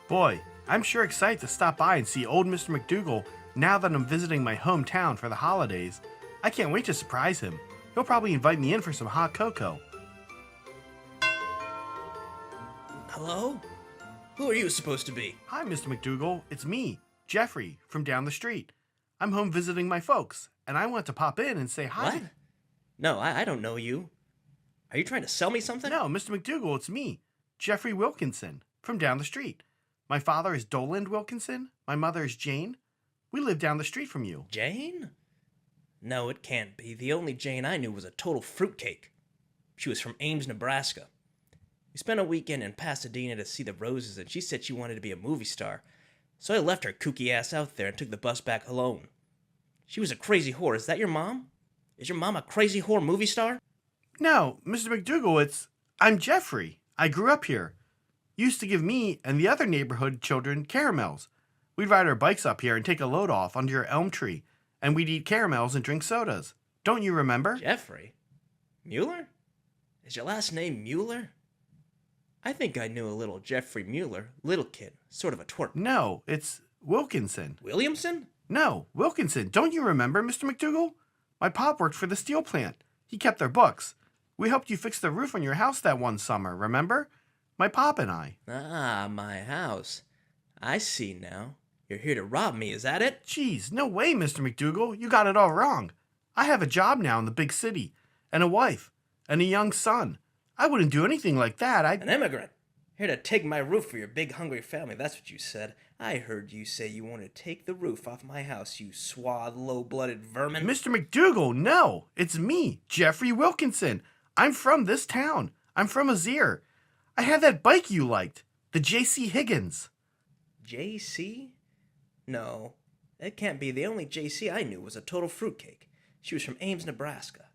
Boy, I'm sure excited to stop by and see old Mr. McDougall now that I'm visiting my hometown for the holidays. I can't wait to surprise him. He'll probably invite me in for some hot cocoa. Hello? Who are you supposed to be? Hi, Mr. McDougall. It's me, Jeffrey, from down the street. I'm home visiting my folks, and I want to pop in and say hi. What? No, I don't know you. Are you trying to sell me something? No, Mr. McDougall, it's me, Jeffrey Wilkinson, from down the street. My father is Doland Wilkinson. My mother is Jane. We live down the street from you. Jane? No, it can't be. The only Jane I knew was a total fruitcake. She was from Ames, Nebraska. We spent a weekend in Pasadena to see the roses, and she said she wanted to be a movie star. So I left her kooky ass out there and took the bus back alone. She was a crazy whore. Is that your mom? Is your mom a crazy whore movie star? No, Mr. McDougall, I'm Jeffrey. I grew up here. Used to give me and the other neighborhood children caramels. We'd ride our bikes up here and take a load off under your elm tree, and we'd eat caramels and drink sodas. Don't you remember? Jeffrey? Mueller? Is your last name Mueller? I think I knew a little Jeffrey Mueller, little kid, sort of a twerp. No, it's Wilkinson. Williamson? No, Wilkinson. Don't you remember, Mr. McDougall? My pop worked for the steel plant. He kept our books. We helped you fix the roof on your house that one summer, remember? My pop and I. Ah, my house. I see now. You're here to rob me, is that it? Geez, no way, Mr. McDougall. You got it all wrong. I have a job now in the big city, and a wife, and a young son. I wouldn't do anything like that. An immigrant. Here to take my roof for your big hungry family, that's what you said. I heard you say you want to take the roof off my house, you swathed, low-blooded vermin. Mr. McDougall, no. It's me, Jeffrey Wilkinson. I'm from this town. I'm from Ossiarch. I had that bike you liked, the J.C. Higgins. J.C.? No, that can't be. The only J.C. I knew was a total fruitcake. She was from Ames, Nebraska.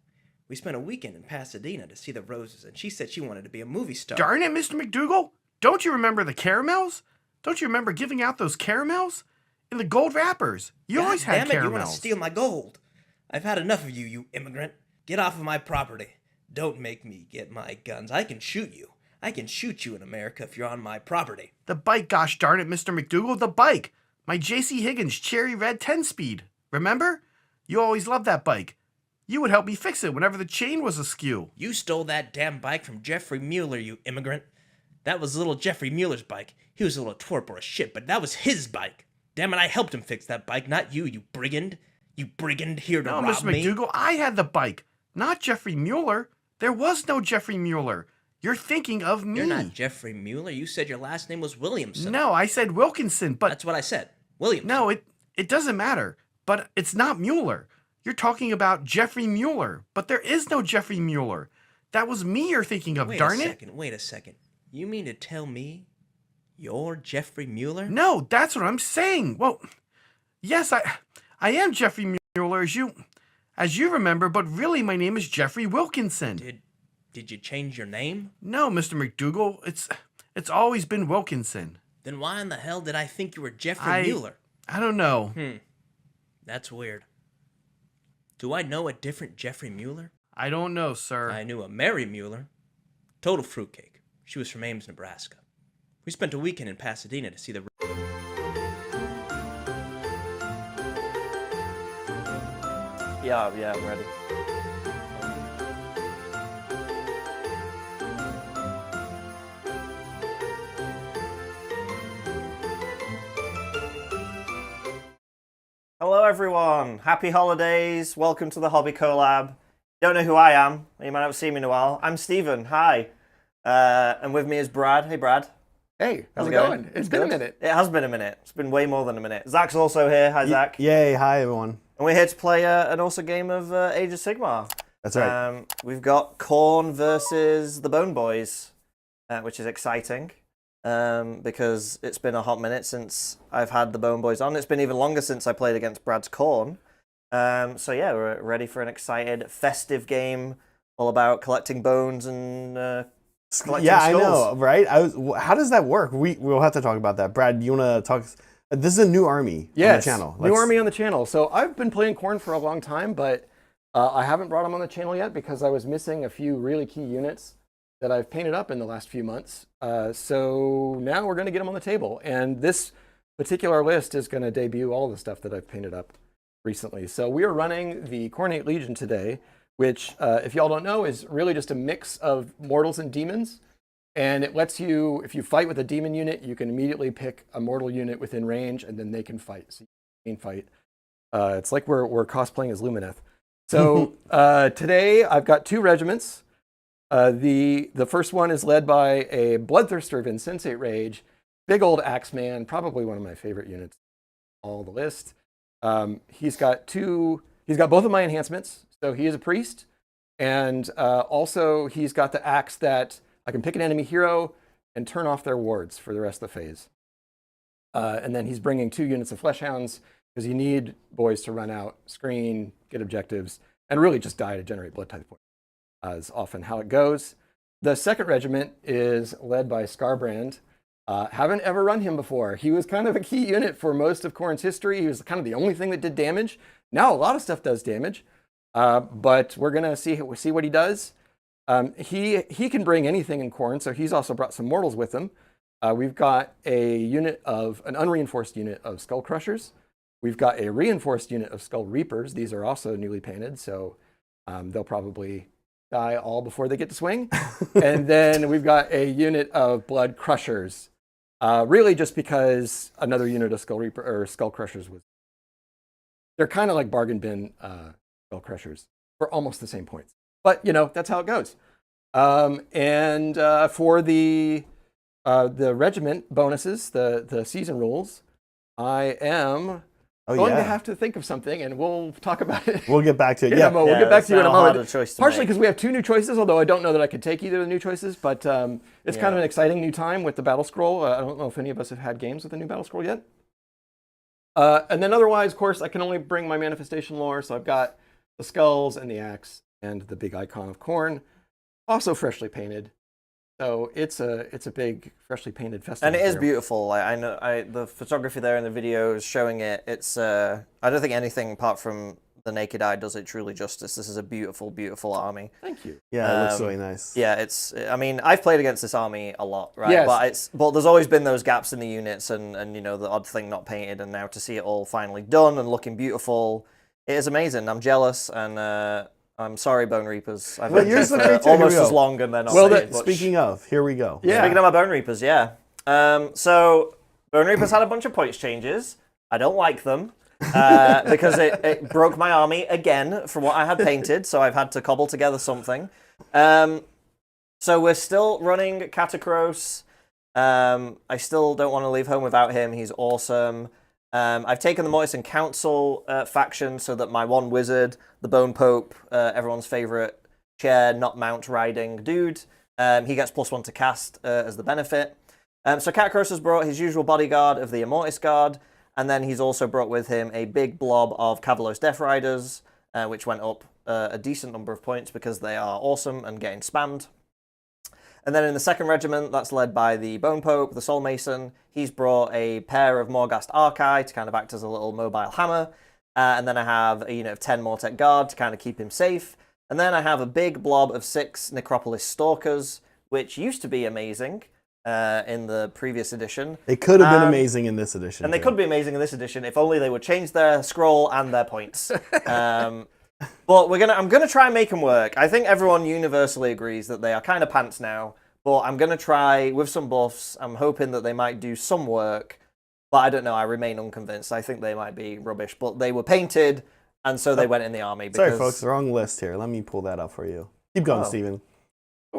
We spent a weekend in Pasadena to see the roses, and she said she wanted to be a movie star. Darn it, Mr. McDougall. Don't you remember the caramels? Don't you remember giving out those caramels? In the gold wrappers. You always had caramels. You want to steal my gold. I've had enough of you, you immigrant. Get off of my property. Don't make me get my guns. I can shoot you. I can shoot you in America if you're on my property. The bike, gosh darn it, Mr. McDougall, the bike. My J.C. Higgins cherry red 10-speed. Remember? You always loved that bike. You would help me fix it whenever the chain was askew. You stole that damn bike from Jeffrey Mueller, you immigrant. That was little Jeffrey Mueller's bike. He was a little twerp or a shit, but that was his bike. Damn it, I helped him fix that bike, not you, you brigand. You brigand here to rob Mr. me. No, Mr. McDougall, I had the bike, not Jeffrey Mueller. There was no Jeffrey Mueller. You're thinking of me. You're not Jeffrey Mueller. You said your last name was Williamson. No, I said Wilkinson, but... That's what I said. Williamson. No, it doesn't matter. But it's not Mueller. You're talking about Jeffrey Mueller, but there is no Jeffrey Mueller. That was me you're thinking of, darn it. Wait a second. You mean to tell me you're Jeffrey Mueller? No, that's what I'm saying. Well, yes, I am Jeffrey Mueller, as you remember, but really my name is Jeffrey Wilkinson. Did you change your name? No, Mr. McDougall, it's always been Wilkinson. Then why in the hell did I think you were Jeffrey Mueller? I don't know. That's weird. Do I know a different Jeffrey Mueller? I don't know, sir. I knew a Mary Mueller. Total fruitcake. She was from Ames, Nebraska. We spent a weekend in Pasadena to see the... Yeah, I'm ready. Hello everyone, happy holidays, welcome to the Hobby Collab. Don't know who I am, you might not have seen me in a while. I'm Stephen, hi. And with me is Brad. Hey Brad. Hey, how's it going? It's been a minute. It has been a minute. It's been way more than a minute. Zach's also here. Hi Zach. Yay, hi everyone. And we're here to play an awesome game of Age of Sigmar. That's right. We've got Khorne versus the Bone Boys, which is exciting. Because it's been a hot minute since I've had the Bone Boys on. It's been even longer since I played against Brad's Khorne. So yeah, we're ready for an excited, festive game all about collecting bones and collecting skulls. I know, right? How does that work? We'll have to talk about that. Brad, you want to talk? This is a new army on the channel. New army on the channel. So I've been playing Khorne for a long time, but I haven't brought him on the channel yet because I was missing a few really key units. that I've painted up in the last few months. So now we're going to get them on the table. And this particular list is going to debut all the stuff that I've painted up recently. So we are running the Khorne Legion today, which, if y'all don't know, is really just a mix of mortals and demons. And it lets you, if you fight with a demon unit, you can immediately pick a mortal unit within range, and then they can fight. So you can fight. It's like we're cosplaying as Lumineth. So today I've got 2 regiments. The first one is led by a Bloodthirster of Insensate Rage, big old Axeman, probably one of my favorite units all the list. He's got both of my enhancements. So he is a priest, and also he's got the axe that I can pick an enemy hero and turn off their wards for the rest of the phase. And then he's bringing 2 units of Fleshhounds, because you need boys to run out, screen, get objectives, and really just die to generate blood type points, is often how it goes. The second regiment is led by Scarbrand. Haven't ever run him before. He was kind of a key unit for most of Khorne's history. He was kind of the only thing that did damage. Now a lot of stuff does damage, but we're going to see what he does. He can bring anything in Khorne, so he's also brought some mortals with him. We've got an unreinforced unit of Skull Crushers. We've got a reinforced unit of Skull Reapers. These are also newly painted, so they'll probably die all before they get to swing. And then we've got a unit of Blood Crushers, really just because another unit of Skull Crushers was. They're kind of like bargain bin Skull Crushers for almost the same points, but that's how it goes. And for the regiment bonuses, the season rules, I am going to have to think of something, and we'll talk about it. We'll get back to it. Yeah, we'll get back to you in a moment. Partially make. because we have 2 new choices, although I don't know that I could take either of the new choices, but it's kind of an exciting new time with the Battle Scroll. I don't know if any of us have had games with the new Battle Scroll yet. And then otherwise, of course, I can only bring my manifestation lore, so I've got the skulls and the axe and the big icon of Khorne, also freshly painted. So it's a big freshly painted festival. And it is beautiful. I know the photography there in the video is showing it. It's I don't think anything apart from the naked eye does it truly justice. This is a beautiful, beautiful army. Thank you. Yeah, it looks really nice. Yeah, I mean, I've played against this army a lot, right? Yes. But there's always been those gaps in the units and the odd thing not painted, and now to see it all finally done and looking beautiful, it is amazing. I'm jealous, and I'm sorry, Bone Reapers. I've been here's the for picture. almost Here we as go. long and they're not Well, painted, but speaking of, here we go. Yeah. Speaking of my Bone Reapers, yeah. So Bone Reapers had a bunch of points changes. I don't like them because it broke my army again from what I had painted, so I've had to cobble together something. So we're still running Catacross. I still don't want to leave home without him. He's awesome. I've taken the Mortison Council faction so that my one wizard, the Bone Pope, everyone's favorite chair, not mount riding dude, he gets +1 to cast as the benefit. So Catacross has brought his usual bodyguard of the Immortis Guard, and then he's also brought with him a big blob of Cavalos Death Riders, which went up a decent number of points because they are awesome and getting spammed. And then in the second regiment, that's led by the Bone Pope, the Soul Mason. He's brought a pair of Morghast Archai to kind of act as a little mobile hammer. And then I have a unit of 10 Mortek Guard to kind of keep him safe. And then I have a big blob of 6 Necropolis Stalkers, which used to be amazing in the previous edition. They could have been amazing in this edition. And they could be amazing in this edition if only they would change their scroll and their points. But I'm gonna try and make them work. I think everyone universally agrees that they are kind of pants now, but I'm gonna try with some buffs. I'm hoping that they might do some work, but I don't know. I remain unconvinced. I think they might be rubbish, but they were painted, and so they went in the army. Because... Sorry, folks, wrong list here. Let me pull that up for you. Keep going, Steven.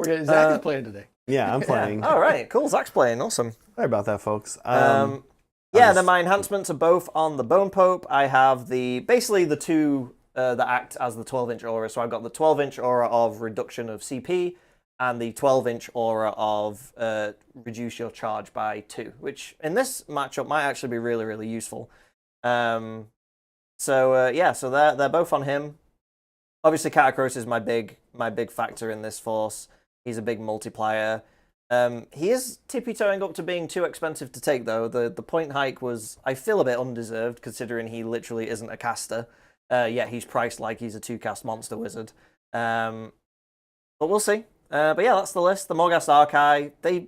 Zach is playing today. Yeah, I'm playing. All right, cool. Zach's playing. Awesome. Sorry about that, folks. Then my enhancements are both on the Bone Pope. I have basically the 2 that act as the 12-inch aura. So I've got the 12-inch aura of reduction of CP and the 12-inch aura of reduce your charge by 2, which in this matchup might actually be really, really useful. So they're both on him. Obviously, Catacross is my big factor in this force. He's a big multiplier. He is tippy-toeing up to being too expensive to take, though. The point hike was, I feel, a bit undeserved, considering he literally isn't a caster. Yet he's priced like he's a 2-cast monster wizard. But we'll see. But yeah, that's the list. The Morghast Archive. They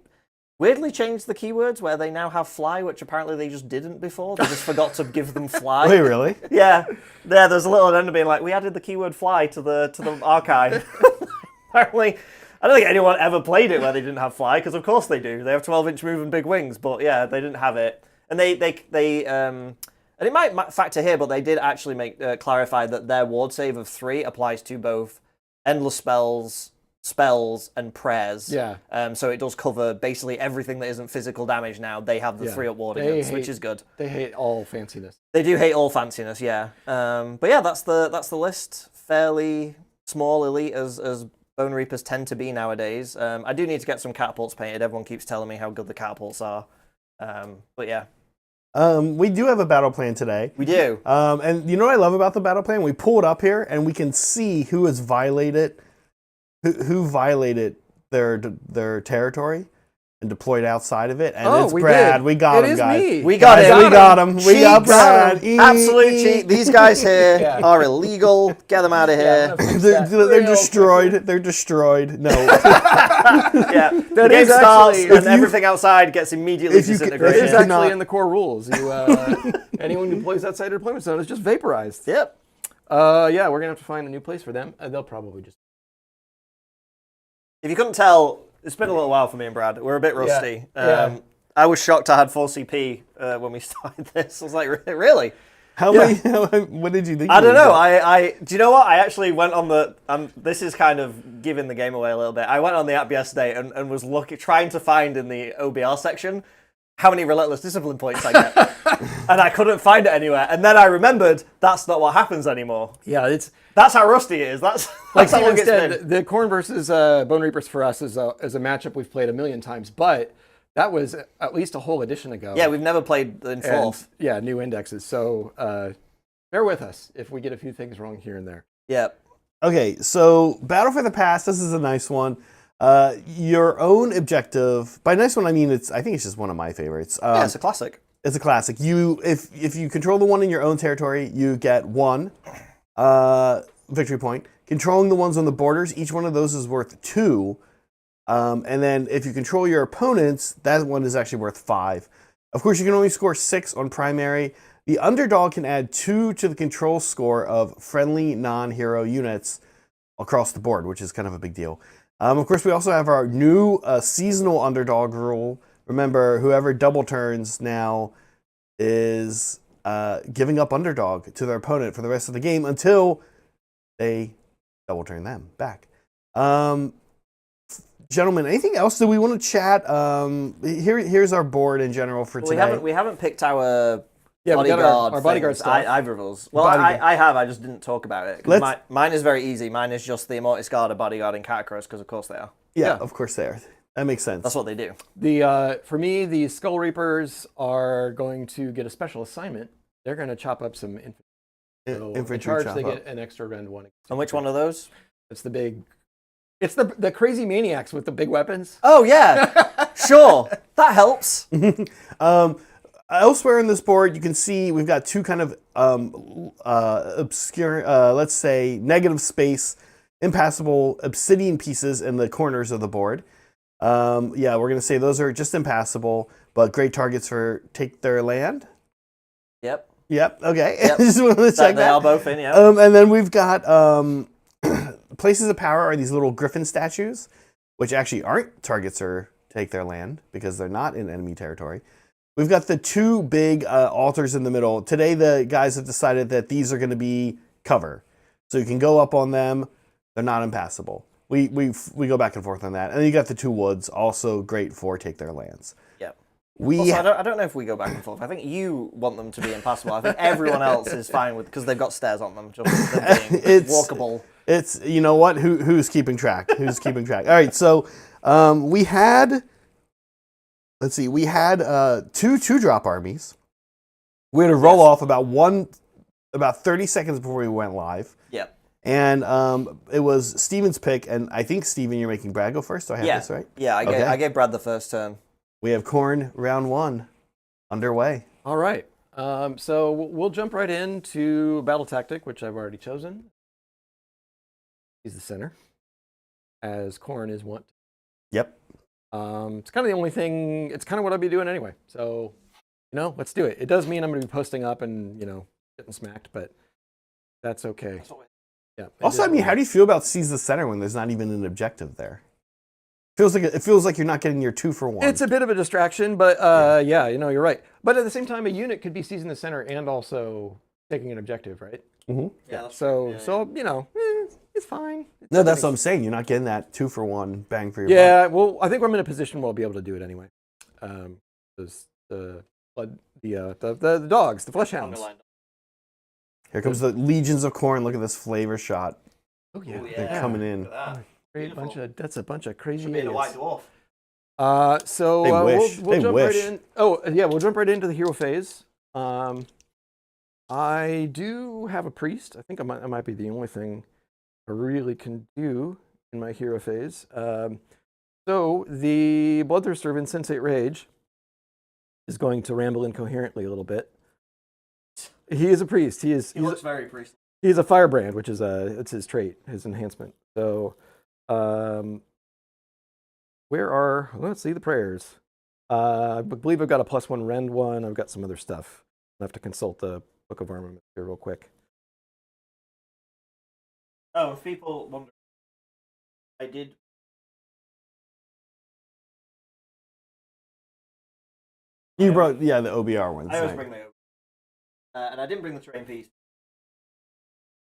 weirdly changed the keywords where they now have fly, which apparently they just didn't before. They just forgot to give them fly. Wait, really? Yeah. There's a little addendum being like, we added the keyword fly to the archive. Apparently, I don't think anyone ever played it where they didn't have fly, because of course they do. They have 12-inch move and big wings, but yeah, they didn't have it. And and it might factor here, but they did actually make clarify that their ward save of 3 applies to both endless spells, and prayers. Yeah. So it does cover basically everything that isn't physical damage now. They have the 3 up ward against, which is good. They hate all fanciness. They do hate all fanciness, yeah. But yeah, that's the list. Fairly small elite as Bonereapers tend to be nowadays. I do need to get some catapults painted. Everyone keeps telling me how good the catapults are. But yeah. We do have a battle plan today. We do. And you know what I love about the battle plan? We pull it up here and we can see who has violated, who violated their territory and deployed outside of it. And it's Brad. Did. We got it him, guys. We We got got Brad. Absolute cheat. These guys here are illegal. Get them out of here. They're destroyed. They're destroyed. No. Yeah. The game starts and everything outside gets immediately disintegrated. It is actually in the core rules. Anyone who plays outside their deployment zone is just vaporized. Yep. Yeah, we're going to have to find a new place for them. They'll probably just... If you couldn't tell, it's been a little while for me and Brad. We're a bit rusty. Yeah. I was shocked I had 4 CP when we started this. I was like, really? How many? What did you think? I don't know. Do you know what? I actually went on the. This is kind of giving the game away a little bit. I went on the app yesterday and was trying to find in the OBR section how many relentless discipline points I get, and I couldn't find it anywhere. And then I remembered that's not what happens anymore. Yeah, That's how rusty it is. That's like how long it's Steven been. said, the Khorne versus Bonereapers for us is a matchup we've played a million times, but that was at least a whole edition ago. Yeah, we've never played in 4th. Yeah, new indexes. So bear with us if we get a few things wrong here and there. Yep. Okay, so Battle for the Past. This is a nice one. Your own objective. By nice one, I mean I think it's just one of my favorites. Yeah, it's a classic. It's a classic. If you control the one in your own territory, you get 1 victory point. Controlling the ones on the borders, each one of those is worth 2. And then if you control your opponents, that one is actually worth 5. Of course, you can only score 6 on primary. The underdog can add 2 to the control score of friendly non-hero units across the board, which is kind of a big deal. Of course, we also have our new seasonal underdog rule. Remember, whoever double turns now is giving up underdog to their opponent for the rest of the game until they double turn them back. Gentlemen, anything else that we want to chat? Here's our board in general for today. We haven't picked our Yeah, we got bodyguard our bodyguard things. stuff. I've rules. Well, I have. I just didn't talk about it. Mine is very easy. Mine is just the Immortis Guard, a bodyguard, and Catacross, because of course they are. Yeah, of course they are. That makes sense. That's what they do. For me, the Skull Reapers are going to get a special assignment. They're going to chop up some infantry. So infantry in charge, chop they up. get an extra rend 1. And which one are those? It's the big... It's the crazy maniacs with the big weapons. Oh, yeah. Sure. That helps. Elsewhere in this board, you can see we've got 2 kind of obscure, let's say, negative space, impassable obsidian pieces in the corners of the board. Yeah, we're going to say those are just impassable, but great targets for take their land. Yep. Okay. Yep. Just wanted to check They that. are both in, yeah. And then we've got places of power are these little griffin statues, which actually aren't targets or take their land because they're not in enemy territory. We've got the 2 big altars in the middle. Today, the guys have decided that these are going to be cover. So you can go up on them. They're not impassable. We go back and forth on that. And then you got the 2 woods, also great for take their lands. Yep. Also, I don't know if we go back and forth. I think you want them to be impassable. I think everyone else is fine with, because they've got stairs on them, just them being walkable. It's, you know what? Who's keeping track? Who's keeping track? All right, so we had 2 2-drop armies. We had to roll off about 30 seconds before we went live. Yep. And it was Steven's pick, and I think, Steven, you're making Brad go first. Do I have this right? Yeah, I gave Brad the first turn. We have Khorne round 1 underway. All right. So we'll jump right into battle tactic, which I've already chosen. He's the center. as Khorne is wont. Yep. It's kind of the only thing. It's kind of what I'd be doing anyway. So, let's do it. It does mean I'm going to be posting up and getting smacked, but that's okay. Yeah. Also, I mean, how do you feel about Seize the Center when there's not even an objective there? It feels like you're not getting your 2-for-1. It's a bit of a distraction, but yeah, you're right. But at the same time, a unit could be seizing the center and also taking an objective, right? Mm-hmm. Yeah. So it's fine. No, that's what I'm saying. You're not getting that 2-for-1 bang for your Yeah, well, I think I'm in a position where I'll be able to do it anyway. Because the dogs, the flesh hounds. buck. Here comes the legions of Khorne. Look at this flavor shot. Oh yeah, They're coming in. That's a bunch of crazy Should be the idiots. white dwarf. So They wish. we'll They jump wish. right in. Oh yeah, we'll jump right into the hero phase. I do have a priest. I think I might be the only thing I really can do in my hero phase. So the Bloodthirster of Insensate Rage is going to ramble incoherently a little bit. He is a priest. He looks very priestly. He's a firebrand, which is it's his trait, his enhancement. So, let's see the prayers. I believe I've got a +1 rend one. I've got some other stuff. I have to consult the Book of Armament here real quick. Oh, if people wonder, I did. You brought, the OBR ones. I always right. bring the and I didn't bring the terrain piece.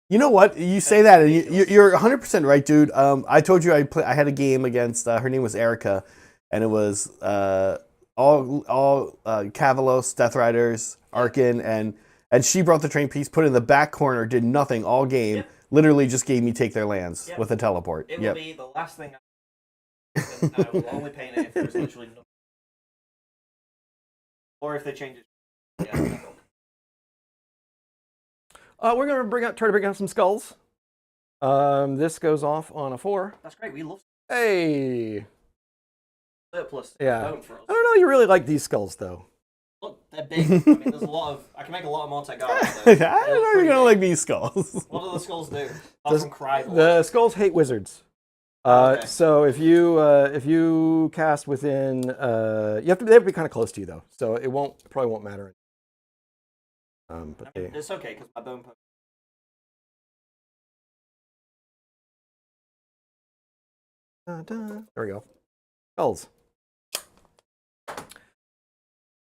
You know what? You say that, and you're 100% right, dude. I told you I had a game against, her name was Erica, and it was all Cavalos, Death Riders, Arkin, and she brought the train piece, put it in the back corner, did nothing all game, Yep. literally just gave me take their lands Yep. with a teleport. It will be the last thing and I will only paint it if there's literally nothing. Or if they change it. Yeah. We're gonna try to bring out some skulls. This goes off on a 4. That's great. We love Hey, surplus. Yeah. Don't for us. I don't know. You really like these skulls, though. Look, they're big. I mean, there's a lot of. I can make a lot of Mortec guards. I don't know if you're gonna like these skulls. What do the skulls do? Apart from cry. The skulls hate wizards. Okay. So if you cast within, they have to be kind of close to you though, so it probably won't matter. But I mean, it's okay because my bone poke. there we go. Skulls.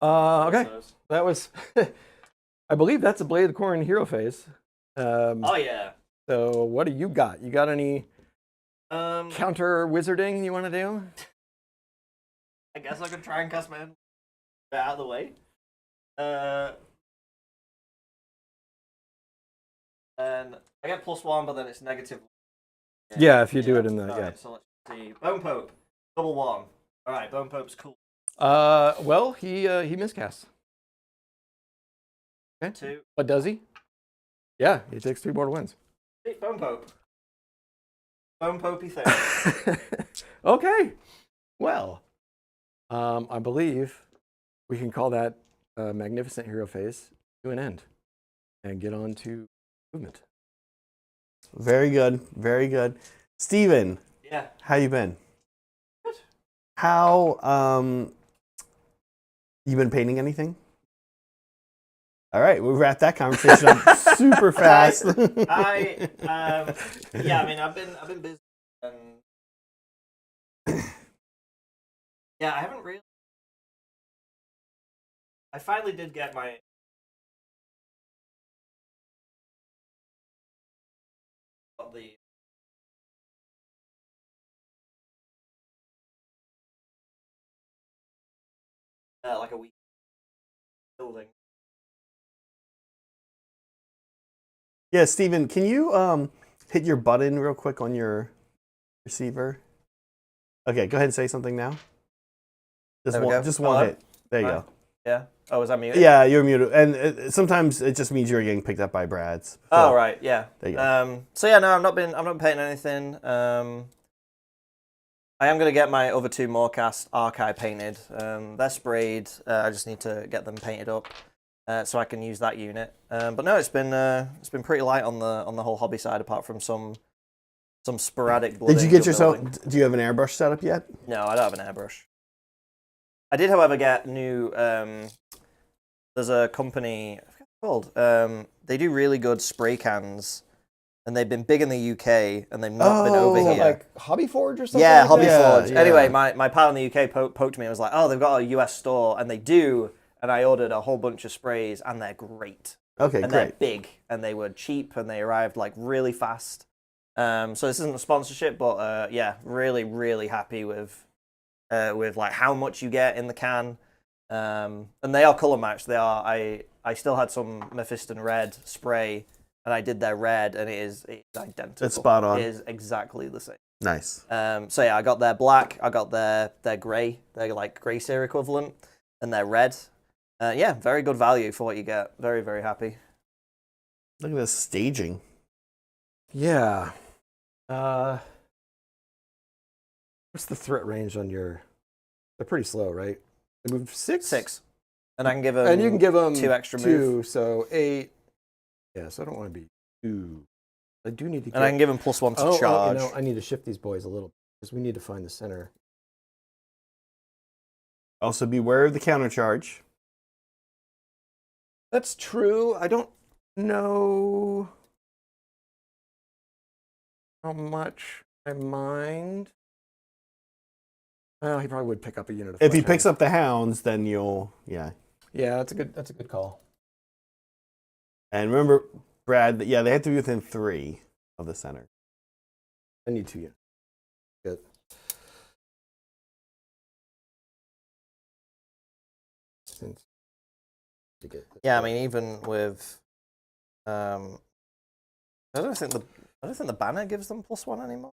Okay, that was. I believe that's a Blade of Khorne hero phase. Oh yeah. So what do you got? You got any I counter wizarding you want to do? guess I could try and cast my own. Get out of the way. And I get +1, but then it's negative. Yeah, if you do it in the Alright, so let's see. Bone Pope, double 1. All right, Bone Pope's cool. Well, he miscasts. Okay. 2. What does he? Yeah, he takes 3 mortal wins. Bone Pope. Bone Popey thing. Okay. Well, I believe we can call that magnificent hero phase to an end and get on to movement. Very good, very good. Steven, Yeah. how you been? Good. How you been painting anything? All right, we wrapped that conversation up super fast. Yeah, I mean, I've been busy, and yeah, I haven't really. I finally did get my. The like a week building. Yeah, Steven, can you hit your button real quick on your receiver? Okay, go ahead and say something now. There we go. Just one Hello? hit. There you Hi. go. Yeah. Oh, is that muted? Yeah, you're muted, and sometimes it just means you're getting picked up by Brad's. Oh So, right, yeah. There you go. So yeah, no, I'm not painting anything. I am gonna get my other 2 Morecast Archive painted. They're sprayed. I just need to get them painted up, so I can use that unit. But no, it's been pretty light on the whole hobby side, apart from some some sporadic blooding. Did you get you're yourself? building. Do you have an airbrush set up yet? No, I don't have an airbrush. I did, however, get new. There's a company. I forget what it's called. They do really good spray cans, and they've been big in the UK, and they've not been over Is that here. like Hobby Forge or something? Yeah, like Hobby that? Forge. Yeah, Anyway, yeah. my pal in the UK poked me and was like, "Oh, they've got a US store," and they do. And I ordered a whole bunch of sprays, and they're great. Okay, And great. they're big, and they were cheap, and they arrived like really fast. So this isn't a sponsorship, but yeah, really, really happy with like how much you get in the can. And they are color matched. They are. I still had some Mephiston red spray, and I did their red, and it's identical. It's spot on. It is exactly the same. Nice. So yeah, I got their black, I got their grey, their like grey seer equivalent, and their red. Yeah, very good value for what you get. Very, very happy. Look at this staging. Yeah. What's the threat range on your? They're pretty slow, right? They move 6? 6. And I can give them. And you can give them 2 extra 2, move. so 8. Yeah, so I don't want to be 2. I do need to. And I can give them +1 to Oh, charge. you know, I need to shift these boys a little because we need to find the center. Also, beware of the counter charge. That's true. I don't know how much I mind. Well, he probably would pick up a unit of If he flesh picks hounds. up the hounds, then you'll Yeah, that's a good call. And remember, Brad. Yeah, they have to be within 3 of the center. I need 2 units. Good. Since to get this Yeah, I guy. mean, even with. I don't think the banner gives them +1 anymore.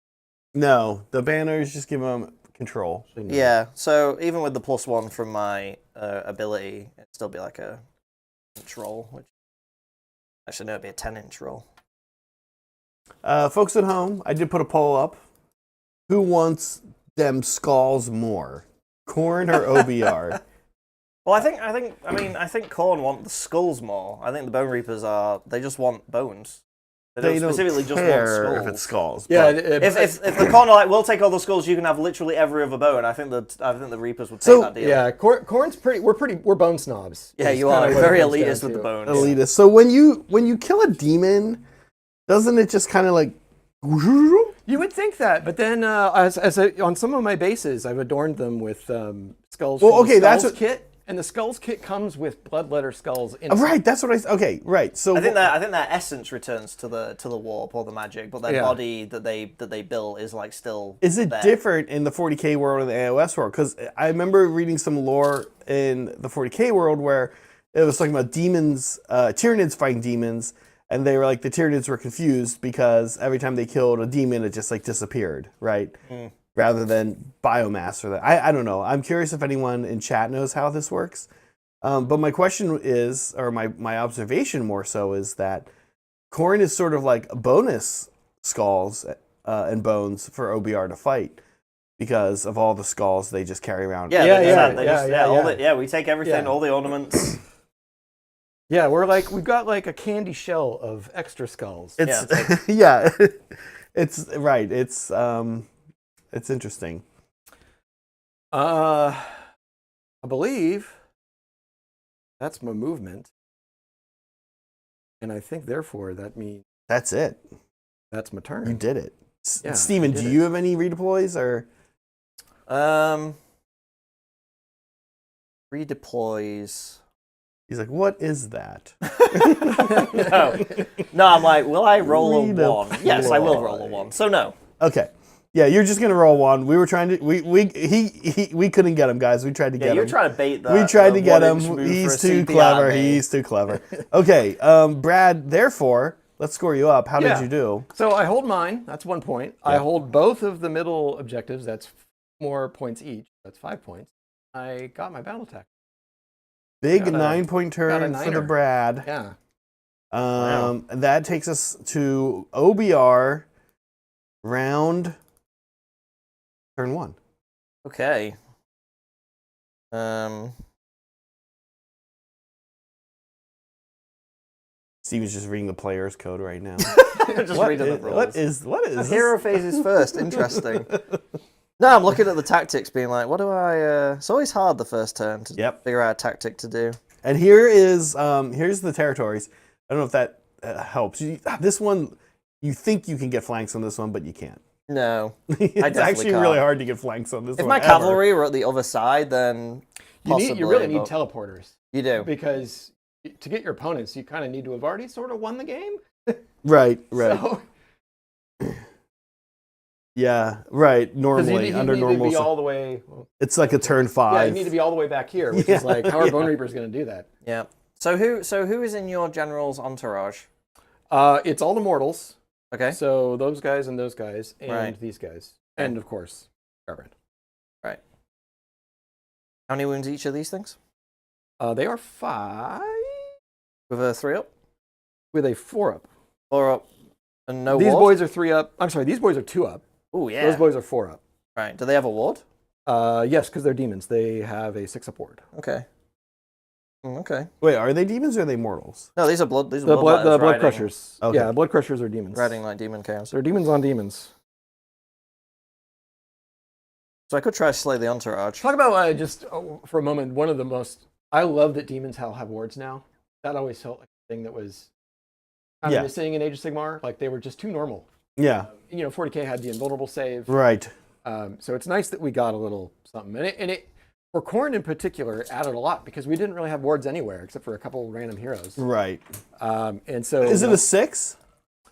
No, the banners just give them control. Actually, no. Yeah, so even with the +1 from my ability, it'd still be like a inch roll, which actually no, it'd be a 10-inch roll. Folks at home, I did put a poll up. Who wants them skulls more, Khorne or OBR? Well, I think Khorne want the skulls more. I think the Bonereapers they just want bones. They don't specifically just want care skulls. if it's skulls. Yeah, but- If the Khorne are like, we'll take all the skulls, you can have literally every other bone. I think the Reapers would take that deal. Yeah, Khorne's pretty. We're bone snobs. Yeah, is you kinda are what it very comes down elitist with to. the bones. elitist. So when you kill a demon, doesn't it just kind of like? You would think that, but then on some of my bases, I've adorned them with skulls. Well, from the okay, that's Skulls what- kit, and the skulls kit comes with bloodletter skulls. In Right, that's what I. Okay, right. So I think their essence returns to the warp or the magic, but their Yeah. body that they built is like still. is it there. different in the 40k world and the AOS world? Because I remember reading some lore in the 40k world where it was talking about demons, Tyranids fighting demons, and they were like the Tyranids were confused because every time they killed a demon, it just like disappeared, right? Rather than biomass or that. I don't know. I'm curious if anyone in chat knows how this works. But my question is, or my observation more so is that Khorne is sort of like a bonus skulls and bones for OBR to fight because of all the skulls they just carry around. Yeah, Yeah. we take everything, Yeah. all the ornaments. Yeah, we've got like a candy shell of extra skulls. It's yeah, it's right. It's interesting. I believe that's my movement, and I think therefore that means That's it. that's my You turn. did it. Yeah, Steven, I did do it. you have any redeploys or? Redeploys. He's like, what is that? No, I'm like, will I roll a 1? Redeploy. Yes, I will roll a 1. So no. Okay. Yeah, you're just gonna roll 1. We were trying to. We couldn't get him, guys. We tried to Yeah, get you're him. trying to bait that. We tried to get 1-inch him. move He's for a too CP clever. at me. He's too clever. Okay, Brad. Therefore, let's score you up. How did Yeah. you do? So I hold mine. That's 1 point. I hold both of the middle objectives. That's 4 points each. That's 5 points. I got my battle attack. Big Got a- 9-point turn for the niner. Brad. Yeah. That takes us to OBR round turn 1. Okay. So Steven's just reading the player's code right now. Just What reading the is- rules. what is this? Hero phases first. Interesting. No, I'm looking at the tactics, being like, what do I? It's always hard the first turn to Yep. figure out a tactic to do. And here's the territories. I don't know if that helps. This one, you think you can get flanks on this one, but you can't. No. It's definitely actually can't. really hard to get flanks on this If one. my ever. cavalry were at the other side, then possibly. You really need but teleporters You do. because to get your opponents, you kind of need to have already sort of won the game. Right. So, Yeah, right. because Normally, you under need normal, to be all the way. it's like a turn Yeah, 5. you need to be all the way back here, which Yeah, is like how are yeah. Bone Reapers going to do that? Yeah. So who is in your general's entourage? It's all the mortals. Okay. So those guys and Right. these guys, Okay. and of course, Garbrand. Right. How many wounds each of these things? They are 5 With a 3 up, with a 4 up. 4 up, and no These ward? boys are 3 up. I'm sorry, these boys are 2 up. Oh yeah. Those boys are 4 up. Right. Do they have a ward? Yes, because they're demons. They have a 6 up ward. Okay. Okay. Wait, are they demons or are they mortals? No, these are blood. These are The blood riding- crushers. Okay. Yeah, blood crushers are demons. Riding like demon chaos. They're demons on demons. So I could try to slay the entourage. Talk about just for a moment. One of the most I love that demons have wards now. That always felt like a thing that was kind Yeah. of missing in Age of Sigmar. Like they were just too normal. Yeah, 40k had the invulnerable save. right. So it's nice that we got a little something. And it for Khorne in particular, it added a lot because we didn't really have wards anywhere except for a couple random heroes. Right. And so Is it a 6?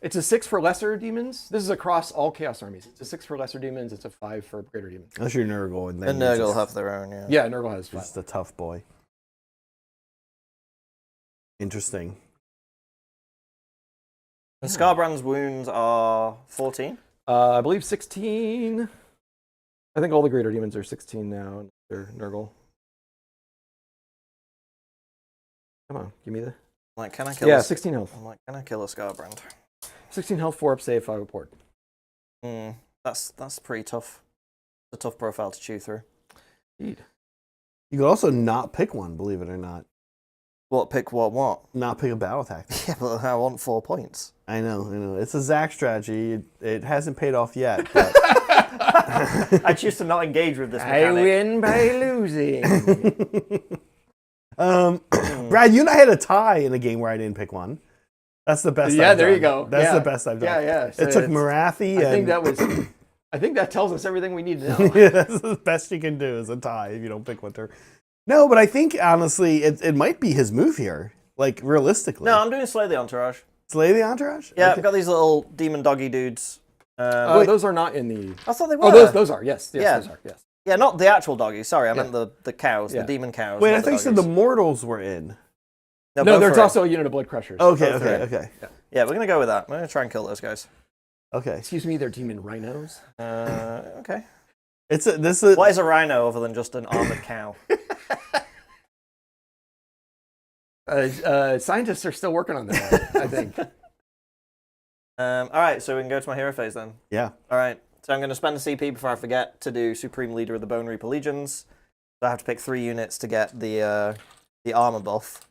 It's a 6 for lesser demons. This is across all Chaos armies. It's a 6 for lesser demons. It's a 5 for greater demons. Unless you're Nurgle. And then And you're Nurgle just- have their own, yeah. Yeah, Nurgle has 5. just a tough boy. Interesting. And Scarbrand's wounds are 14. I believe 16. I think all the greater demons are 16 now. And they're Nurgle. Come on, give me the. Like, can I kill? Yeah, a, 16 health. I'm like, can I kill a Scarbrand? 16 health, 4 up save, 5 up ward. That's pretty tough. It's a tough profile to chew through. Indeed. You could also not pick one, believe it or not. What pick? What? Not pick a battle tactic. Yeah, but I want 4 points. I know. It's a Zach strategy. It hasn't paid off yet. But I choose to not engage with this I mechanic. win by losing. Brad, you and I had a tie in a game where I didn't pick one. That's the best. Yeah, I've there done. you go. That's Yeah. the best I've done. Yeah. So It took it's- Marathi. I think that was. I think that tells us everything we need to know. Yeah, that's the best you can do is a tie if you don't pick one turn. No, but I think honestly, it might be his move here. Like realistically. No, I'm doing Slay the Entourage. Slay the entourage. Yeah, Okay. I've got these little demon doggy dudes. Those are not in the. I thought they were. Oh, those are. Yes, Yeah. those are. Yes. Yeah, not the actual doggies. Sorry, I Yeah. meant the cows, Yeah. the demon cows. Wait, not I think you said doggies. the mortals were in. No, both there's are in. also a unit of blood crushers. Okay, Both are in. okay. Yeah, we're gonna go with that. We're gonna try and kill those guys. Okay. Excuse me, they're demon rhinos. Okay. This is What is a rhino other than just an armored cow? Scientists are still working on that, I think. All right, so we can go to my hero phase then. Yeah. All right, so I'm going to spend a CP before I forget to do Supreme Leader of the Bone Reaper Legions. So I have to pick 3 units to get the armor buff.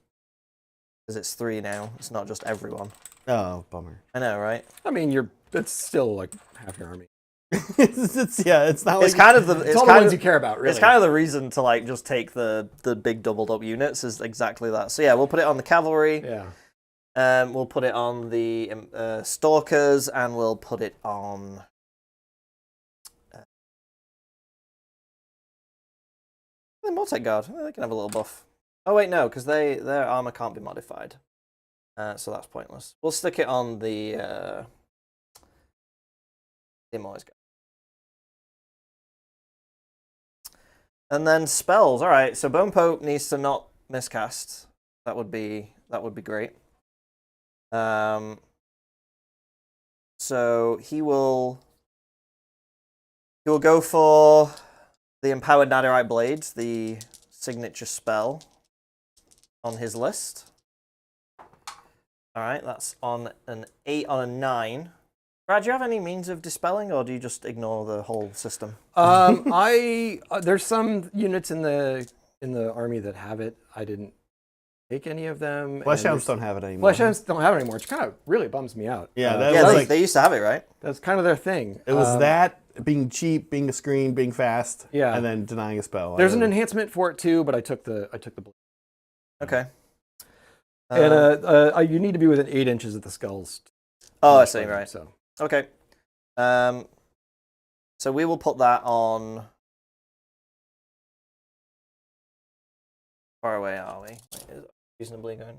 Because it's 3 now. It's not just everyone. Oh, bummer. I know, right? I mean, that's still like half your army. It's not like It's kind of the It's all the ones you care about, really. It's kind of the reason to like just take the big doubled up units is exactly that. So yeah, we'll put it on the cavalry. Yeah. We'll put it on the stalkers, and we'll put it on. The Mortec Guard. They can have a little buff. Oh wait, no, because their armor can't be modified. So that's pointless. We'll stick it on the Immortals Guard. And then spells. All right, so Bone Pope needs to not miscast. That would be great. So he will go for the Empowered Nadirite Blades, the signature spell on his list. All right, that's on an 8 on a 9. Brad, do you have any means of dispelling, or do you just ignore the whole system? There's some units in the army that have it. I didn't take any of them. Fleshhounds don't have it anymore. Fleshhounds don't have it anymore, which kind of really bums me out. Yeah, that Yeah, was they, like they used to have it, right? That's kind of their thing. it was that being cheap, being a screen, being fast, Yeah. and then denying a spell. There's an enhancement for it too, but I took the blade. Okay. And you need to be within 8 inches of the skulls. Oh, I see, right. So Okay. So we will put that on. Far away are we? Is it reasonably going?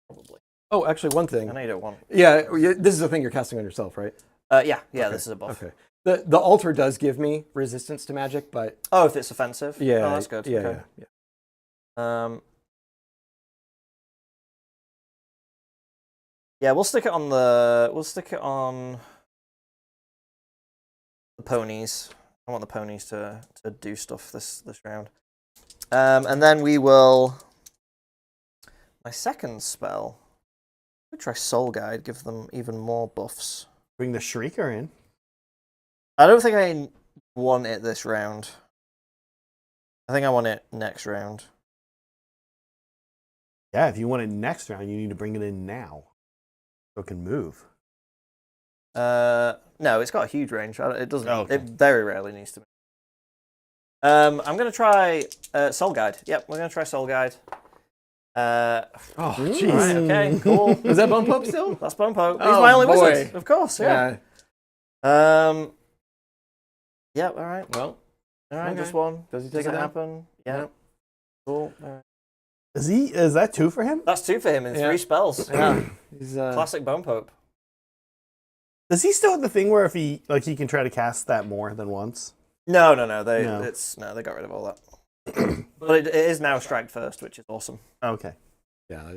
Probably. oh, actually, one thing. I know you don't want. Yeah, this is the thing you're casting on yourself, right? Yeah. Okay. This is a buff. Okay. The altar does give me resistance to magic, but Oh, if it's offensive. yeah, Oh, that's good. Yeah, Okay. yeah. Yeah, we'll stick it on the. We'll stick it on the ponies. I want the ponies to do stuff this round. And then we will. My second spell. We'll try Soul Guide. Give them even more buffs. Bring the Shrieker in. I don't think I want it this round. I think I want it next round. Yeah, if you want it next round, you need to bring it in now, so it can move. No, it's got a huge range. It doesn't. Oh, okay. It very rarely needs to. I'm gonna try Soul Guide. Yep, we're gonna try Soul Guide. Oh, jeez. Right, okay, cool. Is that Bone Pope still? That's Bone Pope. He's Oh, my only boy. wizard, of course. Yeah. Yep. All right. Well, All right. okay. Just one. does he Does take it it down? happen? Yeah. Yeah. Cool. All right. Is that 2 for him? That's 2 for him in Yeah. 3 spells. Yeah. He's Classic Bone Pope. Does he still have the thing where if he can try to cast that more than once? No. They got rid of all that. But it is now strike first, which is awesome. Okay. Yeah.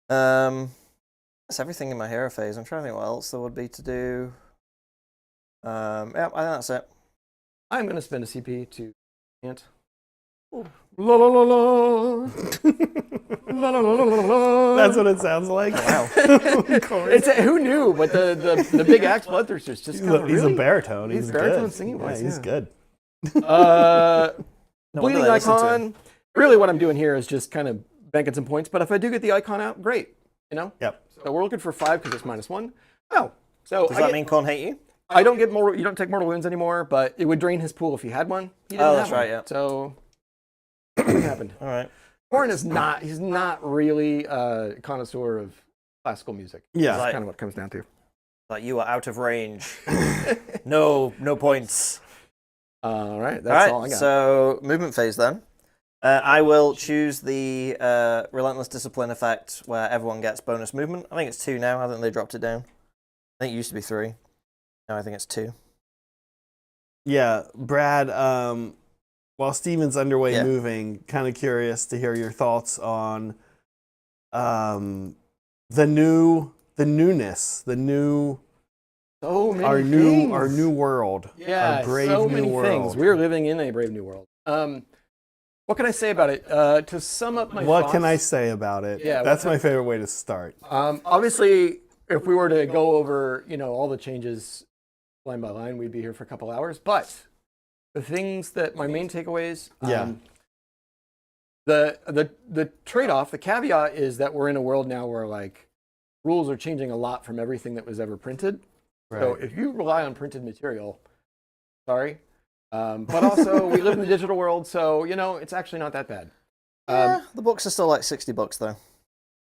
That's everything in my hero phase. I'm trying to think what else there would be to do. Yeah, I think that's it. I'm going to spend a CP to ant. La la la la. La la la la la la. That's what it sounds like. Wow. Who knew? But the big axe bloodthirster's just kind of He's really. a baritone. He's baritone good. singing voice, Yeah, he's yeah. good. No Bleeding wonder they listen to him. icon. Really, what I'm doing here is just kind of banking some points. But if I do get the icon out, great. You know. Yep. So we're looking for 5 because it's -1. Oh, so Does that mean Khorne hate you? I don't get more. You don't take mortal wounds anymore, but it would drain his pool if he had one. He didn't Oh, have that's one. right, yeah. So what happened? All right. Khorne is not. He's not really a connoisseur of classical music. Yeah. That's Like- kind of what it comes down to. Like you are out of range. No points. All right, that's all I got. So movement phase then. I will choose the Relentless Discipline effect where everyone gets bonus movement. I think it's 2 now. I think they dropped it down. I think it used to be 3. Now I think it's 2. Yeah, Brad. While Steven's underway Yeah. moving, kind of curious to hear your thoughts on the newness, so many our things. new world. Yeah, our brave so new many world. things. We're living in a brave new world. What can I say about it? To sum up my What thoughts, can I say about it? Yeah, That's what my favorite way to start. Obviously, if we were to go over, all the changes line by line, we'd be here for a couple hours. But the things that my main takeaways, the trade-off, the caveat is that we're in a world now where like rules are changing a lot from everything that was ever printed. So Right. if you rely on printed material, sorry. But also we live in the digital world, so it's actually not that bad. Yeah, the books are still like $60 though.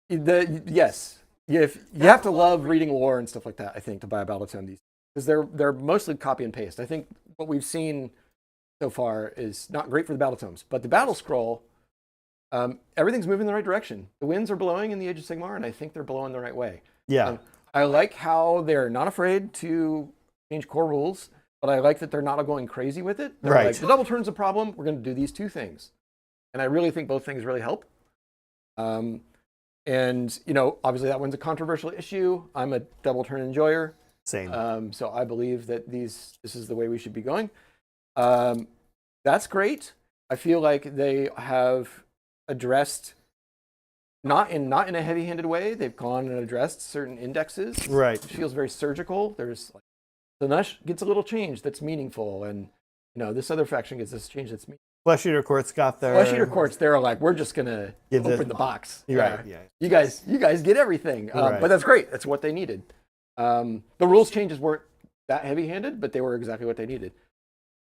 Yes, if you have to love reading lore and stuff like that, I think, to buy a Battletome these, because they're mostly copy and paste. I think what we've seen so far is not great for the Battletomes, but the Battle Scroll, everything's moving in the right direction. The winds are blowing in the Age of Sigmar, and I think they're blowing the right way. Yeah. I like how they're not afraid to change core rules, but I like that they're not going crazy with it. They're Right. like, the double turn's a problem. We're going to do these 2 things. And I really think both things really help. And, obviously that one's a controversial issue. I'm a double turn enjoyer. Same. So I believe that this is the way we should be going. That's great. I feel like they have addressed, not in a heavy-handed way. They've gone and addressed certain indexes. Right. It feels very surgical. There's the Nush gets a little change that's meaningful, and this other faction gets this change that's meaningful. Flesh Eater Court's got their Flesh Eater Courts, they're like, we're just gonna Give open this- the box. You're right. Yeah. You guys get everything. Right. But that's great. That's what they needed. The rules changes weren't that heavy-handed, but they were exactly what they needed.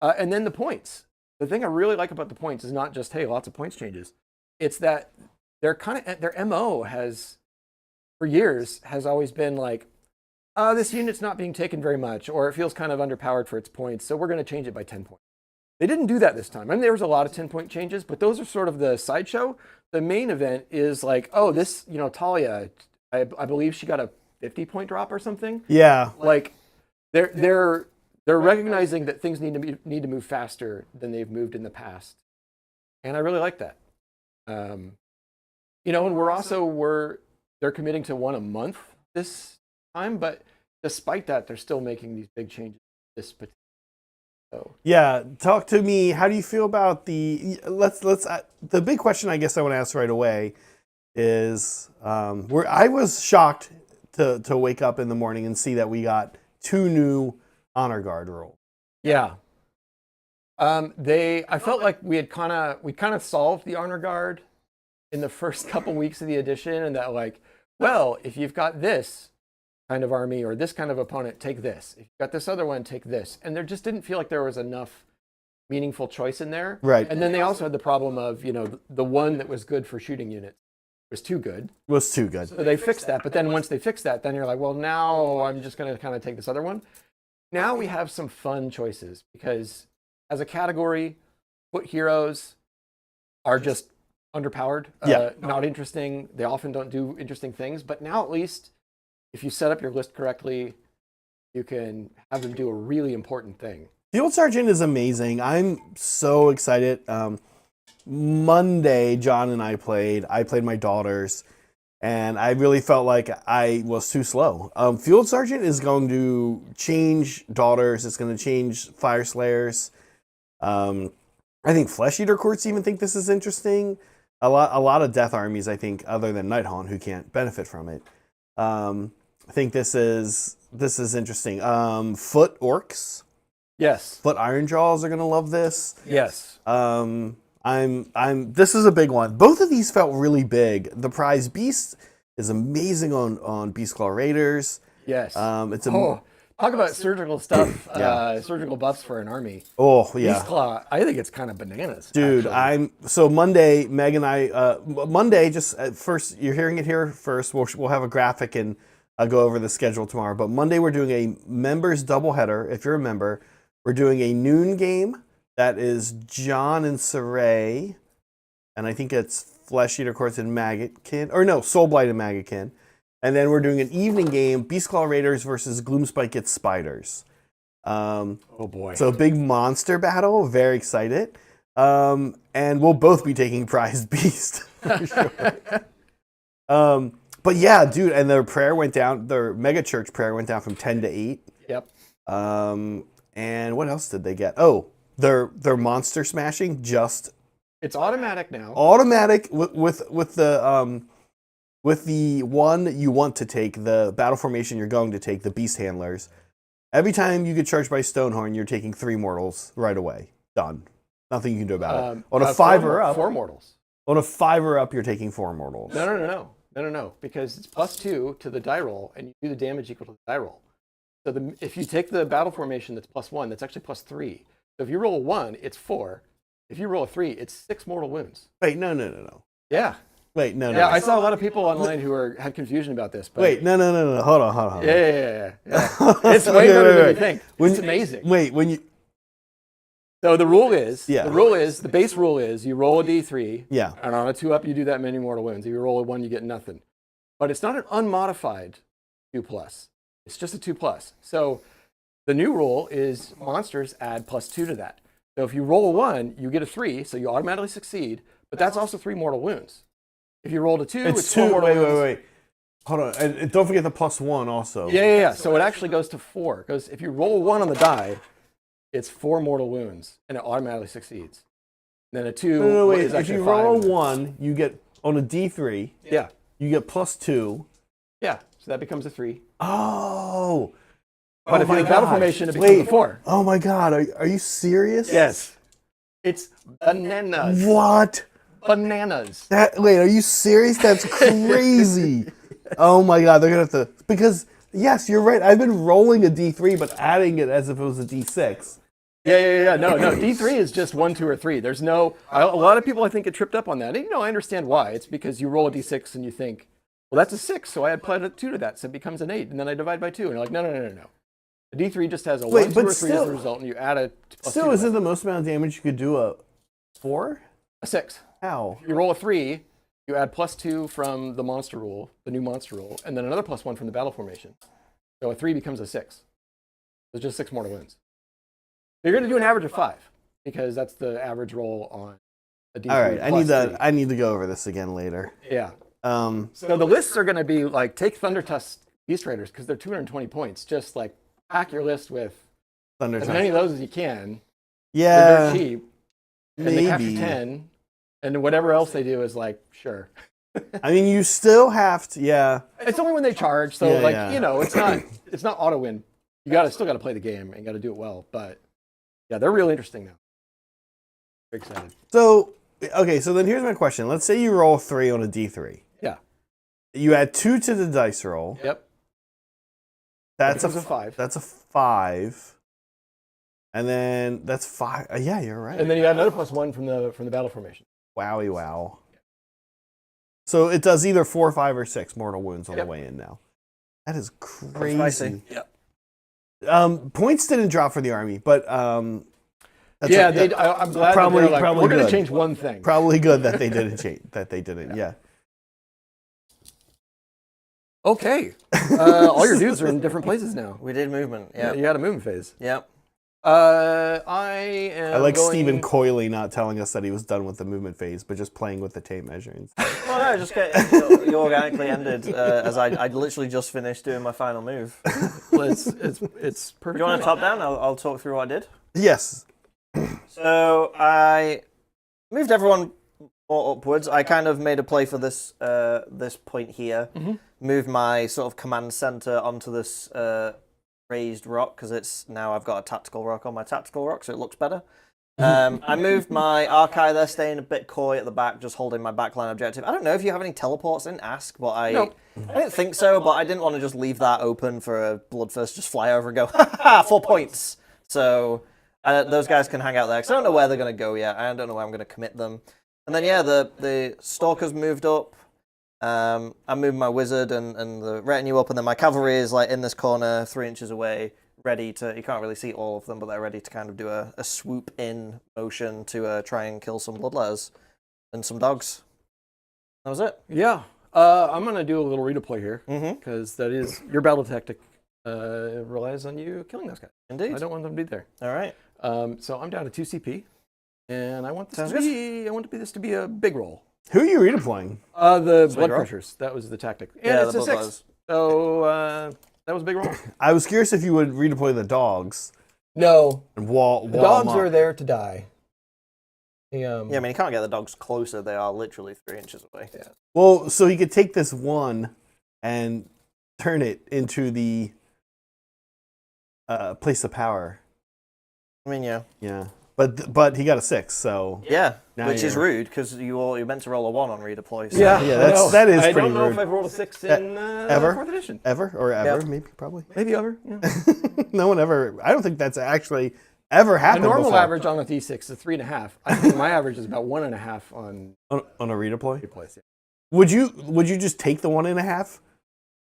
And then the points. The thing I really like about the points is not just, hey, lots of points changes. It's that their MO has, for years, has always been like, this unit's not being taken very much, or it feels kind of underpowered for its points, so we're going to change it by 10 points. They didn't do that this time. I mean, there was a lot of 10-point changes, but those are sort of the sideshow. The main event is like, oh, this, Talia, I believe she got a 50-point drop or something. Yeah. Like, they're recognizing that things need to move faster than they've moved in the past, and I really like that. And they're committing to one a month this time, but despite that, they're still making these big changes this particular. So. Yeah, talk to me. How do you feel about the the big question I guess I want to ask right away is I was shocked to wake up in the morning and see that we got 2 new honor guard roles. Yeah. I felt like we kind of solved the honor guard in the first couple weeks of the edition, and that like, well, if you've got this kind of army or this kind of opponent, take this. If you've got this other one, take this. And there just didn't feel like there was enough meaningful choice in there. Right. And then they also had the problem of, the one that was good for shooting units was too good. Was too good. So they fixed that. But then once they fixed that, then you're like, well, now I'm just going to kind of take this other one. Now we have some fun choices because as a category, foot heroes are just underpowered, not interesting. They often don't do interesting things. But now at least, if you set up your list correctly, you can have them do a really important thing. Field Sergeant is amazing. I'm so excited. Monday, John and I played my daughters, and I really felt like I was too slow. Field Sergeant is going to change daughters. It's going to change Fire Slayers. I think Flesh Eater Courts even think this is interesting. A lot of Death Armies, I think, other than Nighthaunt, who can't benefit from it. I think this is interesting. Foot Orcs. Yes. Foot Ironjaws are gonna love this. Yes. This is a big one. Both of these felt really big. The Prize Beast is amazing on Beastclaw Raiders. Yes. Talk about surgical stuff, surgical buffs for an army. Oh yeah. Beastclaw, I think it's kind of bananas. Dude, actually. So Monday, Meg and I, Monday, just first, you're hearing it here first. We'll have a graphic and I'll go over the schedule tomorrow. But Monday, we're doing a members doubleheader. If you're a member, we're doing a noon game. That is John and Saray. And I think it's Flesh Eater Courts and Maggotkin. Or no, Soulblight and Maggotkin. And then we're doing an evening game, Beastclaw Raiders versus Gloomspike Gets Spiders. Oh boy. So a big monster battle. Very excited. And we'll both be taking Prize Beast. For sure. But yeah, dude, and their prayer went down, their mega church prayer went down from 10 to 8. Yep. And what else did they get? Oh, their monster smashing just it's automatic now. Automatic with the one you want to take, the battle formation you're going to take, the beast handlers. Every time you get charged by Stonehorn, you're taking 3 mortals right away. Done. Nothing you can do about it. On a 5-er up. 4 mortals. On a 5-er up, you're taking 4 mortals. No, because it's +2 to the die roll, and you do the damage equal to the die roll. So if you take the battle formation that's +1, that's actually +3. So if you roll a 1, it's 4. If you roll a 3, it's 6 mortal wounds. Wait, no. Yeah. Wait, no. Yeah, I saw a lot of people online who had confusion about this. But Wait, no. Hold on. Yeah. It's way better than you think. It's amazing. Wait, when you... So the base rule is you roll a d3, Yeah. and on a 2-up, you do that many mortal wounds. If you roll a 1, you get nothing. But it's not an unmodified 2+. It's just a 2+. So the new rule is monsters add +2 to that. So if you roll a 1, you get a 3, so you automatically succeed, but that's also 3 mortal wounds. If you rolled a 2, it's 4 mortal wounds. Wait. Hold on. And don't forget the +1 also. Yeah. So it actually goes to 4. Because if you roll 1 on the die, it's 4 mortal wounds, and it automatically succeeds. And then a 2 No, wait. is If actually you 5. roll a 1, you get, on a D3, Yeah. you get +2. Yeah, so that becomes a 3. Oh. But if you have battle formation, it becomes a 4. Oh my God. Are you serious? Yes. It's bananas. What? Bananas. Wait, are you serious? That's crazy. Oh my god, they're gonna have to, because yes, you're right. I've been rolling a D3, but adding it as if it was a D6. Yeah. No. D3 is just 1, 2, or 3. There's no. A lot of people, I think, get tripped up on that. And, I understand why. It's because you roll a D6 and you think, well, that's a 6, so I add plus 2 to that, so it becomes an 8, and then I divide by 2. And you're like, no. The D3 just has a 1, 2, or 3 as the result, and you add a plus 2. Still, isn't the most amount of damage you could do a 4? A 6. How? You roll a 3, you add plus 2 from the monster rule, the new monster rule, and then another plus 1 from the battle formation. So a 3 becomes a 6. There's just 6 mortal wounds. You're going to do an average of 5 because that's the average roll on a D3. All right, plus I need to go over this again later. Yeah. So the lists are going to be like, take Thundertusk Beast Raiders because they're 220 points. Just like pack your list with Thunder as many of those as you can. Yeah, They're very cheap. And they capture maybe. 10. And whatever else they do is like, sure. I mean, you still have to. Yeah. It's only when they charge, so Yeah. it's not auto win. You still got to play the game and got to do it well. But yeah, they're really interesting now. Very excited. So okay, so then here's my question. Let's say you roll 3 on a D3. Yeah. You add 2 to the dice roll. Yep. That's a 5. That's a 5. And then that's 5. Yeah, you're right. And then you add another plus 1 from the battle formation. Wowie wow. So it does either 4, 5, or 6 mortal wounds on the Yep. way in now. That is crazy. Spicy. Yep. Points didn't drop for the army, but I'm glad Probably- that they're like, probably we're going good. to change one thing. probably good that they didn't change. That they didn't. Yeah. Okay. All your dudes are in different places now. We did movement. Yeah. You had a movement phase. Yep. I am I like going... Stephen Coyley not telling us that he was done with the movement phase, but just playing with the tape measure. Well, no, just you organically ended as I literally just finished doing my final move. Well, it's perfect. Do you want to top down? I'll talk through what I did. Yes. So I moved everyone more upwards. I kind of made a play for this this point here. Mm-hmm. Moved my sort of command center onto this raised rock because it's now I've got a tactical rock on my tactical rock, so it looks better. I moved my Archive there, staying a bit coy at the back, just holding my backline objective. I don't know if you have any teleports. I didn't ask, but I didn't think so, but I didn't want to just leave that open for a Bloodthirst just fly over and go, ha ha, 4 points. So those guys can hang out there because I don't know where they're going to go yet. I don't know where I'm going to commit them. And then, yeah, the Stalkers moved up. I moved my Wizard and the Retinue up, and then my Cavalry is like in this corner, 3 inches away, ready to, you can't really see all of them, but they're ready to kind of do a swoop in motion to try and kill some Bloodletters and some dogs. That was it. Yeah. I'm going to do a little redeploy here because that is your battle tactic relies on you killing those guys. Indeed. I don't want them to be there. All right. So I'm down to 2 CP, and I want this Sounds this to be a big roll. Who are you redeploying? The blood roll? crushers. That was the tactic. And Yeah, it's the a 6. Bloodletters. So that was a big roll. I was curious if you would redeploy the dogs No, and wall the dogs them up. are there to die. Yeah, I mean, you can't get the dogs closer. They are literally 3 inches away. Yeah. Well, so he could take this one and turn it into the place of power. I mean, yeah. Yeah, but he got a 6, so Yeah, Now which is you're- rude because you're meant to roll a 1 on redeploy. So. Yeah, that is I pretty don't know rude. if I've rolled a 6 in Ever? 4th edition. Ever or ever, Yep. maybe, probably. Maybe ever. Yeah. No one ever. I don't think that's actually ever A happened. normal before. average on a D6 is 3.5. I think my average is about 1.5 on on a redeploy. replays. Yeah. Would you just take the 1.5?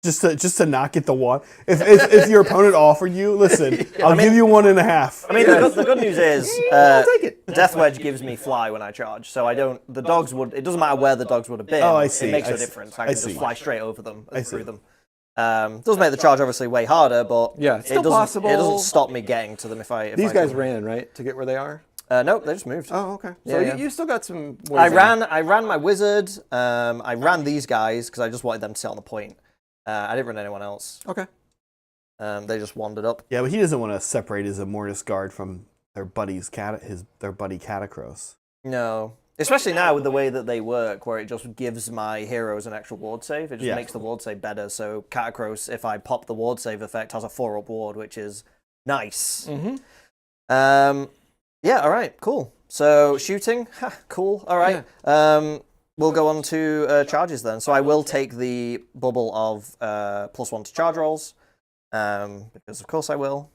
Just to not get the 1. If your opponent offered you, listen, I'll give you 1.5. I mean, the good news is I'll take it. Death Wedge gives me fly when I charge, so I don't. The dogs would. It doesn't matter where the dogs would have been. Oh, I see, It makes I no see, difference. I I can see. just fly straight over them and I through see. them. Does make the charge obviously way harder, but Yeah, it's still it doesn't. possible. It doesn't stop me getting to them if I. These guys ran, right, to get where they are? Nope, they just moved. Oh, okay. So Yeah, you still got some ways I in. ran my Wizard. I ran these guys because I just wanted them to sit on the point. I didn't run anyone else. Okay. They just wandered up. Yeah, but he doesn't want to separate his Immortus Guard from their buddy Catacross. No. Especially now with the way that they work, where it just gives my heroes an extra ward save. It just makes the ward save better. So Catacross, if I pop the ward save effect, has a 4-up ward, which is nice. Mm-hmm. Yeah, all right, cool. So shooting, ha, cool. All right. We'll go on to charges then. So I will take the bubble of +1 to charge rolls, because of course I will.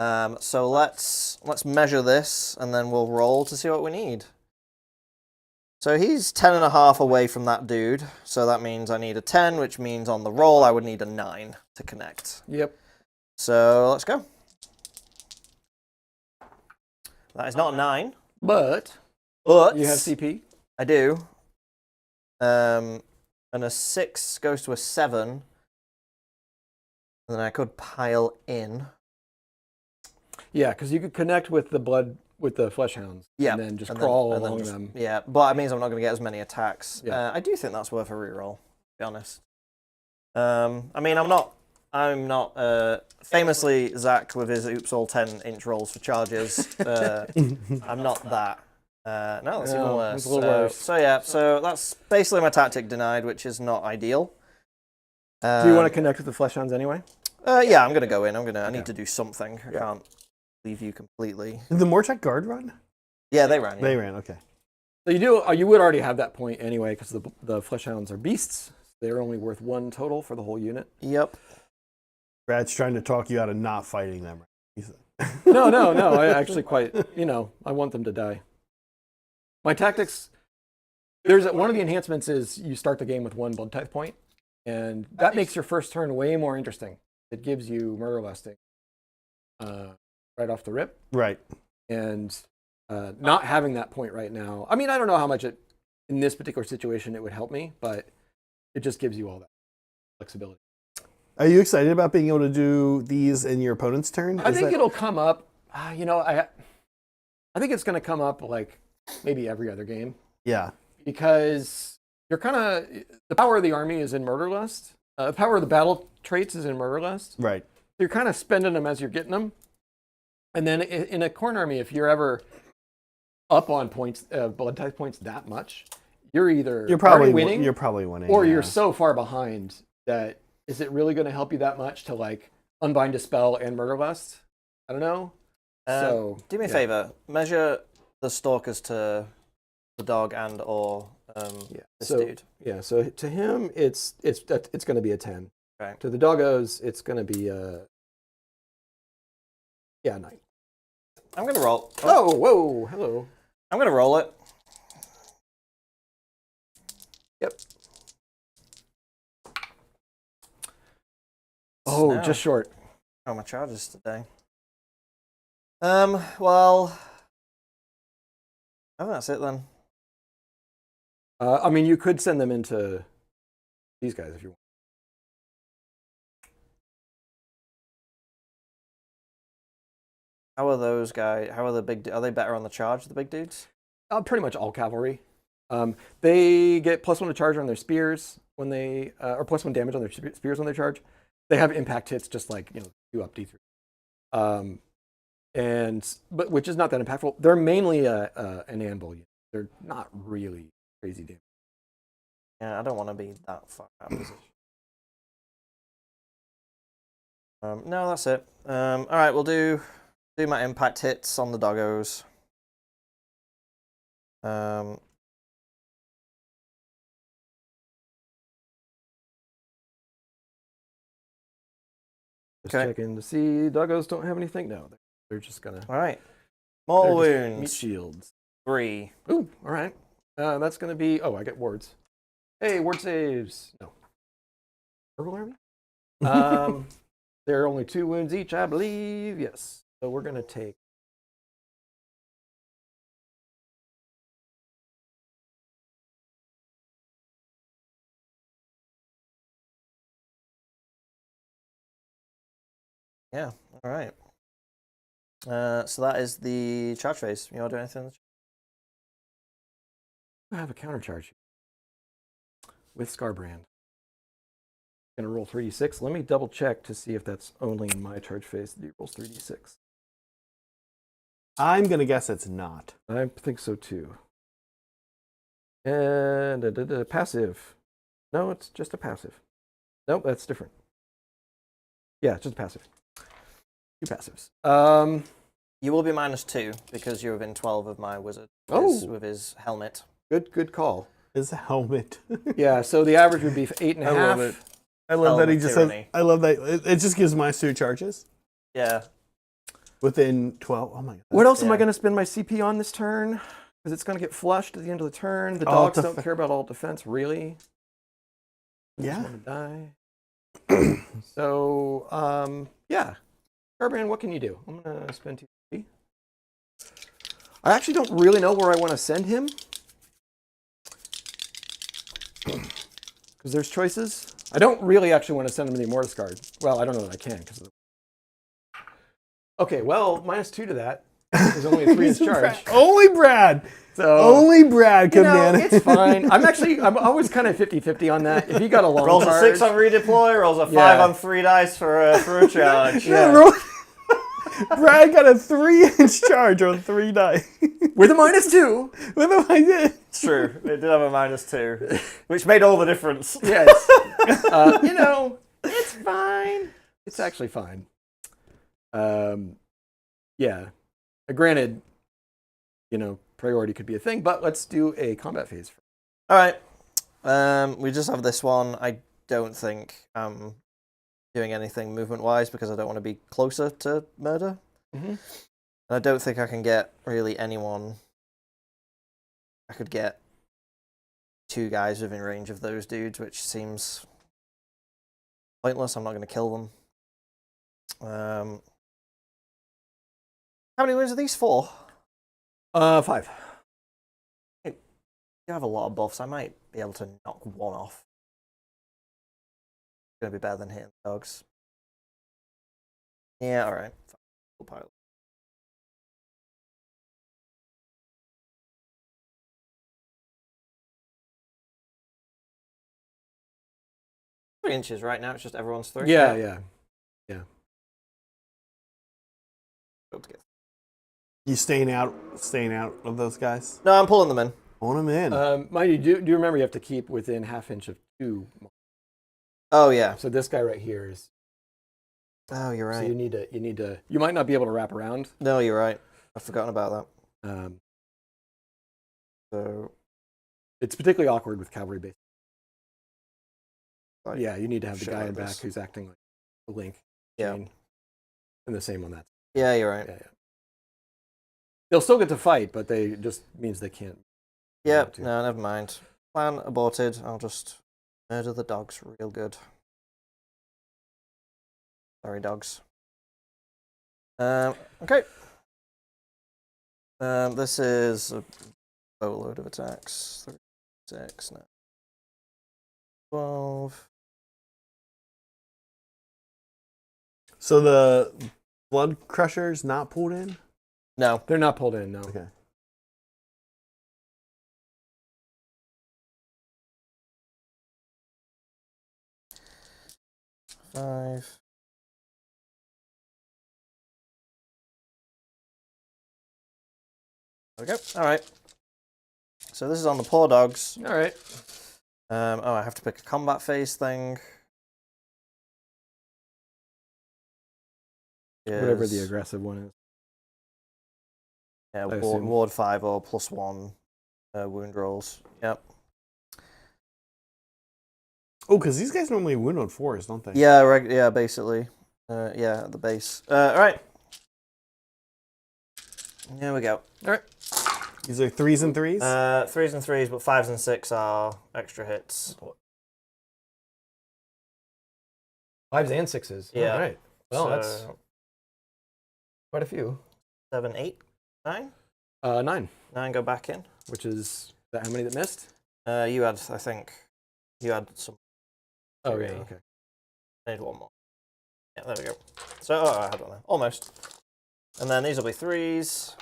So let's measure this, and then we'll roll to see what we need. So he's 10.5 away from that dude. So that means I need a 10, which means on the roll I would need a 9 to connect. Yep. So let's go. That is not a 9. But you have CP. I do. And a 6 goes to a 7. And then I could pile in. Yeah, because you could connect with the flesh hounds. Yeah. And then just crawl along just, them. Yeah, but that means I'm not going to get as many attacks. Yeah. I do think that's worth a reroll, to be honest. I mean, I'm not famously Zach with his oops all 10-inch rolls for charges. I'm not that. No, that's even worse. It's a little worse. So that's basically my tactic denied, which is not ideal. Do you want to connect with the flesh hounds anyway? Yeah, I'm gonna go in. I need to do something. I can't leave you completely. Did the Mortek guard run? Yeah, they ran. Yeah. They ran. Okay. So you would already have that point anyway, because the flesh hounds are beasts. They're only worth 1 total for the whole unit. Yep. Brad's trying to talk you out of not fighting them. No. I actually I want them to die. My tactics, one of the enhancements is you start the game with 1 blood type point, and that makes your first turn way more interesting. It gives you murder lusting right off the rip. Right. And not having that point right now, I mean, I don't know how much in this particular situation it would help me, but it just gives you all that flexibility. Are you excited about being able to do these in your opponent's turn? I think it'll come up. I think it's going to come up like maybe every other game. Yeah. Because you're kind of the power of the army is in murder lust. The power of the battle traits is in murder lust. Right. So you're kind of spending them as you're getting them. And then in a Khorne army, if you're ever up on points, blood type points that much, you're probably winning. You're probably winning. Or you're so far behind that is it really going to help you that much to like unbind, dispel, and murder lust? I don't know. So do me a favor. Measure the stalkers to the dog and or this dude. Yeah. So to him, it's going to be a 10. Okay. To the doggos, it's going to be a 9. I'm gonna roll. Oh, whoa, hello. I'm gonna roll it. Yep. Oh, No. just short. Oh, my charges today. Well, I think that's it then. I mean, you could send them into these guys if you want. How are those guys? How are the big? Are they better on the charge? The big dudes? Pretty much all cavalry. They get +1 to charge on their spears when they, or +1 damage on their spears when they charge. They have impact hits just like 2 up D3. But which is not that impactful. They're mainly an anvil unit. They're not really crazy damage. Yeah, I don't want to be that far out of position. No, that's it. All right, we'll do my impact hits on the doggos. Just Okay. checking to see doggos don't have anything. No, they're just gonna. All right. More they're just meat wounds. shields. 3. Ooh, all right. That's gonna be. Oh, I get wards. Hey, ward saves. No. Purple army. There are only 2 wounds each, I believe. Yes. So we're gonna take. Yeah. All right. So that is the charge phase. You want to do anything? I have a countercharge with Scarbrand. Gonna roll 3d6. Let me double check to see if that's only in my charge phase that he rolls 3d6. I'm going to guess it's not. I think so too. And passive. No, it's just a passive. Nope, that's different. Yeah, it's just a passive. 2 passives. You will be -2 because you're within 12 of my wizard. Oh. With his helmet. Good call. His helmet. Yeah, so the average would be 8.5. I love it. I love that he Helmet just says. tyranny. I love that it just gives -2 charges Yeah. within 12. Oh my god. What else am I Yeah. going to spend my CP on this turn? Because it's going to get flushed at the end of the turn. The Alt dogs don't def- care about alt defense, really. Yeah. Want to die. So, yeah. Carbran, what can you do? I'm going to spend 2 CP. I actually don't really know where I want to send him. Because there's choices. I don't really actually want to send him to the Immortus Guard. Well, I don't know that I can. Okay, well, -2 to that. There's only a 3 inch charge. Only Brad. So, Only Brad you can know, manage. it's fine. I'm always kind of 50-50 on that. If he got a long Rolls charge, a 6 on redeploy, rolls a 5 Yeah. on 3 dice for a charge. Yeah. Brad got a 3-inch charge on 3 dice. with a -2. What am I did? It's true. It did have a -2, which made all the difference. Yes. You know, it's fine. It's actually fine. Yeah. Granted, you know, priority could be a thing, but let's do a combat phase. All right. We just have this one. I don't think I'm doing anything movement-wise because I don't want to be closer to murder. Mm-hmm. And I don't think I can get really anyone. I could get 2 guys within range of those dudes, which seems pointless. I'm not going to kill them. How many wins are these for? 5. You have a lot of buffs. I might be able to knock one off. It's going to be better than hitting the dogs. Yeah, alright. Full pilot. Three inches right now, it's just everyone's 3. Yeah. You staying out of those guys? No, I'm pulling them in. On them in. Mind you, do you remember you have to keep within ½ inch of 2? Oh, yeah. So this guy right here is. Oh, you're right. So you need to. You might not be able to wrap around. No, you're right. I've forgotten about that. So It's particularly awkward with cavalry base. Like, Yeah, you need to have the shit guy like in back this. who's acting like a link. Yeah. chain. And the same on that. Yeah, you're right. Yeah. They'll still get to fight, but they just means they can't. Yep. No, never mind. Plan aborted. I'll just murder the dogs real good. Sorry, dogs. Okay. This is a boatload of attacks. 36, no. 12. So the blood crusher's not pulled in? No. They're not pulled in. No. Okay. Five. There we go. All right. So this is on the poor dogs. All right. Oh, I have to pick a combat phase thing. Whatever the Is- aggressive one is. Yeah, I ward, assume. ward 5 or +1 wound rolls. Yep. Oh, because these guys normally wound on 4s, don't they? Yeah, yeah, basically. Yeah, at the base. All right. There we go. All right. These are 3s and 3s? 3s and 3s, but 5s and 6 are extra hits. 5s and 6s. Yeah. All right. Well, So, that's quite a few. 7, 8, 9. 9, 9 go back in. which is how many that missed? You had, I think, you had some. Oh, yeah. Three. Okay. I need one more. Yeah, there we go. So, oh, I had one there. Almost. And then these will be 3s.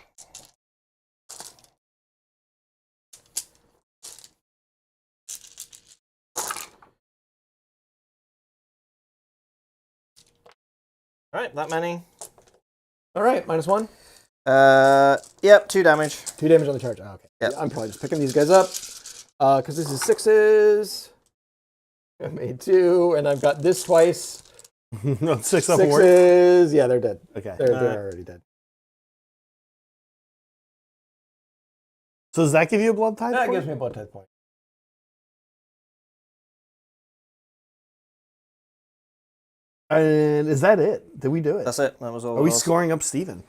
All right, that many. All right. -1. Yep, 2 damage. 2 damage on the charge. Oh, okay. Yep. I'm probably just picking these guys up because this is 6s. I made 2, and I've got this twice. No, 6 up and work. 6s. Yeah, they're dead. Okay. They're already dead. So does that give you a blood tithe That point? gives me a blood tithe point. And is that it? Did we do it? That's it. That was all. Are we it was. scoring up Steven?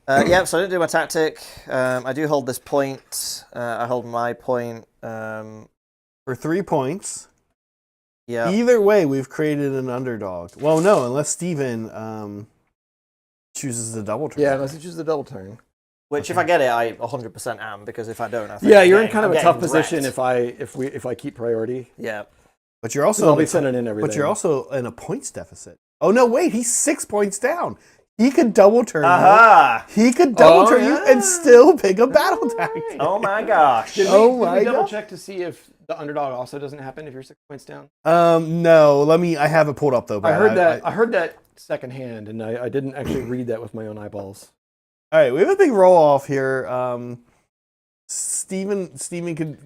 Yeah, so I didn't do my tactic. I do hold this point. I hold my point. For 3 points. Yeah. Either way, we've created an underdog. Well, no, unless Steven chooses the double turn. Yeah, unless you choose the double turn. Which, if I get it, I 100% am, because if I don't, I think Yeah, I'm you're in getting- kind of I'm a tough getting position wrecked. if I keep priority. Yeah. But you're So also I'll be sending in everything. But you're also in a points deficit. Oh no, wait, he's 6 points down. He could double turn Aha! you. He could double Oh, turn you yeah. and still pick a battle tactic. Oh my gosh. Did we, Oh did my we double God. check to see if the underdog also doesn't happen if you're 6 points down? No, I have it pulled up though. I Brad. heard that secondhand, and I didn't actually read that with my own eyeballs. All right, we have a big roll off here. Steven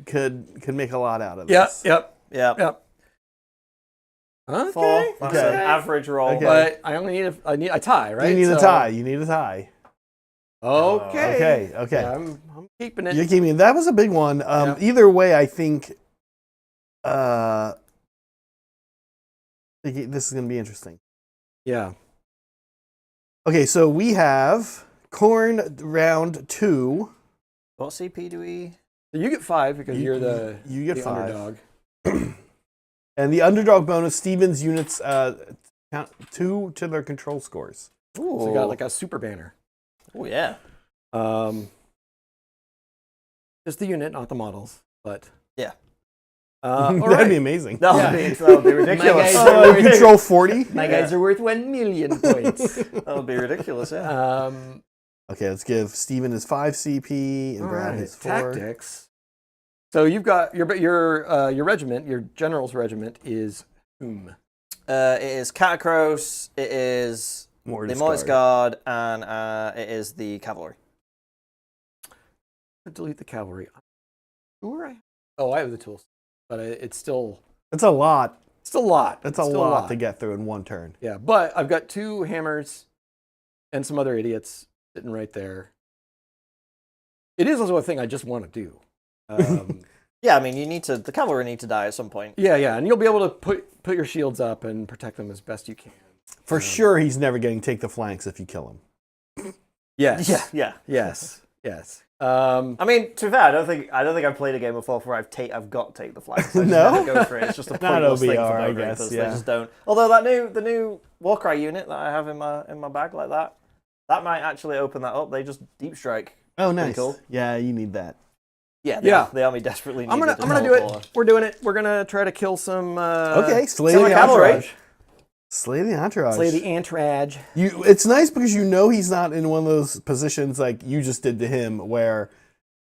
could make a lot out of this. Yep. Yeah. Okay. 4. That's Okay. an average roll. Okay. But I only need a tie, right? You need a So- tie. You need a tie. Okay. Okay. Yeah, I'm keeping it. You're keeping that was a big one. Yeah. Either way, I think this is going to be interesting. Yeah. Okay, so we have Khorne round 2. What CP do we? So you get 5 because You- you're the you get the 5. underdog. And the underdog bonus, Steven's units count 2 to their control scores. Ooh. So you got like a super banner. Oh yeah. Just the unit, not the models, but Yeah. all That'd right. be amazing. That would be ridiculous. guys- Control 40. My guys are worth 1 million points. That would be ridiculous. Yeah. Okay, let's give Steven his 5 CP and All Brad right, his 4. tactics. So you've got your regiment, your general's regiment is whom? It is Catacross. It is the Mortis Guard, and it is the cavalry. Delete the cavalry. Sure. I have the tools, but it's still That's a lot. a lot. That's It's a still lot to get through in one turn. Yeah, but I've got 2 hammers and some other idiots sitting right there. It is also a thing I just want to do. Yeah, I mean, the cavalry need to die at some point. Yeah, and you'll be able to put your shields up and protect them as best you can. For sure, he's never getting take the flanks if you kill him. Yes. Yeah. Yes. I mean, to be fair, I don't think I've played a game before where I've got take the flags. I just No? never go for it. It's just a Not pointless thing for OBR, I Bone guess, Reapers. yeah. They just don't. Although the new Warcry unit that I have in my bag like that might actually open that up. They just deep strike. Oh, Pretty nice. cool. Yeah, you need that. Yeah, Yeah. the army desperately needs I'm gonna do it. We're doing it. We're gonna try to kill some. Okay, slay some the cavalry. entourage. Slay the entourage. Slay the entourage. It's nice because you know he's not in one of those positions like you just did to him, where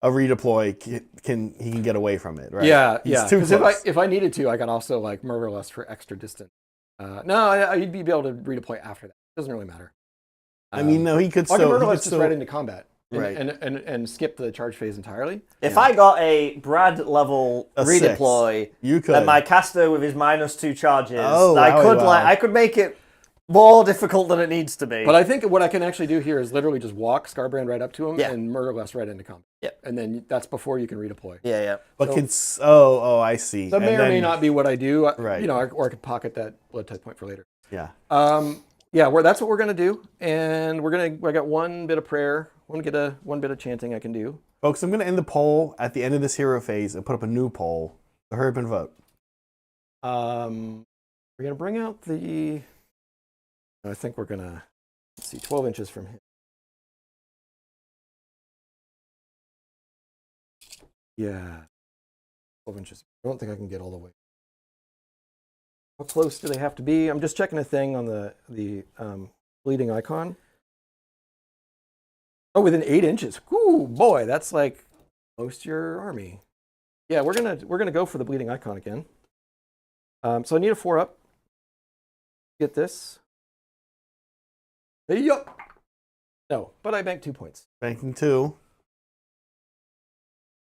a redeploy he can get away from it, right? Yeah, He's yeah. too Because close. if I needed to, I could also like murderless for extra distance. No, you'd be able to redeploy after that. Doesn't really matter. I mean, no, he could I still. could he murderless could just still- right into combat. Right. And skip the charge phase entirely. If I got a Brad level A 6. redeploy, You could. and my caster with his -2 charges, Oh, wow. I could make it more difficult than it needs to be. But I think what I can actually do here is literally just walk Scarbrand right up to him Yeah. and murderless right into combat. Yeah. And then that's before you can redeploy. yeah. But So- I see. That may And or may then- not be what I do. Right. Or I could pocket that blood type point for later. Yeah. Yeah, that's what we're gonna do, and I got one bit of prayer, one bit of chanting I can do. Folks, I'm going to end the poll at the end of this hero phase and put up a new poll. So hurry up and vote. We're gonna bring out the. I think we're gonna 12 inches from him. Yeah, 12 inches. I don't think I can get all the way. How close do they have to be? I'm just checking a thing on the bleeding icon. Oh, within 8 inches. Ooh, boy, that's like most your army. Yeah, we're gonna go for the bleeding icon again. So I need a 4-up. Get this. Hey, yup. No, but I banked 2 points. Banking 2.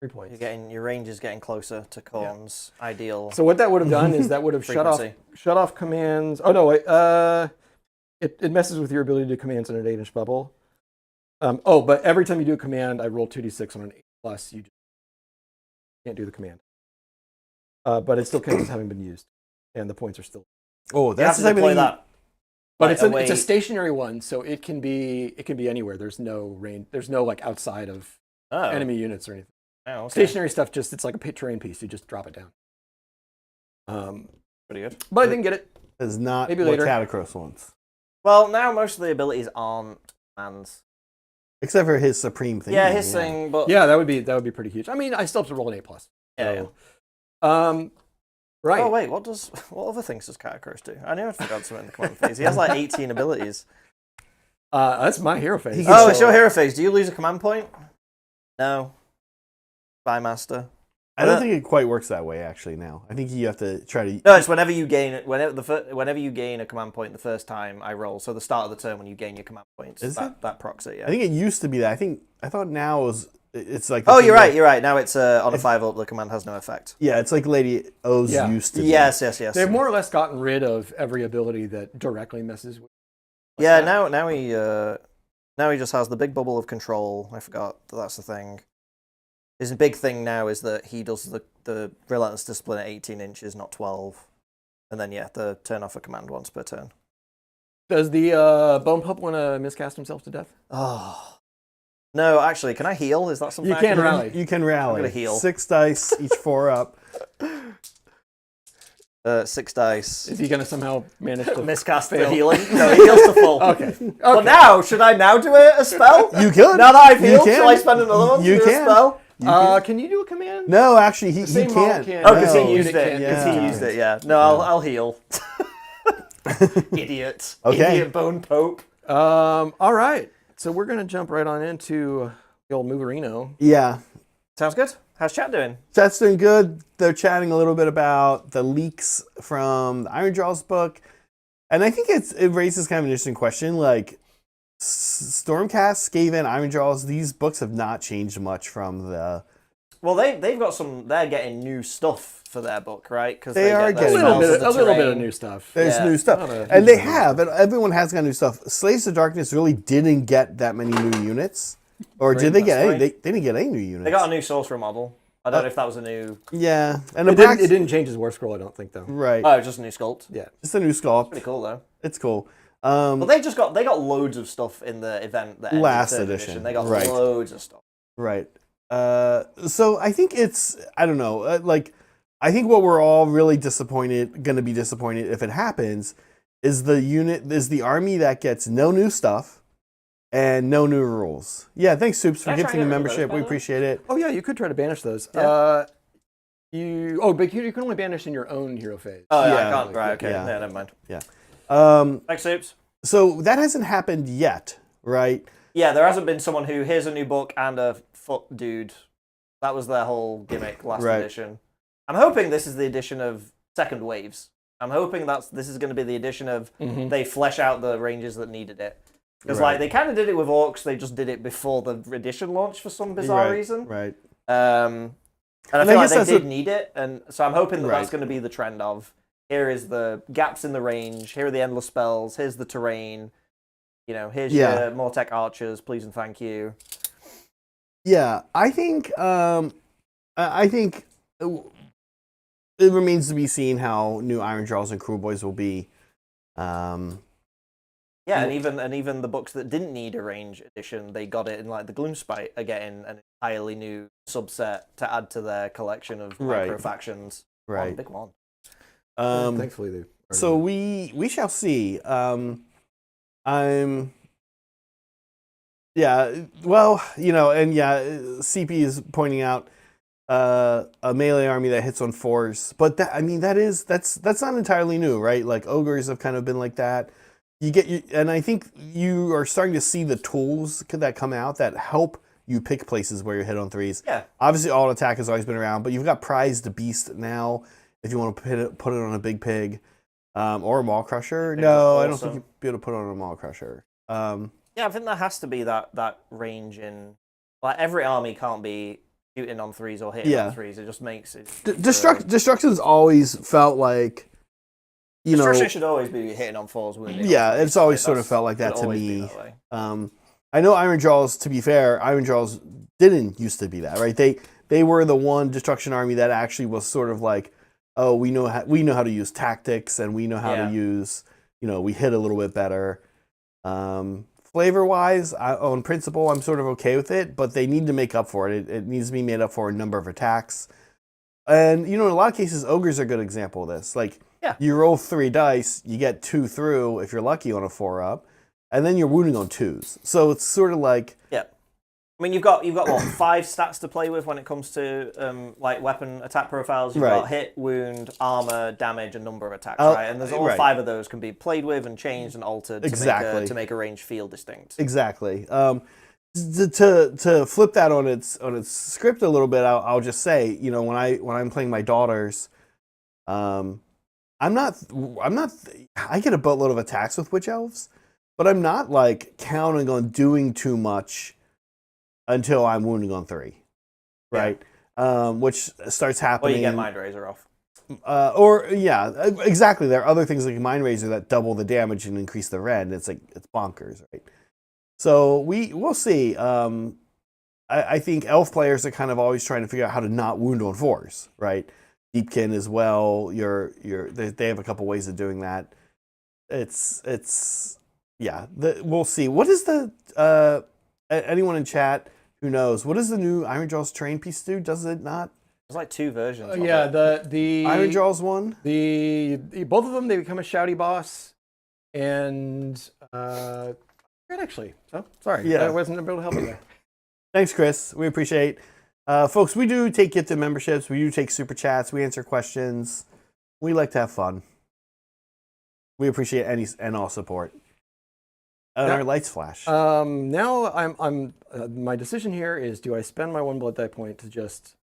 3 points. Your range is getting closer to Khorne's ideal. So what that would have done is that would have Frequency. shut off commands. Oh no, wait, it messes with your ability to do commands in an 8-inch bubble. But every time you do a command, I roll 2d6 on an 8+. You Can't do the command. But it still counts as having been used, and the points are still. Oh, You have that's to the type of deploy thing. that. But Like, it's a away. stationary one, so it can be anywhere. There's no range. There's no like outside of Oh. enemy units or anything. Oh, okay. Stationary stuff, just it's like a terrain piece. You just drop it down. Pretty good. But I didn't get it. Is not Maybe what later. Catacross wants. Well, now most of the abilities aren't commands. Except for his supreme thing. Yeah, his thing, but Yeah, that would be pretty huge. I mean, I still have to roll an A+. Yeah, Right. Oh wait, what other things does Catacross do? I knew I'd forgotten something in the command phase. He has like 18 abilities. That's my hero phase. He Oh, can- it's your hero phase. Do you lose a command point? No. Spy Master. I don't think it quite works that way actually now. I think you have to try to No, it's whenever you gain a command point the first time I roll. So the start of the turn when you gain your command points. Is it? That procs it, yeah. I think it used to be that. I thought now it's like Oh, you're right. Now it's on a 5-up. The command has no effect. Yeah, it's like Lady O's Yeah. used to be. Yes. They've more or less gotten rid of every ability that directly messes with. Yeah. Now he just has the big bubble of control. I forgot that's the thing. His big thing now is that he does the relentless discipline at 18 inches, not 12. And then the turn off a command once per turn. Does the Bone Pup want to miscast himself to death? Oh. No, actually, can I heal? Is that something You I can do? rally. You can rally. I'm gonna heal. 6 dice, each 4 up. 6 dice. Is he going to somehow manage to Miscast the fail? healing? No, he heals to full. Okay. But now, should I now do a spell? You could. Now that I've You healed, can. shall I spend another one to You do can. a spell? Can you do a command? No, actually, he same model can't. can. Oh, because No, he used unit it. can. Because Yeah. he used it, yeah. No, I'll heal. Idiot. Okay. Idiot Bone Pope. All right. So we're going to jump right on into the old Moverino. Yeah. Sounds good. How's chat doing? Chat's doing good. They're chatting a little bit about the leaks from the Iron Jaws book. And I think it raises kind of an interesting question. Like, Stormcast, Skaven, Iron Jaws, these books have not changed much from the... Well, they've got some... They're getting new stuff for their book, right? Because They are get their getting A little spells bit, in the a little bit of terrain. new stuff. There's Yeah. new stuff. Not a And they huge amount of have. And everyone has got new stuff. Slaves of Darkness really didn't get that many new units. Or did they get any? They didn't get any new units. They got a new sorcerer model. I don't know if that was a new... Yeah. And It didn't change his war scroll, I don't think, though. Right. Oh, just a new sculpt. Yeah. Just a new sculpt. Pretty cool, though. It's cool. But they got loads of stuff in the event that ended Last third edition, They got right. loads of stuff. Right. So I think it's, I don't know, I think what we're all really going to be disappointed if it happens is the army that gets no new stuff and no new rules. Yeah, thanks, Soups, for Can I try gifting the and get rid of membership. those, by We the way? appreciate it. Oh, yeah, you could try to banish those. Yeah. But you can only banish in your own hero phase. Oh, yeah, Yeah. I can't. Right, okay. Yeah. Yeah, never mind. Thanks, Soups. So that hasn't happened yet, right? Yeah, there hasn't been someone who, here's a new book and a foot dude. That was their whole gimmick last Right. edition. I'm hoping this is the edition of second waves. I'm hoping this is going to be the edition of they flesh out the ranges that needed it. Because Right. like they kind of did it with Orcs, they just did it before the edition launched for some bizarre reason. Right. And I And feel I like guess they that's did what- need it, and so I'm hoping that Right. that's going to be the trend of here is the gaps in the range, here are the endless spells, here's the terrain, here's Yeah. your Mortec archers, please and thank you. Yeah, I think it remains to be seen how new Iron Jaws and Cruel Boys will be. Yeah, and even the books that didn't need a range edition, they got it in like the Gloomspite are getting an entirely new subset to add to their collection of Right. micro factions. Right. One big one. Thankfully, they. So we shall see. CP is pointing out a melee army that hits on 4s, but that's not entirely new, right? Like ogres have kind of been like that. And I think you are starting to see the tools that come out that help you pick places where you hit on 3s. Yeah. Obviously, auto attack has always been around, but you've got prized beast now if you want to put it on a big pig. Or a Maw Crusher. Pigs No, are I don't think awesome. you'd be able to put on a Maw Crusher. Yeah, I think there has to be that range in like every army can't be shooting on 3s or hitting Yeah. on 3s. It just makes it. Destruction's always felt like, Destruction should always be hitting on 4s, wouldn't it? Yeah, it's always sort of That's- felt like that it'll to always be me. that way. I know Iron Jaws, to be fair, Iron Jaws didn't used to be that, right? they were the one destruction army that actually was sort of like, oh, we know how to use tactics, and we know how to use, we hit a little bit better. Flavor-wise, on principle, I'm sort of okay with it, but they need to make up for it. It needs to be made up for a number of attacks. And, in a lot of cases, ogres are a good example of this. Like, you roll 3 dice, you get 2 through if you're lucky on a 4-up, and then you're wounding on 2s. So it's sort of like... Yeah. I mean, you've got what, 5 stats to play with when it comes to like weapon attack profiles. You've got hit, wound, armor, damage, and number of attacks, right? And there's all 5 of those can be played with and changed and altered to make a range feel distinct. Exactly. To flip that on its script a little bit, I'll just say, when I'm playing my daughters, I get a boatload of attacks with witch elves, but I'm not like counting on doing too much until I'm wounding on 3, right? Which starts happening. Or you get Mind Razor off. Exactly. There are other things like Mind Razor that double the damage and increase the rend. It's bonkers, right? So we'll see. I think elf players are kind of always trying to figure out how to not wound on 4s, right? Deepkin as well. They have a couple ways of doing that. We'll see. What is the anyone in chat who knows, what does the new Ironjaw's terrain piece do? Does it not? There's like 2 versions. Of yeah, it. the Ironjaw's one. The both of them, they become a shouty boss, and right, actually. Oh, sorry. Yeah. I wasn't able to help you there. Thanks, Chris. We appreciate. Folks, we do take gifted memberships. We do take super chats. We answer questions. We like to have fun. We appreciate any and all support. And our lights flash. Now I'm my decision here is, do I spend my 1 blood die point to just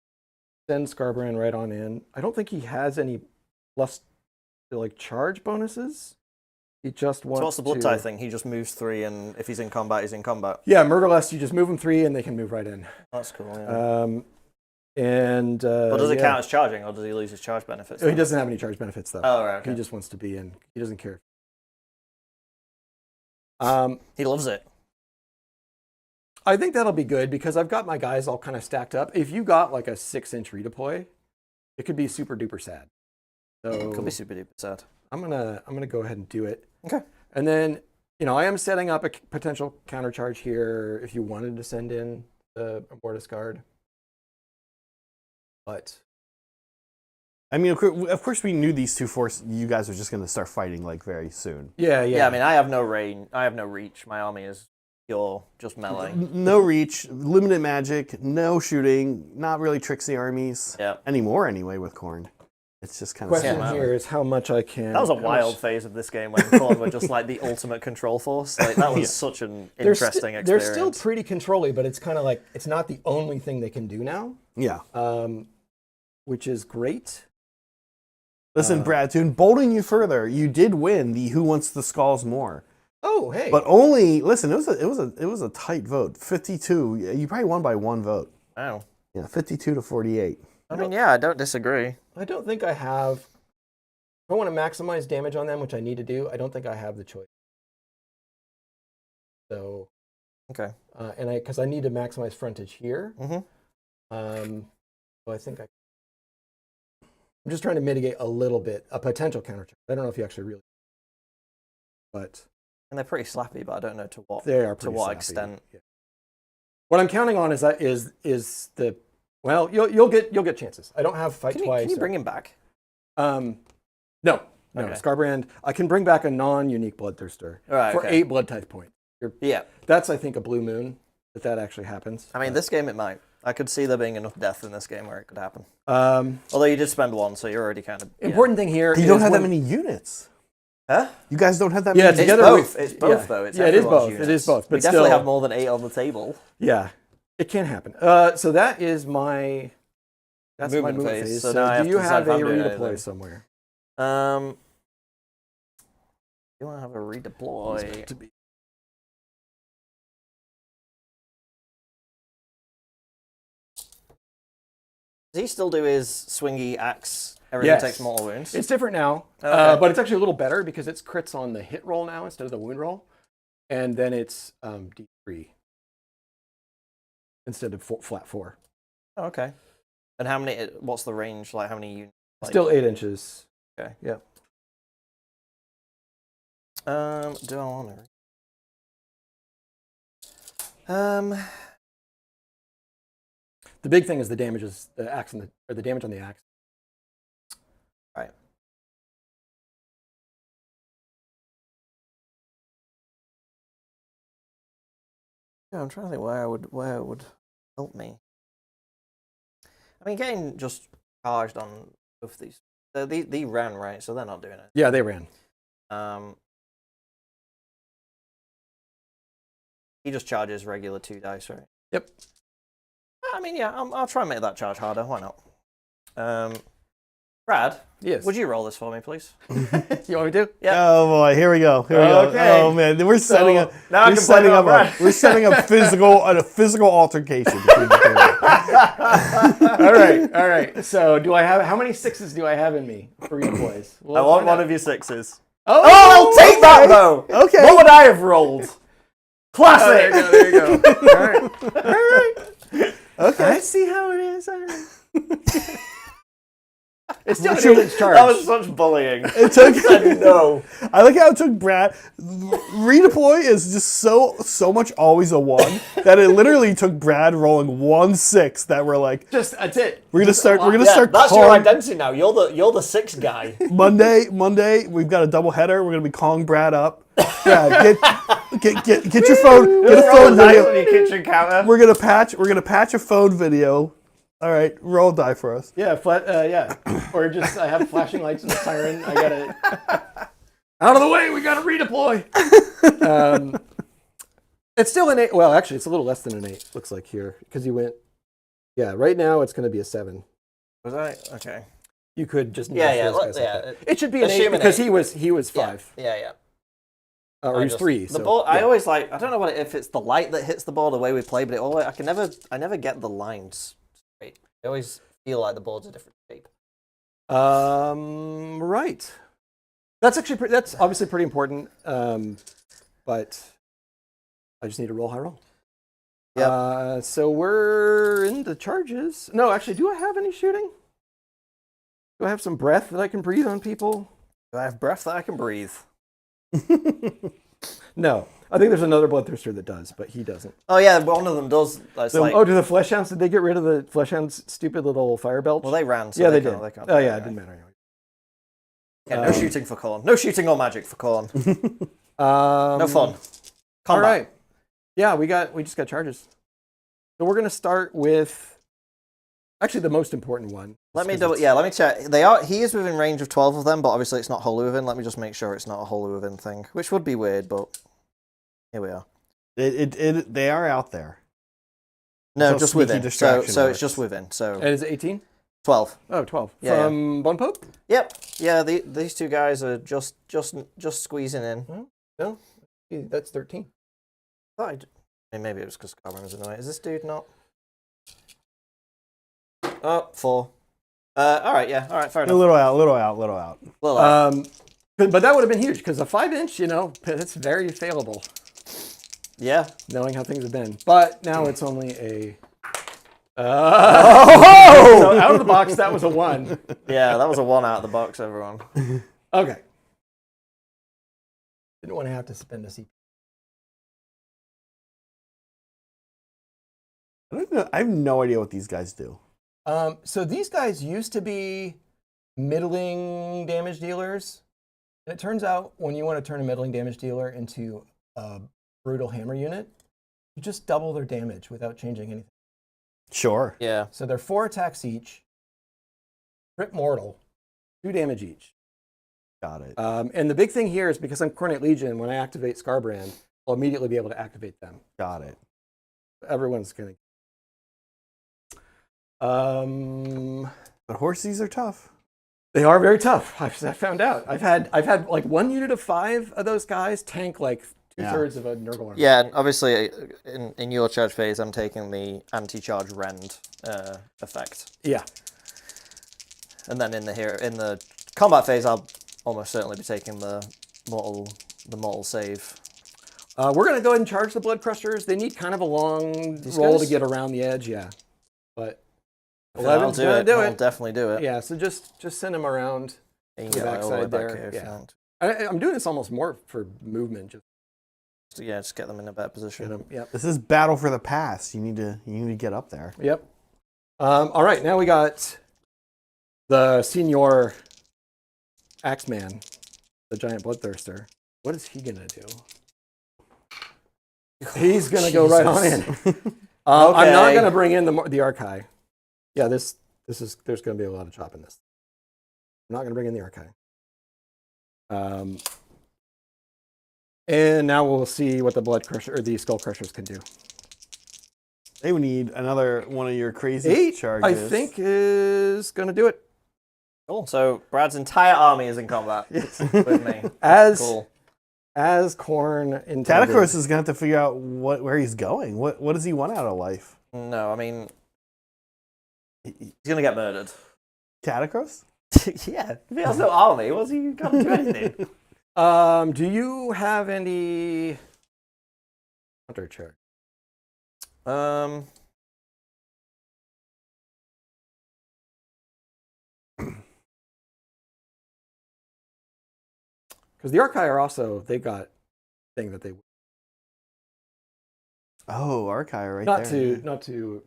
send Scarbrand right on in? I don't think he has any plus like charge bonuses. He just wants So what's the blood tie thing? He just moves 3, and if he's in combat, he's in combat. Yeah, Murderless, you just move them 3 and they can move right in. That's cool, yeah. But does it count as charging, or does he lose his charge benefits? He doesn't have any charge benefits, though. Oh, right, okay. He just wants to be in. He doesn't care. He loves it. I think that'll be good because I've got my guys all kind of stacked up. If you got like a 6-inch redeploy, it could be super duper sad. So It could be super duper sad. I'm gonna go ahead and do it. Okay. And then I am setting up a potential countercharge here if you wanted to send in the Mortis Guard. But I mean, of course, we knew these 2 forces. You guys are just going to start fighting like very soon. yeah. Yeah, I mean, I have no range. I have no reach. My army is pure, just melee. No reach, limited magic, no shooting, not really tricksy armies anymore. Anyway, with Khorne, it's just kind of question sad. here is how much I can. That was a wild phase of this game when Khorne were just like the ultimate control force. Like that was such an interesting experience. They're still pretty controlly, but it's kind of like it's not the only thing they can do now. Yeah. Which is great. Listen, Brad, to embolden you further, you did win the Who Wants the Skulls More. Oh, hey. But only listen, it was a tight vote. 52. You probably won by 1 vote. Wow. Yeah, 52 to 48. I mean, yeah, I don't disagree. I don't think I have. If I want to maximize damage on them, which I need to do, I don't think I have the choice. So. Okay. Because I need to maximize frontage here. Mm-hmm. So I think I'm just trying to mitigate a little bit a potential countercharge. I don't know if you actually really. But. And they're pretty slappy, but I don't know to what. They are pretty to what slappy, extent. Yeah. What I'm counting on is the. Well, you'll get chances. I don't have fight twice. Can you bring him back? No. Okay. Scarbrand. I can bring back a non-unique Bloodthirster for 8 blood type points. That's I think a blue moon that actually happens. I mean, this game it might. I could see there being enough death in this game where it could happen. Although you did spend 1, so you're already kind of. Important thing here. You don't have that many units. Huh? You guys don't have that many. Together it's both though. It's it is both. units. It is both. But we definitely still, have more than 8 on the table. Yeah, it can happen. So that is my. That's my movement phase. So now do you have a redeploy redeploy somewhere? You want to have a redeploy? Does he still do his swingy axe? Everything takes mortal wounds. It's different now, Okay. but it's actually a little better because it's crits on the hit roll now instead of the wound roll, and then it's D3 instead of flat 4. Oh, okay. And how many? What's the range? Like how many units? Like, Still 8 inches. Okay. Yeah. Do I want to? The big thing is the damage is the axe or the damage on the axe. Right. Yeah, I'm trying to think where it would help me. I mean, getting just charged on both these. They ran, right? So they're not doing it. Yeah, they ran. He just charges regular 2 dice, right? Yep. I mean, yeah, I'll try and make that charge harder. Why not? Brad, Yes. would you roll this for me, please? You want me to? Yeah. Oh boy, here we go. Here we Okay. go. Oh man, we're setting up. now I We're can setting blame it up. on Brad. We're setting up a physical altercation between the two. All right. So how many 6s do I have in me for redeploys? I want one of your 6s. Oh, I'll take that though. Okay. What would I have rolled? Classic. there you go. All right. Okay. I see how it is. All right. It's still an Should- 8-inch charge. That was such bullying. It took. No. I like how it took Brad. Redeploy is just so much always a 1 that it literally took Brad rolling 1 6 that we're like, Just that's it. we're gonna start. We're gonna Yeah, start. that's your calling- identity now. You're the 6 guy. Monday, we've got a double header. We're gonna be calling Brad up. Brad, get your phone. Get a phone video. on your kitchen counter. We're gonna patch a phone video. All right, roll die for us. Yeah, yeah. Or just I have flashing lights and a siren. I gotta out of the way. We gotta redeploy. It's still an 8. Well, actually, it's a little less than an 8. Looks like here because you went. Yeah, right now it's going to be a 7. Was I? Okay. You could just Yeah. those guys like Yeah. that. It should be an 8 Assume an because 8. he was 5 Yeah. or he was 3. The So, ball. I yeah. always like. I don't know if it's the light that hits the ball, the way we play, but I never get the lines straight. I always feel like the ball's a different shape. Right. That's actually that's obviously pretty important. But I just need to roll high roll. Yeah. So we're into charges. No, actually, do I have any shooting? Do I have some breath that I can breathe on people? Do I have breath that I can breathe? No. I think there's another bloodthirster that does, but he doesn't. Oh yeah, one of them does. It's So, like, do the fleshhounds? Did they get rid of the fleshhounds' stupid little fire belch? well, they ran. So yeah, they can't- did. They can't Oh do yeah, it, it didn't matter anyway. Yeah, no shooting for Khorne. No shooting or magic for Khorne. No fun. All Combat. right. Yeah, we just got charges. So we're gonna start with actually the most important one. Let me Because let me check. He is within range of 12 of them, but obviously it's not wholly within. Let me just make sure it's not a wholly within thing, which would be weird, but here we are. They are out there. No, So just sneaky within. So distraction it's works. just within. So And is it 18? 12. Oh, 12. Yeah, From Bone Pope? Yep. Yeah, these two guys are just squeezing in. No, that's 13. I mean, maybe it was because Carmen was in the way. Is this dude not? Oh, 4. All right, yeah. All right, fair A enough. little out. Little out. But that would have been huge because a 5-inch, it's very failable, Yeah. knowing how things have been. But now it's only a. So out of the box, that was a 1. Yeah, that was a 1 out of the box, everyone. Okay. Didn't want to have to spend a CP. I don't know. I have no idea what these guys do. So these guys used to be middling damage dealers. And it turns out when you want to turn a middling damage dealer into a brutal hammer unit, you just double their damage without changing anything. Sure. Yeah. So they're 4 attacks each, crit mortal, 2 damage each. Got it. And the big thing here is because I'm Khorne Legion, when I activate Scarbrand, I'll immediately be able to activate them. Got it. Everyone's going to. But horsies are tough. They are very tough. I found out. I've had like 1 unit of 5 of those guys tank like 2/3 of a Nurgle army. Yeah, and obviously in your charge phase, I'm taking the anti-charge rend effect, Yeah. and then in the combat phase, I'll almost certainly be taking the mortal save. We're gonna go ahead and charge the Blood Crushers. They need kind of a long These roll to guys? get around the edge. Yeah. But 11's I'll gonna do I'll it. definitely do it. Yeah, so just send him around You can the get like, all the way backside back there. here if you Yeah. want. I'm doing this almost more for movement. Just Just get them in a better position. get him. Yep. This is battle for the past. You need to get up there. Yep. All right, now we got the senior Axeman, the giant bloodthirster. What is he gonna do? He's gonna go right on in. I'm not gonna bring in the archive. Yeah, there's gonna be a lot of chop in this. I'm not gonna bring in the archive. And now we'll see what the blood crusher or the skull crushers can do. They would need another one of your crazy 8, charges. I think, is gonna do it. Cool. So Brad's entire army is in combat with me. As Cool. Khorne intended. Catacross is gonna have to figure out where he's going. What does he want out of life? No, I mean, he's gonna get murdered. Catacross? Yeah, if he has no army, what's he gonna do anything? Do you have any hunter charge? Because the Archai are also, they got thing that they Oh, Archive right not there. not to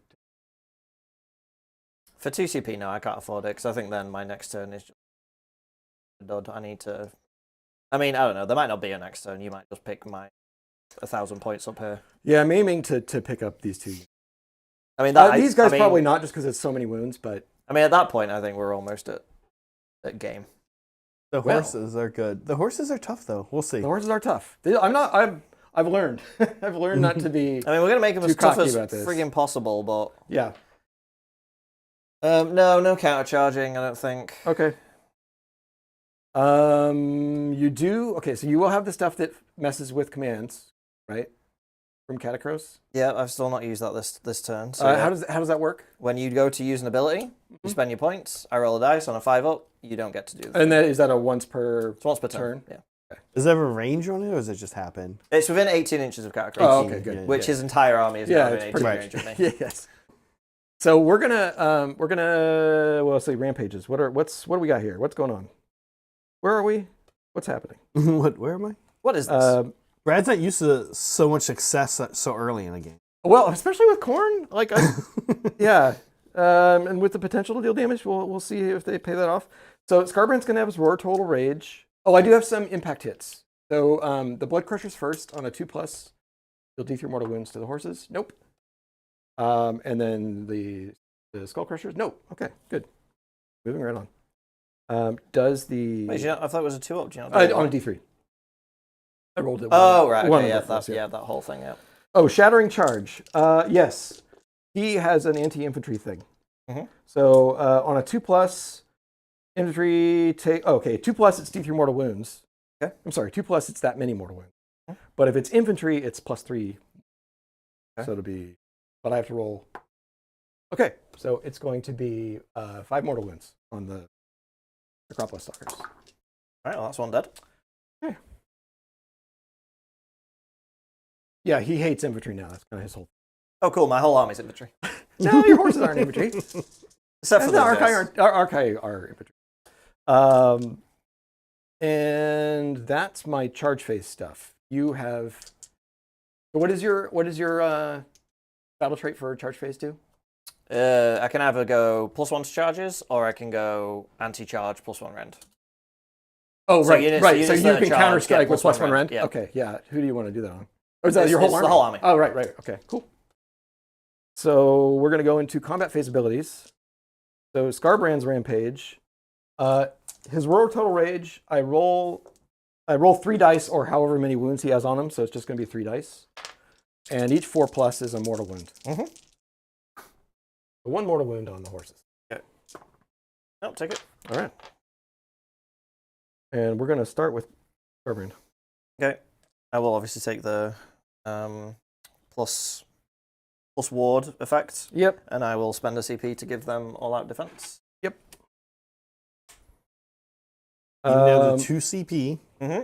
For 2 CP, no, I can't afford it because I think then my next turn is just a dud. I need to. I mean, I don't know. There might not be a next turn. You might just pick my 1,000 points up here. Yeah, I'm aiming to pick up these two. I mean, These guys probably not just because it's so many wounds, but I mean, at that point, I think we're almost at game. The Well. horses are good. The horses are tough though. We'll see. the horses are tough. I've learned. I've learned not to be. I mean, we're gonna make them Too as tough cocky as about this. friggin' possible, but Yeah. no counter charging. I don't think. Okay. You do. Okay, so you will have the stuff that messes with commands, right? From Catacross. Yeah, I've still not used that this turn. So How does that work? when you go to use an ability, you spend your points. I roll a dice on a 5 up. You don't get to do that. And is that a once per? It's once per turn. Yeah. Does it have a range on it, or does it just happen? It's within 18 inches of Catacross. Oh, okay, good. Which his entire army is now Yeah, within it's 18 pretty range of me. Yes. So we're gonna well, let's see, rampages. What do we got here? What's going on? Where are we? What's happening? Where am I? What is this? Brad's not used to so much success so early in a game. Well, especially with Khorne, like, yeah, and with the potential to deal damage, we'll see if they pay that off. So Scarbrand's gonna have his roar total rage. Oh, I do have some impact hits. So the blood crushers first on a 2+, you'll do 3 mortal wounds to the horses. Nope. And then the skull crushers. Nope. Okay, good. Moving right on. Does the Wait, I thought it was a 2 up. Do you know on a D3? I rolled it. Oh, right. one Okay, of yeah, the first, that whole thing, yeah. Oh, shattering charge. Yes, he has an anti-infantry thing. Mhm. So on a 2+, infantry take. Okay, 2+, it's D3 mortal wounds. Okay. I'm sorry, 2+, it's that many mortal wounds. Okay. But if it's infantry, it's +3. Okay. So it'll be. But I have to roll. Okay, so it's going to be 5 mortal wounds on the Necropolis Stalkers. All right, well, that's one dead. Okay. Yeah, he hates infantry now. That's kind of his whole. Oh, cool. My whole army's infantry. No, your horses aren't infantry. Except for the those guys. Archai are infantry. And that's my charge phase stuff. You have. What is your battle trait for charge phase 2? I can either go +1 to charges, or I can go anti-charge +1 rend. Oh, So right, units- right. units So you that can charge counter get strike with +1 +1 rend. yeah. Okay, yeah. Who do you want to do that on? Or is that your It's whole army? the whole army. Oh, right. Okay, cool. So we're going to go into combat phase abilities. So Scarbrand's rampage. His roar total rage. I roll 3 dice or however many wounds he has on him. So it's just going to be 3 dice, and each 4+ is a mortal wound. Mm-hmm. 1 mortal wound on the horses. No, take it. All right. And we're going to start with Scarbrand. Okay. I will obviously take the plus ward effect, Yep. and I will spend a CP to give them all-out defense. Yep. Even though the 2 CP. Mm-hmm.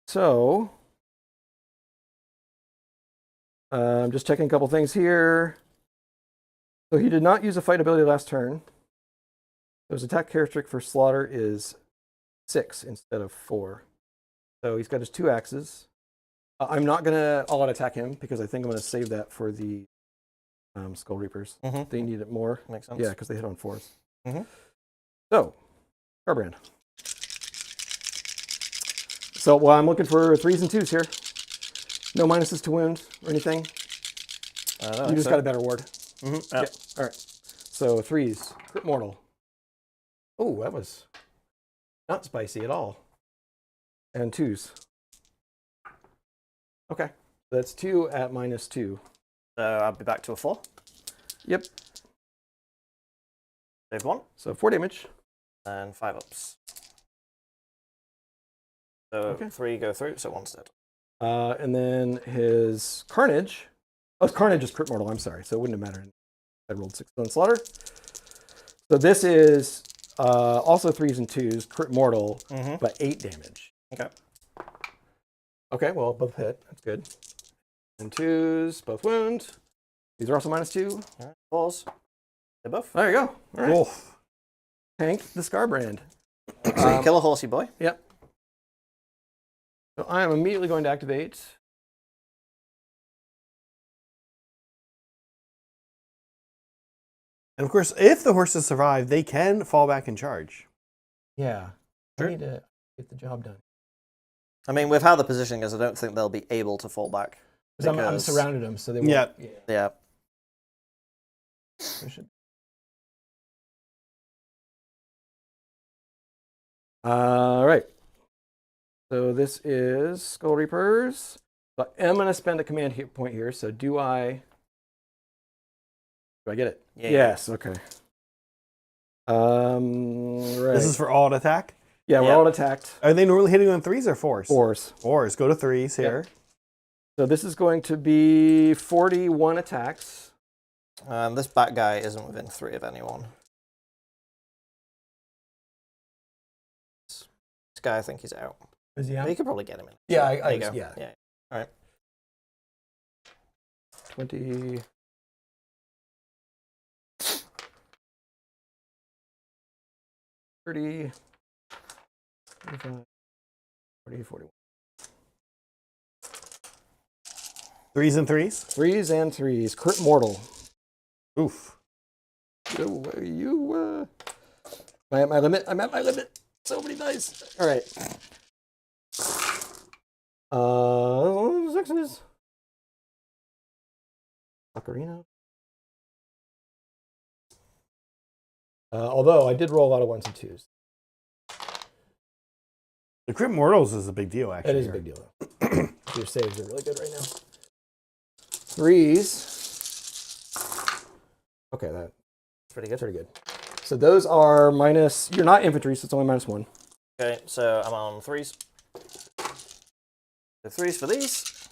So, just checking a couple things here. So he did not use a fight ability last turn. So his attack characteristic for slaughter is 6 instead of 4. So he's got his 2 axes. I'm not going to all-out attack him because I think I'm going to save that for the Skull Reapers. Mhm. They need it more. Makes sense. Yeah, because they hit on 4s. Mhm. So, Carbrand. So, well, I'm looking for 3s and 2s here. No minuses to wound or anything. You just got a better ward. Mm-hmm. Yeah. All right. So 3s. Crit mortal. Oh, that was not spicy at all. And 2s. Okay. That's 2 at -2. So I'll be back to a 4. Yep. Save 1. So 4 damage. And 5 ups. So Okay. 3 go through, so 1's dead. And then his Carnage. Oh, Carnage is crit mortal. I'm sorry. So it wouldn't have mattered. I rolled 6 on slaughter. So this is also 3s and 2s, crit mortal, but 8 damage. Okay. Okay, well, both hit. That's good. And 2s, both wound. These are also -2. All right. 4s. They both. There you go. All right. Wolf. Tank the Scarbrand. So you kill a horsey boy. Yep. So I am immediately going to activate. And of course, if the horses survive, they can fall back and charge. Yeah. Sure. I need to get the job done. I mean, with how the positioning is, I don't think they'll be able to fall back. Because I'm Because- surrounded them, so they won't. Yeah. Yeah. They should. All right. So this is Skull Reapers. But I'm going to spend a command point here. So do I get it? Yeah. Yes. Okay. Right. This is for all attack. yeah, we're Yeah. all attacked. Are they normally hitting on 3s or 4s? 4s. 4s. Go to 3s here. So this is going to be 41 attacks. This bat guy isn't within 3 of anyone. This guy, I think he's out. Is he But you could probably get him in. Yeah, There you go. yeah. Yeah. All right. 20. 30. 35. 40, 41. 3s and 3s. 3s and 3s. Crit mortal. Oof. You, am I at my limit? I'm at my limit. So many dice. All right. 6s. Ocarina. Although I did roll a lot of 1s and 2s. The crit mortals is a big deal, actually. That is a big deal, though. Your saves are really good right now. 3s. Okay, that's Pretty good. pretty good. So those are minus. You're not infantry, so it's only -1. Okay, so I'm on 3s. So 3s for these.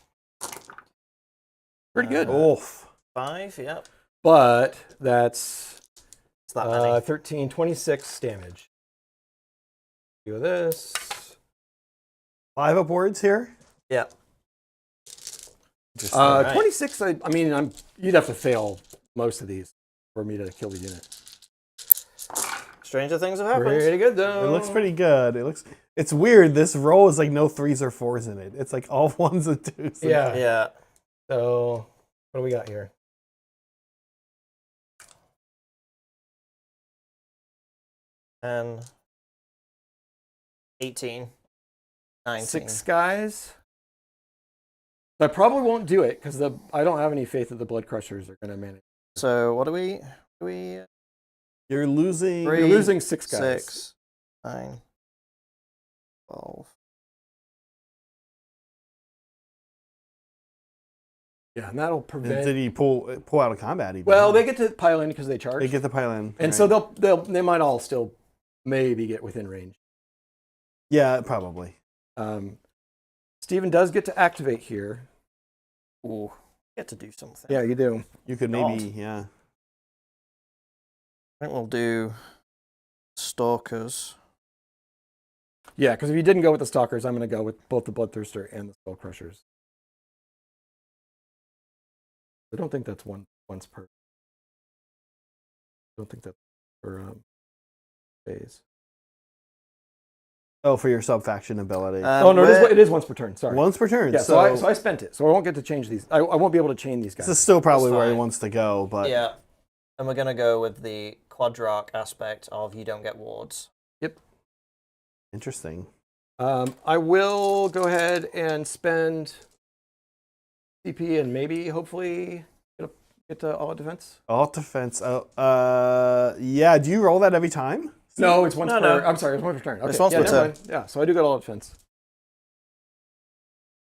Pretty good. Oof. 5, yep. But that's It's that many. 13, 26 damage. Do this. 5 upwards here. Yeah. Interesting. 26. I mean, you'd have to fail most of these for me to kill the unit. Stranger things have happened. Pretty good though. It looks pretty good. It's weird. This roll is like no 3s or 4s in it. It's like all 1s and 2s. Yeah. Yeah. So what do we got here? And 18. 19. 6 guys. I probably won't do it because I don't have any faith that the Blood Crushers are going to manage. So what do we You're losing. Three. You're losing 6 guys. 6, 9, 12. Yeah, and that'll prevent. Did he pull out of combat? Even? Well, they get to pile in because they charge. They get the pile in. and right. so they might all still maybe get within range. Yeah, probably. Steven does get to activate here. Ooh, get to do something. Yeah, you do. You could God. maybe, yeah. I think we'll do Stalkers. Yeah, because if you didn't go with the Stalkers, I'm going to go with both the Bloodthirster and the Skull Crushers. I don't think that's once per. don't think that's for phase. Oh, for your sub-faction ability. Oh no, it is once per turn. Sorry. Once per turn. Yeah, so I spent it, so I won't get to change these. I won't be able to chain these guys. This is still probably That's where he fine. wants to go, but Yeah. And we're going to go with the Quadrarch aspect of you don't get wards. interesting. I will go ahead and spend CP and maybe, hopefully, get to all defense. Alt defense. Yeah. Do you roll that every time? No, it's once No, per. no. I'm sorry, it's once per turn. Okay. It's once yeah, per never turn. mind. Yeah, so I do get all defense.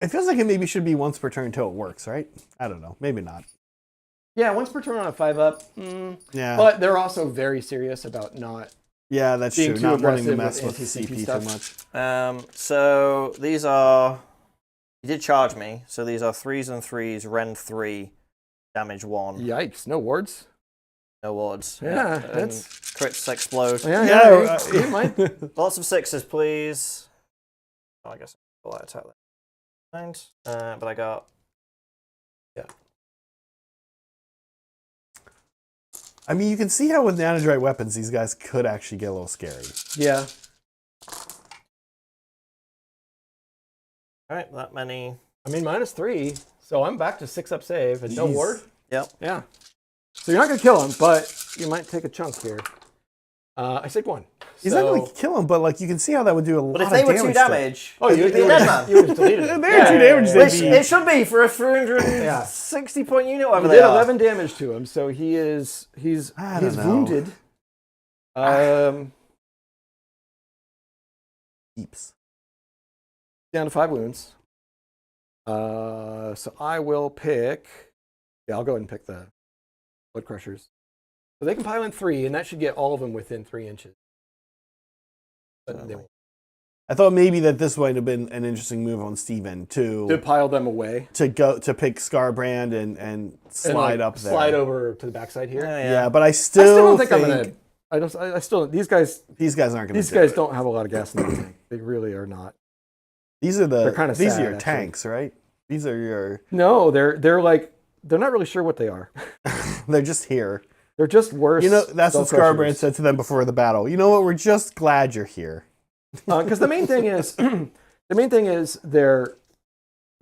It feels like it maybe should be once per turn until it works, right? I don't know. Maybe not. Yeah, once per turn on a 5-up. Yeah. But they're also very serious about not. Yeah, that's being true. too Not wanting to aggressive mess with with anti-CP CP stuff. too much. So these are... You did charge me, so these are 3s and 3s, rend 3, damage 1. Yikes! No wards. No wards. Yeah, And that's. crits explode. Yeah. You might. Lots of 6s, please. Oh, I guess I'll attack that. Mind. But I got... I mean, you can see how with nanodrite weapons, these guys could actually get a little scary. Yeah. Alright, that many... I mean, -3, so I'm back to 6-up save and no Jeez. ward. Yep. Yeah. So you're not gonna kill him, but you might take a chunk here. I saved 1. He's not going to kill him, but like you can see how that would do a lot But if of they damage. were 2 to- damage... Oh, you it'd be a dead man. would have deleted it. They're 2 damage, yeah. they'd Which be- it should be for a 360 point unit, You whatever did they are. 11 damage to him, so he's I don't know. wounded. Heaps. Down to 5 wounds. So I will pick. Yeah, I'll go ahead and pick the Blood Crushers. So they can pile in 3, and that should get all of them within 3 inches. But they won't. I thought maybe that this might have been an interesting move on Steven To pile them away. to pick Scarbrand and slide and, like, up there. Slide over to the backside here. Yeah, but I I still still don't think think I'm gonna. I still. These guys these guys aren't going to. These guys don't have a lot of gas in the tank. They really are not. These are They're kinda these sad, are your actually. tanks, right? These are your. No, they're like they're not really sure what they are. They're just here. They're just worse. You know, that's what Skull Scarbrand Crushers. said to them before the battle. You know what? We're just glad you're here. Because the main thing is the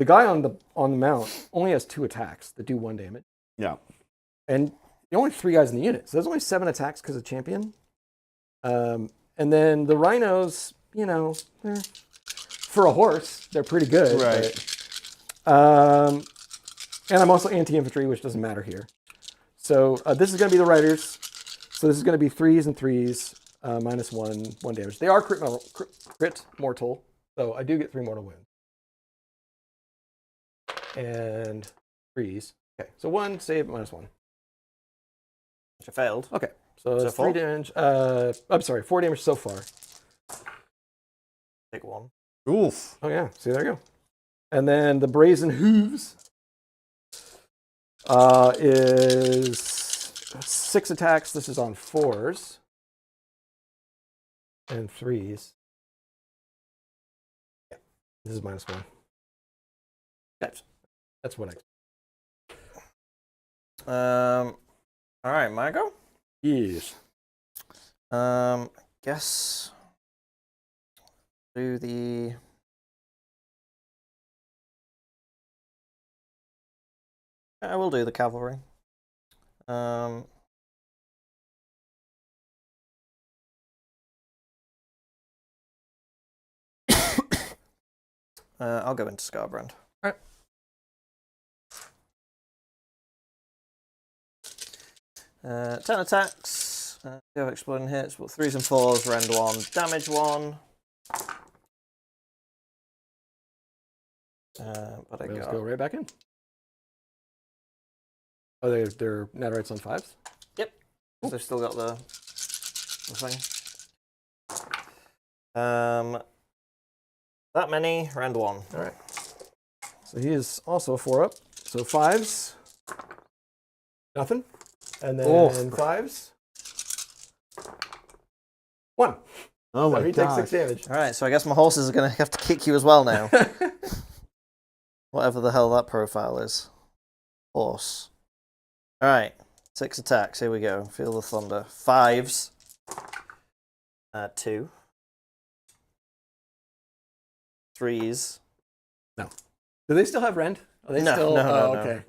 guy on the mount only has 2 attacks that do 1 damage, Yeah. and the only 3 guys in the unit, so there's only 7 attacks because of champion. And then the rhinos, you know, they're, for a horse, they're pretty good. Right. But, and I'm also anti-infantry, which doesn't matter here. So this is going to be the riders. So this is going to be 3s and 3s. -1 damage. They are crit mortal, so I do get 3 mortal wounds. And 3s. Okay, so 1 save -1. Which I failed. Okay, so that's 3 4? damage. I'm sorry, 4 damage so far. Take 1. Oof. Oh yeah, see there you go. And then the brazen hooves is 6 attacks. This is on 4s. And 3s. Yeah, this is -1. That's what I. All right, my go. Yes. Guess do the. I will do the cavalry. I'll go into Scarbrand. All right. 10 attacks. Go exploding hits, but 3s and 4s, rend 1, damage 1. But I Let's got. go right back in. Oh, they're netherite's on 5s? Yep. Because they've still got the thing. That many, rend 1. All right. So he is also a 4-up. So 5s. Nothing. And then Oh. 5s. 1. Oh So my he takes 6 god. damage. All right, so I guess my horses are going to have to kick you as well now. Whatever the hell that profile is. Horse. All right, 6 attacks. Here we go. Feel the thunder. 5s. 2. 3s. No. Do they still have rend? Are they No, still? no, Oh, no. okay.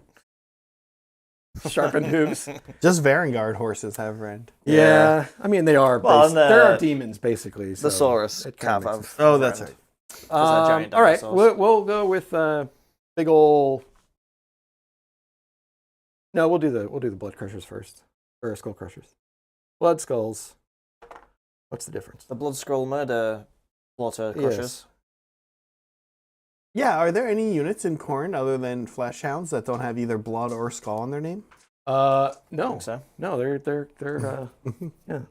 Sharpened hooves. Just Varangard horses have rend. Yeah, I mean they are. Well, Based, and there are demons basically. So The Saurus it kinda cav makes have. sense. Oh, that's right. giant All right, dinosaurs. we'll go with big ol'. No, we'll do the blood crushers first, or skull crushers. Blood skulls. What's the difference? The Blood Scroll Murder Slaughter Crushers. Yeah, are there any units in Khorne other than Flesh Hounds that don't have either blood or skull on their name? I No, think so. no, they're yeah.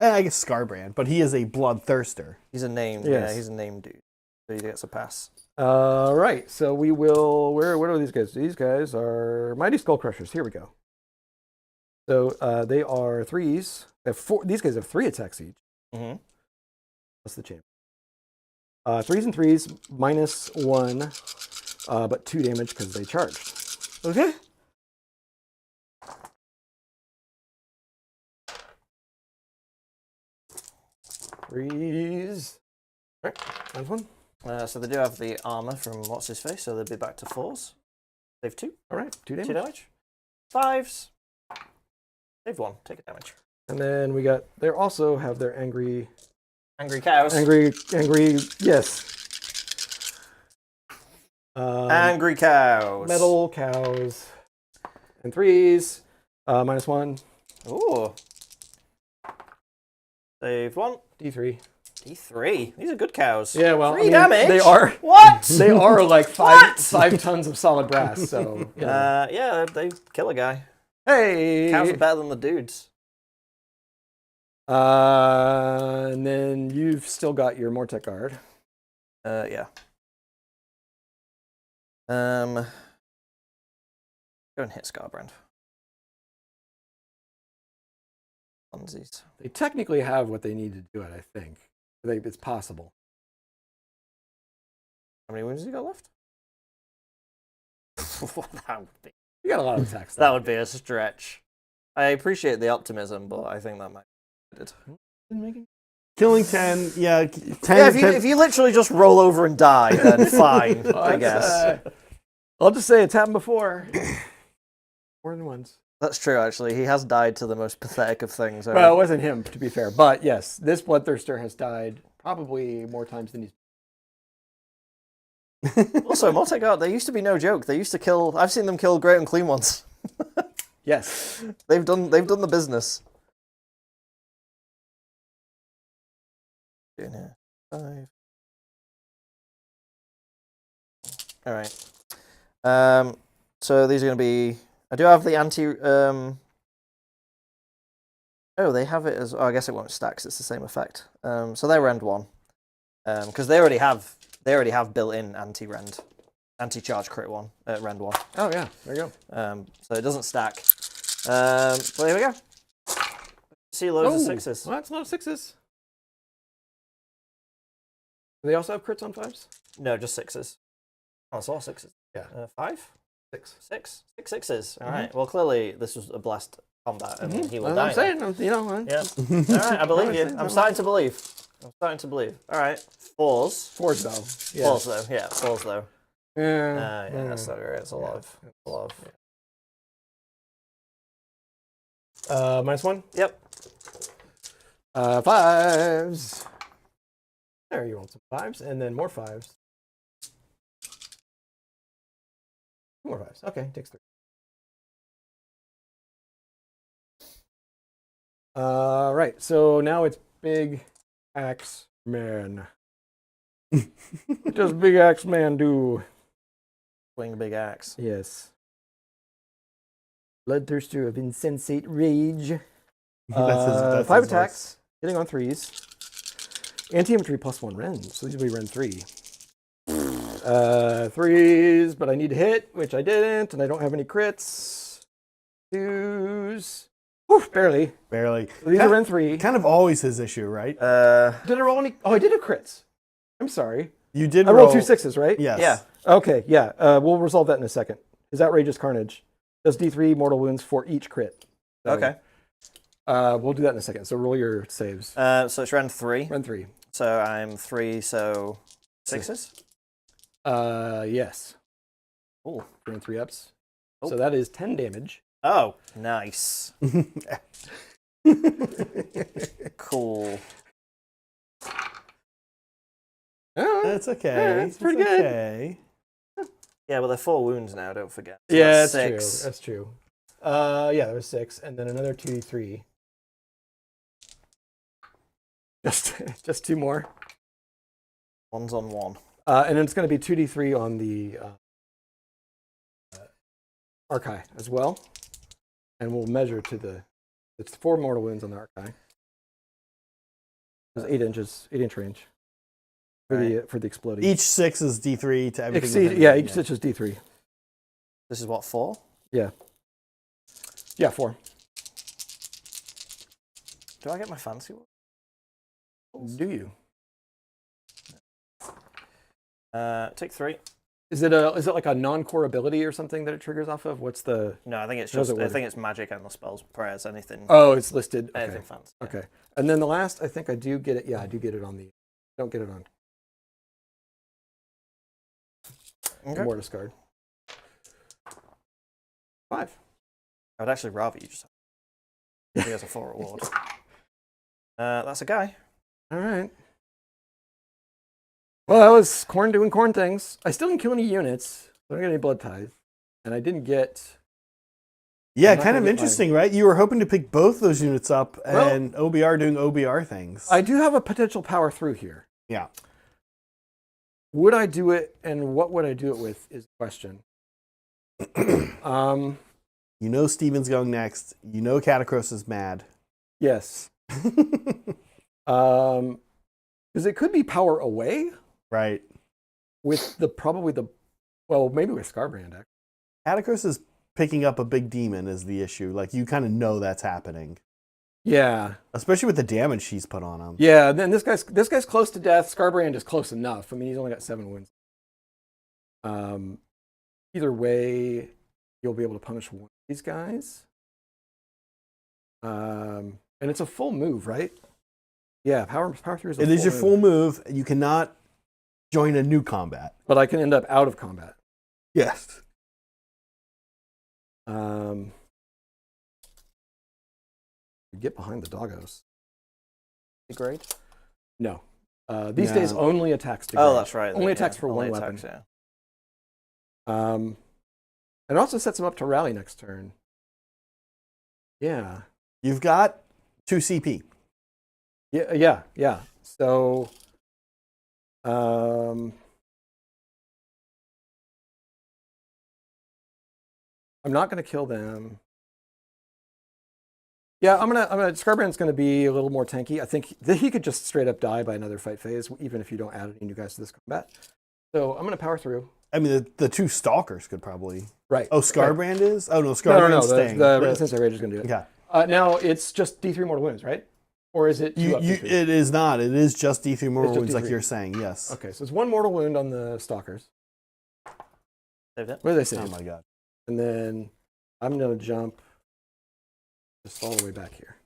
I guess Scarbrand, but he is a bloodthirster. He's a named, Yes. yeah, he's a named dude. So he gets a pass. Right, so we will. Where are these guys? These guys are Mighty Skull Crushers. Here we go. So they are 3s. They have 4. These guys have 3 attacks each. Mm-hmm. What's the champ? 3s and 3s, -1, but 2 damage because they charged. Okay. Threes. All right, that's one. So they do have the armor from What's His Face, so they'll be back to 4s. Save 2. All right, 2 damage. 2 damage. 5s. Save 1. Take a damage. And then we got. They also have their angry, Angry cows. Yes. Angry cows. Metal cows. And 3s, -1, Ooh. Save 1. D3. D3. These are good cows. Yeah, well, 3 damage. They are. What? They are like What? 5 tons of solid brass. So yeah. Yeah, they kill a guy. Hey. Cows are better than the dudes. And then you've still got your Mortek guard. Yeah. Go and hit Scarbrand. Funsies. They technically have what they need to do it. I think. It's possible. How many wounds have you got left? You got a lot of attacks. That would be a stretch. I appreciate the optimism, but I think that might be good. Killing 10, yeah, 10. Yeah, 10 if you literally just roll over and die, then fine, I guess. I'll just say it's happened before. More than once. That's true, actually. He has died to the most pathetic of things. Well, it wasn't him, to be fair. But yes, this bloodthirster has died probably more times than he's. Also, Mortegard, they used to be no joke. They used to kill. I've seen them kill Great Unclean ones. Yes. They've done the business. In here. 5. All right. So these are going to be. I do have the anti. Oh, they have it as. Oh, I guess it won't stack. 'Cause it's the same effect. So they're rend 1. Because they already have built-in anti-rend, anti-charge crit 1 rend 1. Oh yeah, there you So it doesn't stack. But here we go. See loads of 6s. Well, that's a lot of 6s. Do they also have crits on 5s? No, just 6s. Oh, it's all 6s. Yeah. 5? 6. 6? 6 6s. All right. Well, clearly this was a blast combat, and he will Well, die. I'm saying, you know. Yeah. All right, I believe you. I'm starting to believe. All right. 4s. 4s though. Yeah. 4s though. Yeah, 4s though. Yeah. Yeah, that's not right. It's a lot of. -1. Yep. 5s. There, you rolled some 5s, and then more 5s. More 5s. Okay, takes 3. Right, so now it's Big Axe Man. What does Big Axe Man do? Swing a big axe. Yes. Bloodthirster of insensate rage. That's 5 his attacks, hitting on 3s. Anti-infantry +1 rend, so these will be rend 3. 3s, but I need to hit, which I didn't, and I don't have any crits. 2s. Whew, barely. Barely. So these are rend 3. Kind of always his issue, right? Did I roll any? Oh, I did have crits. I'm sorry. You did I rolled 2 6s, right? Yes. Yeah. Okay, yeah. We'll resolve that in a second. His outrageous carnage. Does D3 mortal wounds for each crit. So, Okay. We'll do that in a second. So roll your saves. So it's round 3. Run 3. So I'm 3, so 6s? Yes. Ooh. Run 3 ups. Oh. So that is 10 damage. Oh, nice. Cool. That's okay. That's pretty good. Okay. Yeah, well, they're 4 wounds now, don't forget. So Yeah, that's that's 6. true. That's true. Yeah, there was 6, and then another 2d3. Just 2 more. One's on 1. And then it's going to be 2d3 on the Archai as well. And we'll measure to the... It's 4 mortal wounds on the Archai. It's 8-inch range for the exploding. Each 6 is D3 to everything. Each stitch is D3. This is what, 4? Yeah, 4. Do I get my fancy one? Do you? Take 3. Is it like a non-core ability or something that it triggers off of? What's the... No, I think it's How's just. it I work? think it's magic, endless spells, prayers, anything. Oh, it's listed. Okay. Anything fancy. Yeah. Okay. And then the last, I think I do get it. Yeah, I do get it on the... Don't get it on Okay. Mortis card. 5. I would actually rather you just. He has a 4 reward. That's a guy. All right. Well, that was Khorne doing Khorne things. I still didn't kill any units. I don't get any blood tithe. And I didn't get... Yeah, I'm not kind gonna of get interesting, right? You were hoping to pick both those units up Well- and OBR doing OBR things. I do have a potential power through here. Yeah. Would I do it, and what would I do it with is the question. You know Steven's going next. You know Catacross is mad. Yes. Because it could be power away Right. with maybe with Scarbrand, actually. Catacross is picking up a big demon is the issue. Like, you kind of know that's happening. Yeah. Especially with the damage she's put on him. Yeah, and then this guy's close to death. Scarbrand is close enough. I mean, he's only got 7 wounds. Either way, you'll be able to punish one of these guys. And it's a full move, right? Yeah, power 3 is a It full is your move. full move. You cannot join a new combat. But I can end up out of combat. Yes. Get behind the doggos. Degrade? No. These days, No. only attacks to Oh, grade. that's right. Only yeah, attacks for only one attacks, weapon. Yeah. It also sets him up to rally next turn. Yeah. You've got 2 CP. Yeah. So, I'm not going to kill them. Yeah, Scarbrand's going to be a little more tanky. I think that he could just straight up die by another fight phase, even if you don't add any new guys to this combat. So I'm going to power through. I mean, the 2 stalkers could probably. Right. Oh, Scarbrand is? Oh, no, No, Scarbrand's staying. the Sensei Rage is going to do it. Yeah. Now it's just D3 mortal wounds, right? Or is it 2 up D3? It is not. It is just D3 mortal It's just wounds, like D3. you're saying, yes. Okay, so it's 1 mortal wound on the stalkers. Saved it. What did they say? Oh, my God. And then I'm going to jump just all the way back here.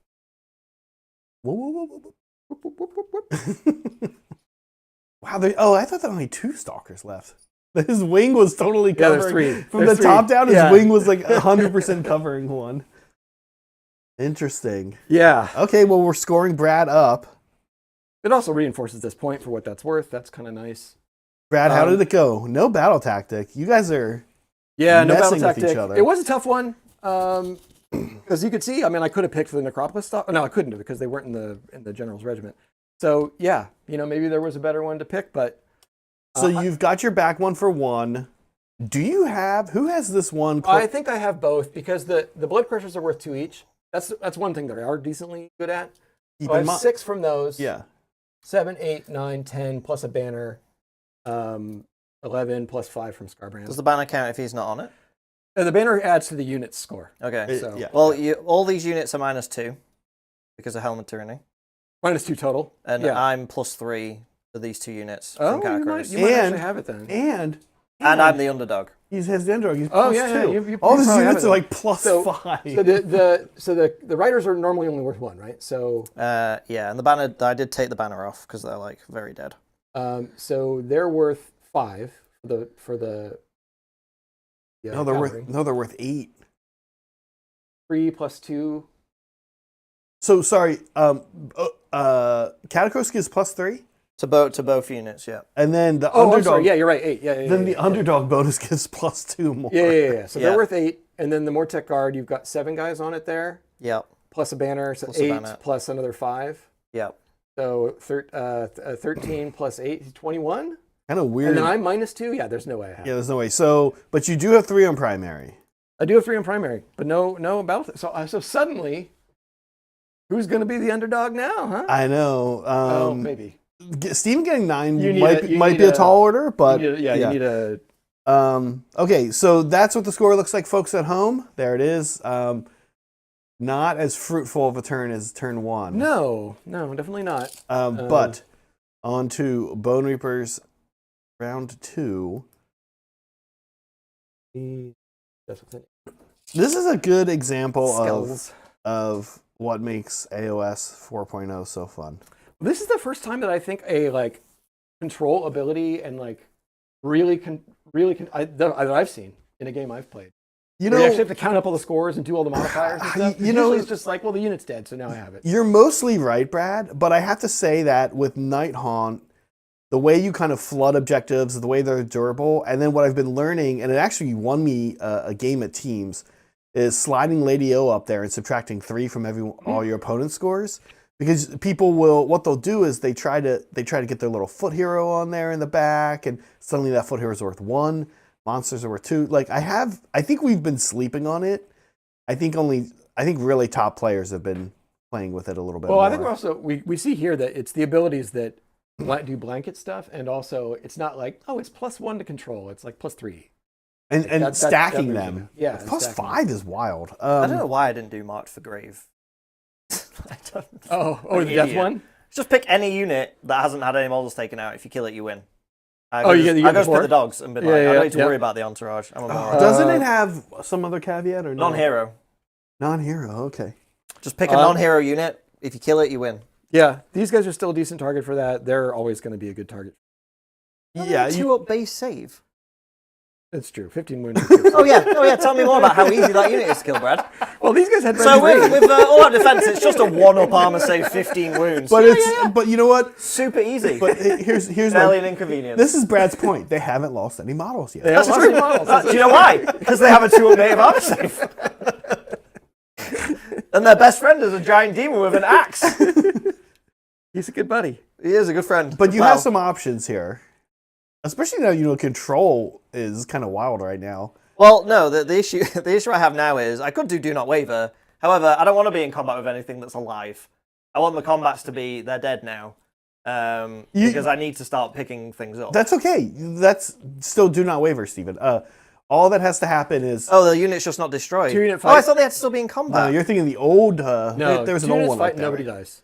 Whoa, whoa, whoa, whoa. Whoop, whoop, whoop, whoop, whoop. Wow. I thought there were only 2 stalkers left. His wing was totally Yeah, covering. there's 3. From There's the 3. top down, his Yeah. wing was like 100% covering one. Interesting. Yeah. Okay, well, we're scoring Brad up. It also reinforces this point for what that's worth. That's kind of nice. Brad, how did it go? No battle tactic. You guys are Yeah, no battle messing with each tactic. other. It was a tough one. Because you could see, I mean, I could have picked the Necropolis stuff. No, I couldn't have because they weren't in the General's Regiment. So yeah, maybe there was a better one to pick, but So you've got your back one for 1. Do you have, who has this one? I think I have both because the blood pressures are worth 2 each. That's one thing that they are decently good at. Keep So I in have mi- 6 from those. Yeah. 7, 8, 9, 10 plus a banner. 11 plus 5 from Scarbrand. Does the banner count if he's not on it? The banner adds to the unit's score. Okay. So yeah. Well, all these units are -2 because of Helmet Tyranny. -2 total. And yeah. I'm +3 for these 2 units Oh, from you might Catacross. actually And- have it then. And And I'm the underdog. He has the underdog. He's Oh, plus yeah, two. you All his probably have units it are then. like plus So 5. So the riders are normally only worth 1, right? So Yeah, and the banner, I did take the banner off because they're like very dead. so they're worth 5 for the no, they're cavalry. worth 8. 3 plus 2. So sorry, Catacross gives plus 3, To both units, yeah. and then the Oh, underdog. I'm sorry. Yeah, you're right. 8. Yeah. Then the yeah. underdog bonus gives plus 2 more. Yeah. So Yeah. they're worth 8, and then the Mortec Guard, you've got 7 guys on it there, Yep, plus a banner, so Plus a 8 banner. plus another 5. yep. So 13 plus 8, 21. Kind of weird. And then I'm minus 2. Yeah, there's no way I have. Yeah, there's no way. So, but you do have 3 on primary. I do have 3 in primary, but no battle. So suddenly, who's going to be the underdog now, huh? I know. Oh, maybe. Steven getting 9 You need might need be a tall order, but You need a. okay, so that's what the score looks like, folks at home. There it is. Not as fruitful of a turn as turn 1. No, definitely not. But on to Bone Reapers round 2. That's what's in it. This is a good example Skulls. of what makes AOS 4.0 so fun. This is the first time that I think a like control ability and like that I've seen in a game I've played. You Where know, you actually have to count up all the scores and do all the modifiers and stuff. You know- Usually it's just like, well, the unit's dead, so now I have it. you're mostly right, Brad, but I have to say that with Night Haunt, the way you kind of flood objectives, the way they're durable, and then what I've been learning, and it actually won me a game at Teams, is sliding Lady O up there and subtracting 3 from all your opponent's scores. Because people what they'll do is they try to get their little foot hero on there in the back, and suddenly that foot hero is worth 1. Monsters are worth 2. Like I think we've been sleeping on it. I think really top players have been playing with it a little bit Well, more. I think we're also we see here that it's the abilities that do blanket stuff, and also it's not like, oh, it's +1 to control. It's like +3. and stacking that them. Yeah, Plus stacking. 5 is wild. I don't know why I didn't do March for Grave. I don't. Oh, An the death idiot. one. Just pick any unit that hasn't had any models taken out. If you kill it, you win. I Oh, you get I go before? spit the dogs and be like, Yeah, I yeah, don't need to yeah. worry about the entourage. I'm a moron. Doesn't it have some other caveat or no? Non-hero. Non-hero. Okay. Just pick a non-hero unit. If you kill it, you win. Yeah, these guys are still a decent target for that. They're always going to be a good target. Yeah. 2-up base save. It's true. 15 wounds. Oh yeah. Tell me more about how easy that unit is to kill, Brad. Well, these guys had So Red with all our defense, it's just a 1-up armor save, 15 wounds. But but you know what? Super easy. But here's Barely an inconvenience. this is Brad's point. They haven't lost any models yet. That's true. Do you know why? Because they have a 2-up native armor save. And their best friend is a giant demon with an axe. He's a good buddy. He is a good friend. But you Well, have some options here. Especially now, control is kind of wild right now. Well, no, the issue I have now is I could do Not Waver. However, I don't want to be in combat with anything that's alive. I want the combats to be, they're dead now. Because I need to start picking things up. That's okay. That's still do not waver, Stephen. All that has to happen is... Oh, the unit's just not destroyed. 2-unit Oh, fight. I thought they had to still be in combat. you're thinking the old... No, there's an 2 old units one fight, like that. nobody right? dies.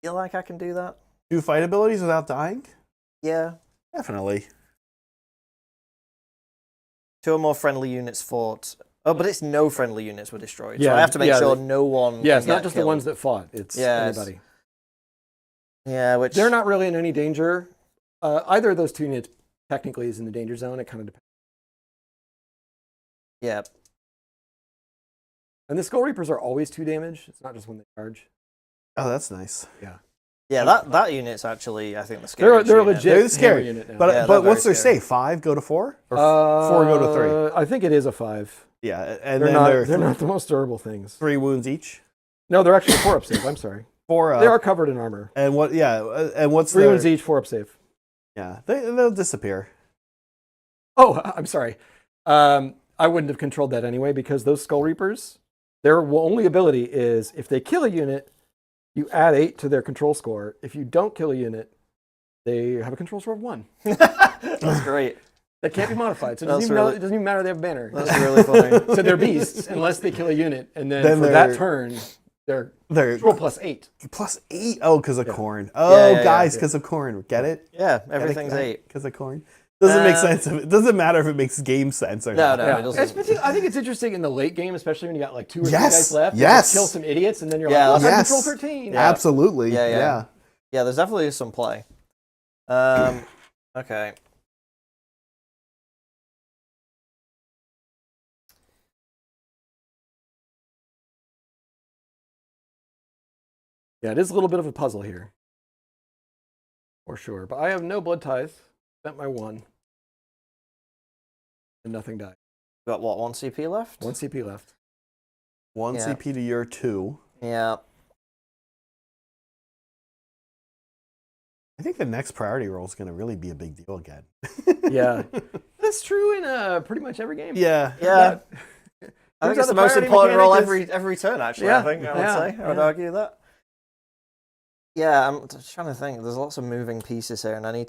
Feel like I can do that? 2 fight abilities without dying? Yeah. Definitely. 2 or more friendly units fought. Oh, but it's no friendly units were destroyed. So Yeah, I have to make yeah, sure they- no one. Yeah, can it's not get just killed. the ones that fought. It's Yes. anybody. Yeah, which They're not really in any danger. Either of those 2 units technically is in the danger zone. It kind of depends. Yeah. And the Skull Reapers are always 2 damage. It's not just when they charge. Oh, that's nice. Yeah, that unit's actually, I think, the They're scariest a unit. legit They're scary. hammer unit now. But Yeah, but they're what's their very scary. say? 5 go to 4? Or 4 go to 3? I think it is a 5. Yeah, and They're then not. they're They're not the most durable things. 3 wounds each? No, they're actually a 4-up save. I'm sorry. 4 up. They are covered in armor. And what? Yeah, and what's 3 their... wounds each, 4-up save. Yeah, they'll disappear. Oh, I'm sorry. I wouldn't have controlled that anyway because those Skull Reapers, their only ability is if they kill a unit, you add 8 to their control score. If you don't kill a unit, they have a control score of 1. That's great. That can't be modified. So it That's doesn't, really- it doesn't even matter they have a banner. That's really funny. So they're beasts unless they kill a unit. And then Then for that they're- turn, They're They're control +8. +8. Oh, because of Yeah. Khorne. Oh, yeah, guys, yeah. because of Khorne. Get it? Yeah, everything's 8. Because of Khorne. Doesn't make Um, sense. It doesn't matter if it makes game sense or No, not. no, Yeah. it doesn't. I think it's interesting in the late game, especially when you got like 2 or 3 Yes, guys left. yes. You kill some idiots, and then you're Yeah, like, well, yes. control 13. Yeah. Absolutely. Yeah, yeah. Yeah. Yeah, there's definitely some play. Okay. Yeah, it is a little bit of a puzzle here. For sure. But I have no blood ties. Spent my 1. And nothing died. Got what, 1 CP left? 1 CP left. 1 Yeah. CP to your 2. Yeah. I think the next priority roll is going to really be a big deal again. Yeah. That's true in pretty much every game. Yeah. Yeah. I think Turns it's out the the most priority important role mechanic every turn, actually, Yeah, I think, I would yeah, say. I would yeah. argue that. Yeah, I'm just trying to think. There's lots of moving pieces here, and I need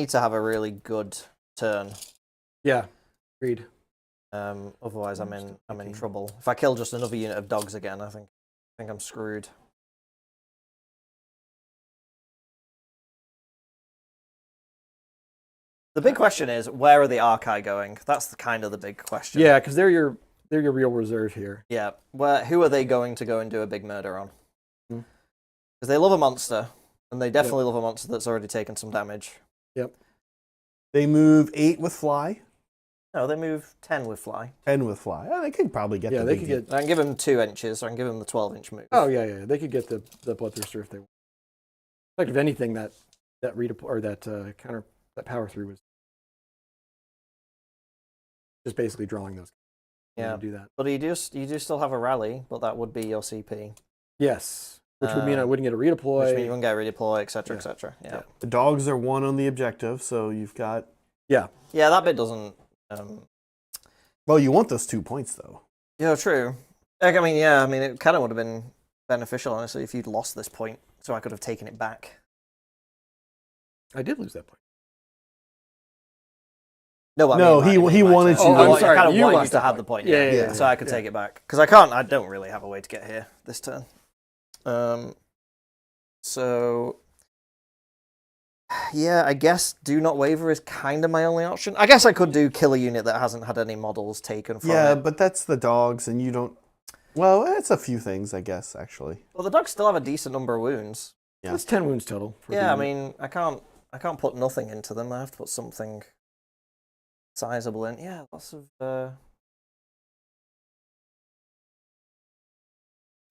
to have a really good turn. Yeah. Agreed. Otherwise, I'm in trouble. If I kill just another unit of dogs again, I think I'm screwed. The big question is, where are the Archi going? That's the big question. Yeah, because they're your real reserve here. Yeah. Who are they going to go and do a big murder on? Hmm. Because they love a monster, and they definitely love a monster that's already taken some damage. Yep. They move 8 with fly, No, they move 10 with fly. 10 with fly. Oh, they could probably get Yeah, the they big could deal. get. I can give them 2 inches, so I can give them the 12-inch move. Oh yeah. They could get the bloodthirster if they want. Like if anything, that counter that power through was just basically drawing those. Yeah. To do that. But you do still have a rally, but that would be your CP. Yes, which would mean I wouldn't get a redeploy. Which means you won't get a redeploy, etc., Yeah. etc. Yeah. The dogs are 1 on the objective, so you've got... Yeah. Yeah, that bit doesn't... Well, you want those 2 points, though. Yeah, true. I mean, it kind of would have been beneficial, honestly, if you'd lost this point, so I could have taken it back. I did lose that point. No, I No, mean, he wanted you Oh, to- I'm sorry, I kind of you wanted you lost to that have point. the point. Yeah. So I could take it back. Because I don't really have a way to get here this turn. So... Yeah, I guess Do Not Waver is kind of my only option. I guess I could do kill a unit that hasn't had any models taken from Yeah, it. but that's the dogs, and you don't... Well, it's a few things, I guess, actually. Well, the dogs still have a decent number of wounds. Yeah. That's 10 wounds total. for Yeah, I the unit. mean, I can't put nothing into them. I have to put something sizable in. Yeah, lots of...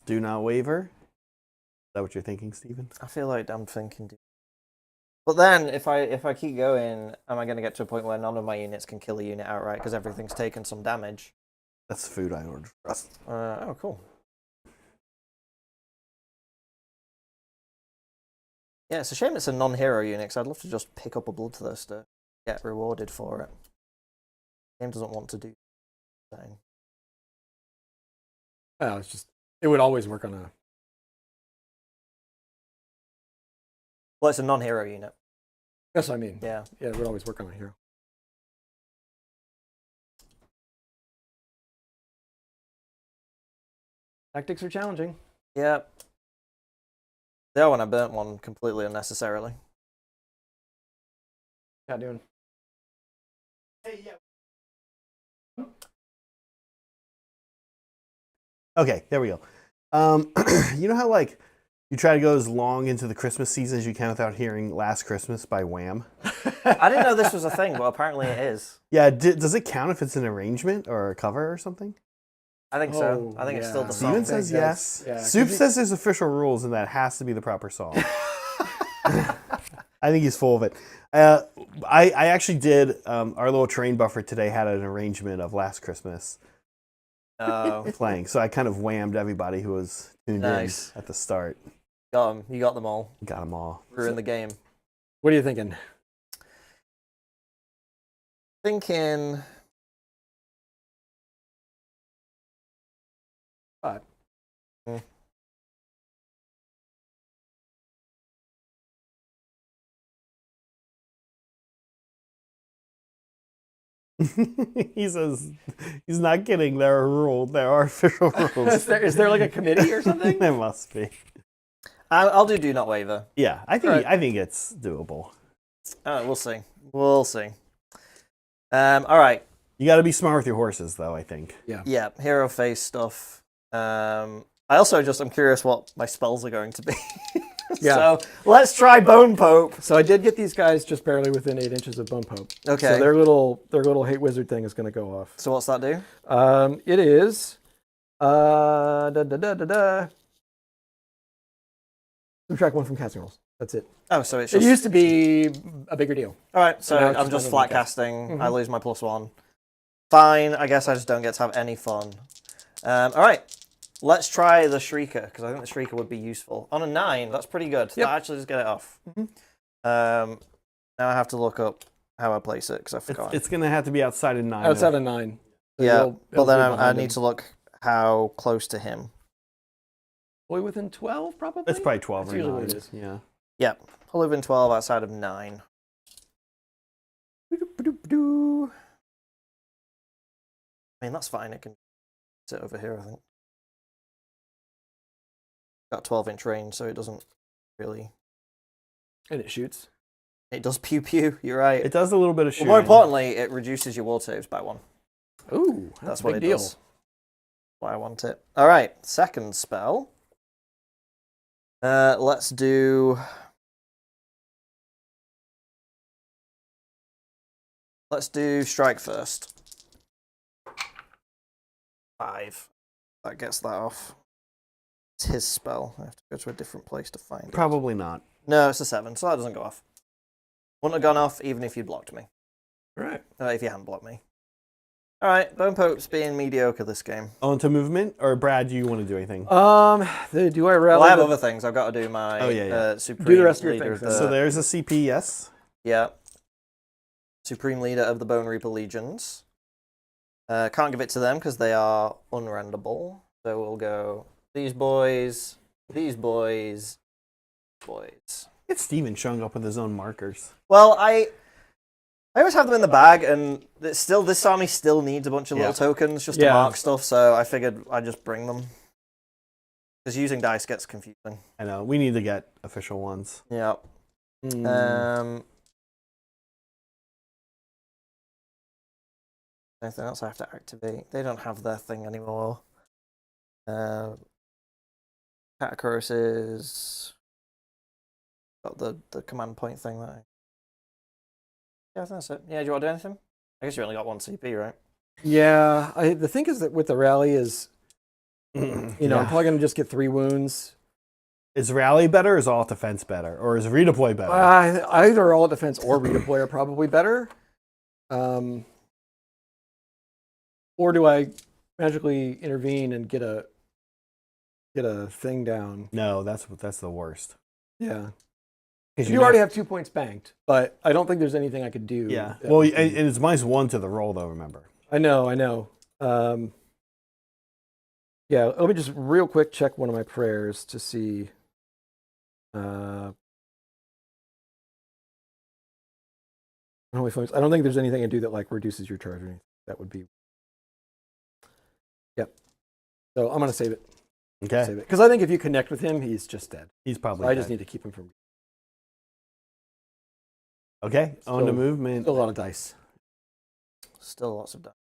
Do not waver. Is that what you're thinking, Stephen? I feel like I'm thinking... But then, if I keep going, am I going to get to a point where none of my units can kill a unit outright because everything's taken some damage? That's food I ordered for us. Oh, cool. Yeah, it's a shame it's a non-hero unit, 'cause I'd love to just pick up a Bloodthirster, get rewarded for it. The game doesn't want to do that. Oh, it's just it would always work on a. Well, it's a non-hero unit. That's what I mean. Yeah. Yeah, it would always work on a hero. Tactics are challenging. Yeah. The other one, I burnt one completely unnecessarily. How doing? Okay, there we go. You know how, like, you try to go as long into the Christmas season as you can without hearing Last Christmas by Wham? I didn't know this was a thing, but apparently it is. Yeah, does it count if it's an arrangement or a cover or something? I think so. I think it's still the song. Steven says think yes. that's- yeah, Soup 'cause says there's official rules and that has to be the proper song. I think he's full of it. I actually did, our little terrain buffer today had an arrangement of Last Christmas Oh, playing, so I kind of whammed everybody who was tuned Nice. in at the start. got them. You got them all. Got them all. Ruined the game. What are you thinking? Thinking... 5. He says he's not kidding. There are rules. There are official rules. Is there like a committee or something? There must be. I'll do not waver. Yeah, I think it's doable. All right, we'll see. We'll see. All right. You got to be smart with your horses, though. I think. Yeah, hero face stuff. I also I'm curious what my spells are going to be. Yeah. So let's try Bone Pope. So I did get these guys just barely within 8 inches of Bone Pope. Okay. So their little hate wizard thing is going to go off. So what's that do? It is subtract 1 from casting rolls. That's it. Oh, so it's It just... used to be a bigger deal. All right, so now it's I'm just just flat one casting. Mhm. I lose my +1. Fine, I guess I just don't get to have any fun. All right, let's try the Shrieker, because I think the Shrieker would be useful. On a 9, that's pretty good. Yep. That actually just get it off. Mhm. Now I have to look up how I place it, because I forgot. It's gonna have to be outside of 9. Outside of 9. So Yeah, it'll but then be I behind need him. to look how close to him. Probably within 12, probably? It's probably 12 That's or usually 9. what it is. Yeah. Yeah, I'll live in 12 outside of 9. I mean, that's fine. It can sit over here, I think. Got 12-inch range, so it doesn't really... And it shoots. It does pew-pew, you're right. It does a little bit of Well, shooting. more importantly, it reduces your wall saves by 1. Ooh, That's a what big it deal. does. Why I want it. All right, second spell. Let's do... Let's do strike first. 5. That gets that off. It's his spell. I have to go to a different place to find it. Probably not. No, it's a 7, so that doesn't go off. Wouldn't have gone off even if you'd blocked me. All right. If you hadn't blocked me. All right, Bone Pope's being mediocre this game. On to movement, or Brad, do you want to do anything? Do I rally? Well, I have other things. I've got to do my Supreme Do the rest of your Leader things, of then. So the... there's a CP, yes. Yeah. Supreme Leader of the Bone Reaper Legions. Can't give it to them because they are unrendable. So we'll go these boys, boys. It's Steven showing up with his own markers. Well, I always have them in the bag, and it's still this army still needs a bunch of little tokens just to mark stuff. So I figured I'd just bring them because using dice gets confusing. I know. We need to get official ones. Yeah. Anything else I have to activate? They don't have their thing anymore. Catacurses. Got the command point thing that Yeah, I think that's it. Yeah, do you want to do anything? I guess you only got 1 CP, right? Yeah, the thing is that with the rally is, I'm probably going to just get 3 wounds. Is rally better, or is all defense better? Or is redeploy better? Either all defense or redeploy are probably better. Or do I magically intervene and get a thing down? No, that's the worst. Yeah. Because You already have 2 points banked, but I don't think there's anything I could do. Yeah. that Well, would and be- it's -1 to the roll, though, remember. I know. Yeah, let me just real quick check one of my prayers to see. Holy smokes, I don't think there's anything I do that like reduces your charge or anything. That would be. Yep. So I'm gonna save it. Okay. Save it because I think if you connect with him, he's just dead. He's probably So I just dead. need to keep him from. Okay, on to Still- movement. Still a lot of dice. Still lots of dice.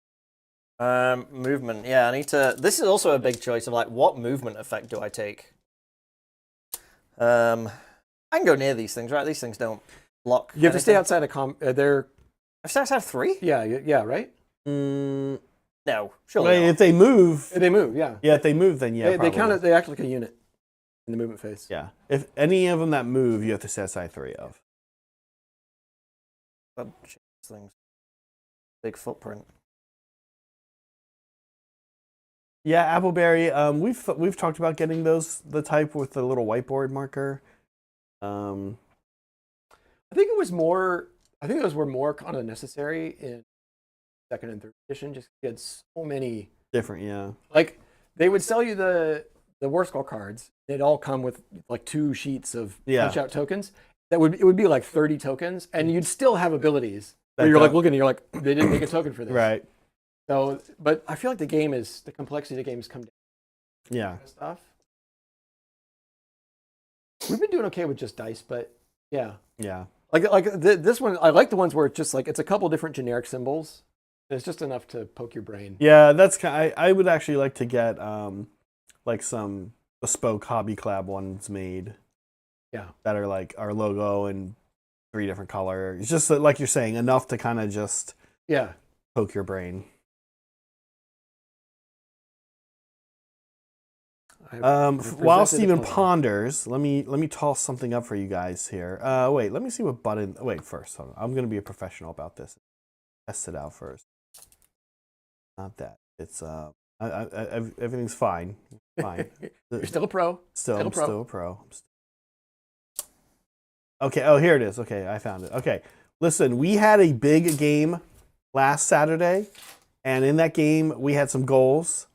Movement. Yeah, I need to... This is also a big choice of, like, what movement effect do I take? I can go near these things, right? These things don't block You have to stay anything. outside of they're I stay outside 3? yeah, right? Mm, No, surely well, not. if they move, They move, yeah. if they move, then yeah, They probably. count it. They act like a unit in the movement phase. Yeah, if any of them that move, you have to set aside 3 of. That changes things. Big footprint. Yeah, Appleberry. We've talked about getting the type with the little whiteboard marker. I think it was more. I think those were more kind of necessary in 2nd and 3rd edition. Just you had so many. Different, yeah. Like they would sell you the war skull cards. They'd all come with like 2 sheets of punch out tokens. It would be like 30 tokens, and you'd still have abilities Where you're like looking, and you're like, they didn't make a token for this. Right. So, but I feel like the complexity of the game has come down. Yeah. Stuff. We've been doing okay with just dice, but yeah. Yeah. This one, I like the ones where it's just like it's a couple different generic symbols. It's just enough to poke your brain. Yeah, that's I would actually like to get like some bespoke hobby collab ones made. Yeah. That are like our logo and 3 different colors. It's just like you're saying, enough to kind of just poke your brain. While Steven ponders, let me toss something up for you guys here. Wait, let me see what button. Wait, first, hold on. I'm gonna be a professional about this. Test it out first. Not that. It's everything's fine. Fine. You're still a pro. Still a pro. Okay. Oh, here it is. Okay, I found it. Okay, listen. We had a big game last Saturday, and in that game we had some goals.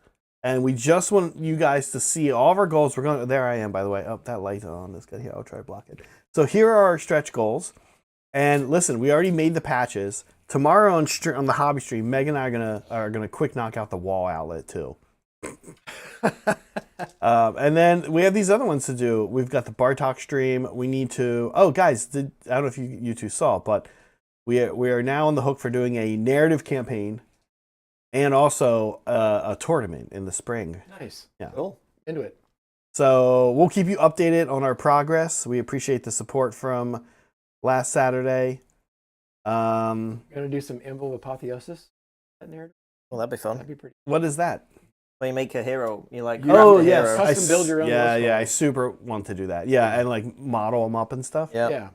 And we just want you guys to see all of our goals. We're going. There I am, by the way. Oh, that light's on this guy here. I'll try to block it. So here are our stretch goals. And listen, we already made the patches. Tomorrow on the hobby stream, Meg and I are gonna quick knock out the wall outlet too. And then we have these other ones to do. We've got the Bartok stream. We need to. Oh, guys, I don't know if you two saw, but we are now on the hook for doing a narrative campaign. And also a tournament in the spring. Nice. Yeah. Cool. Into it. So we'll keep you updated on our progress. We appreciate the support from last Saturday. Gonna do some Anvil of Apotheosis. That narrative. Well, that'd be fun. That'd be pretty. What is that? When you make a hero, you like. Oh craft a yes, hero. Custom build your own. Yeah. I super want to do that. Yeah, and like model them up and stuff. Yep. Yeah.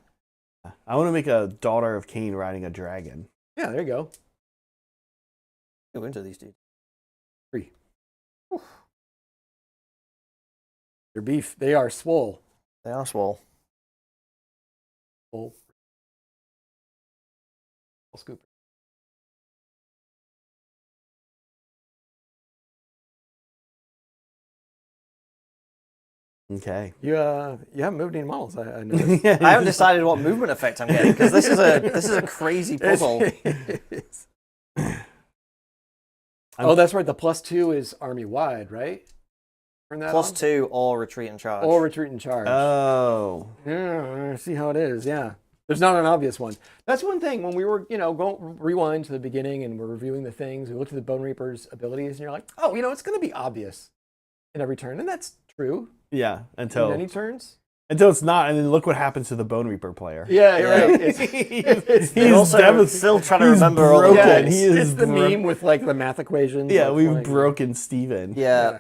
I want to make a daughter of Cain riding a dragon. Yeah. There you go. Go into these dudes. 3. They're beef. They are swole. They are swole. Swole. I'll scoop it. Okay. You haven't moved any models. I know. I haven't decided what movement effect I'm getting because this is a crazy puzzle. Oh, that's right. The +2 is army wide, right? Turn that on? +2 or retreat and charge. Or retreat and charge. Oh. Yeah, see how it is. Yeah. There's not an obvious one. That's one thing when we were, go rewind to the beginning and we're reviewing the things. We looked at the Bonereapers' abilities, and you're like, oh, it's going to be obvious in every turn, and that's true. Yeah. In many turns. Until it's not, and then look what happens to the Bone Reaper player. Yeah, you're right. He's also still trying to remember all the broken. rules. It's the meme with like the math equations. Yeah, like, we've broken Steven. Yeah.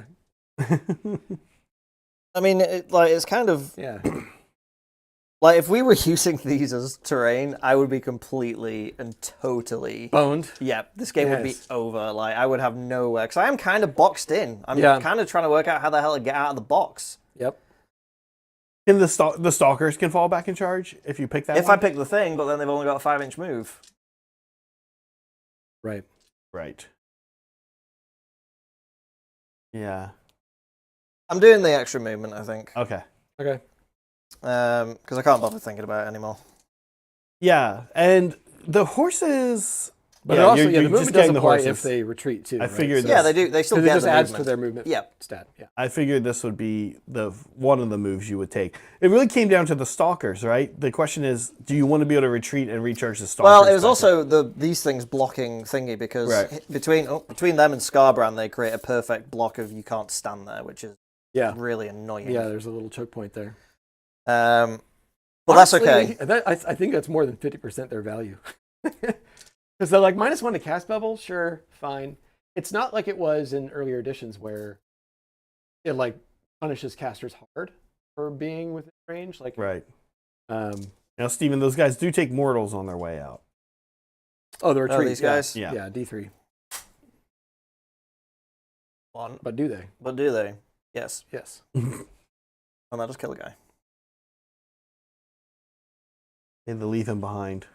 I mean, it's kind of like if we were using these as terrain, I would be completely and totally boned. Yeah, this game would be over. Like I would have nowhere because I am kind of boxed in. I'm kind of trying to work out how the hell to get out of the box. Yep. And the stalkers can fall back in charge if you pick that. If I pick the thing, but then they've only got a 5-inch move. Right. Right. Yeah. I'm doing the extra movement, I think. Okay. Okay. Because I can't bother thinking about it anymore. Yeah, and the horses. But yeah, also, you're the movement just does getting the apply horses. if they retreat too. I figured. Yeah, they do. They still it get just the adds movement. to their movement. Stat. Yeah. I figured this would be one of the moves you would take. It really came down to the stalkers, right? The question is, do you want to be able to retreat and recharge the stalkers? Well, it was also these things blocking thingy because Right. between them and Scarbrand, they create a perfect block of you can't stand there, which is really annoying. Yeah, there's a little choke point there. But Honestly, that's okay. I think that's more than 50% their value. Because they're like -1 to cast bubble, sure, fine. It's not like it was in earlier editions where it like punishes casters hard for being within range. Like right. Now, Steven, those guys do take mortals on their way out. Oh, the retreat. these guys? Yeah, D3. One. But do they? But do they? Yes. Yes. And I'll just kill a guy. And to leave him behind.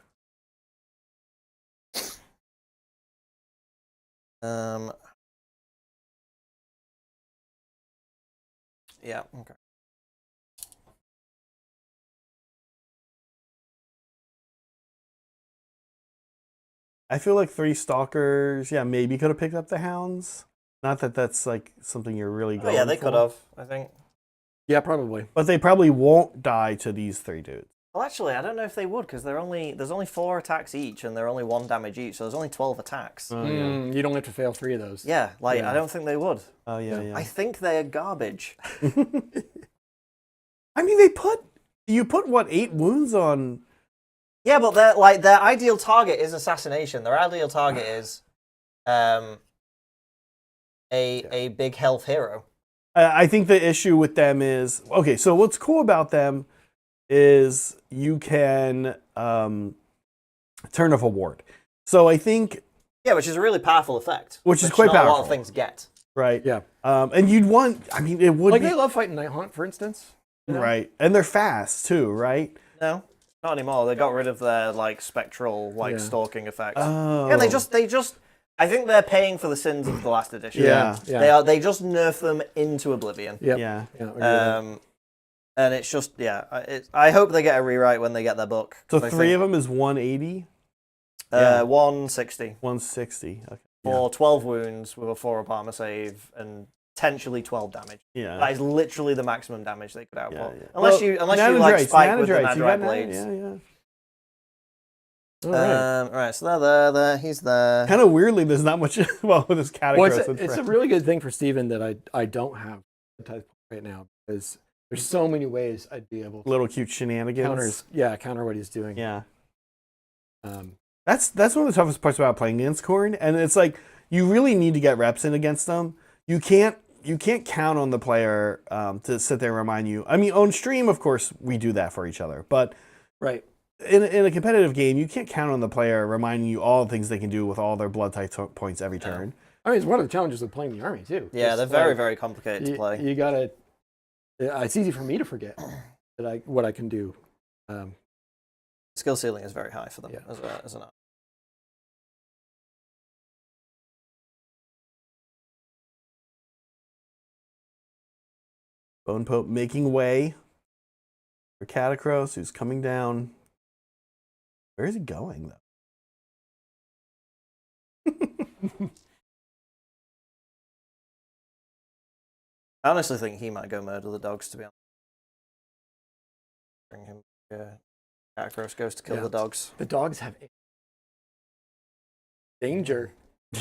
Yeah, okay. I feel like 3 stalkers, yeah, maybe could have picked up the hounds. Not that that's like something you're really Oh, going yeah, they for. could have, I think. Yeah, probably. But they probably won't die to these 3 dudes. Well, actually, I don't know if they would, because there's only 4 attacks each, and they're only 1 damage each, so there's only 12 attacks. Oh, yeah. You don't have to fail 3 of those. Yeah, like, Yeah. I don't think they would. Oh, yeah, Yeah. yeah. I think they're garbage. I mean, you put what, 8 wounds on? Yeah, but their ideal target is assassination. Their ideal target is a big health hero. I think the issue with them is, okay, so what's cool about them is you can turn off a ward. So I think, Yeah, which is a really powerful effect. Which is quite not a lot powerful. of things get. right? Yeah. And you'd want, I mean, it would Like, be, they love fighting Night Haunt, for instance. You know? right. And they're fast too, right? No, not anymore. They got rid of their like spectral Yeah. stalking effect. Oh. Yeah, they just. I think they're paying for the sins of the last edition. Yeah. Yeah. They just nerf them into oblivion. Yep. Yeah. Yeah. agree with that. And it's just I hope they get a rewrite when they get their book. So 3 of them is 180, yeah. 160 160. Okay. for 12 wounds with a 4 up armor save and potentially 12 damage. Yeah. That is literally the maximum damage they could output. Yeah. Unless Well, you like Nanodrites, spike with the Nanodrites, you got Madrite blades. Yeah, yeah. All right. Right, so they're there. He's there. Kind of weirdly, there's not much, well, with this Well, Catacross. it's a really good thing for Steven that I don't have the type right now, because there's so many ways I'd be able to little cute shenanigans. counter what he's doing. Yeah. Um, That's one of the toughest parts about playing against Khorne, and it's like you really need to get reps in against them. You can't count on the player to sit there and remind you. I mean, on stream, of course, we do that for each other, but right. in a competitive game, you can't count on the player reminding you all the things they can do with all their blood type points every turn. I mean, it's one of the challenges of playing the army too. Yeah, Just, they're very, like, very complicated to play. You gotta. It's easy for me to forget what I can do. Skill ceiling is very high for them Yeah. as an art. Bone Pope making way for Catacross, who's coming down. Where is he going, though? I honestly think he might go murder the dogs, to be honest. Bring him. Catacross goes to kill Yeah. the dogs. The dogs have danger.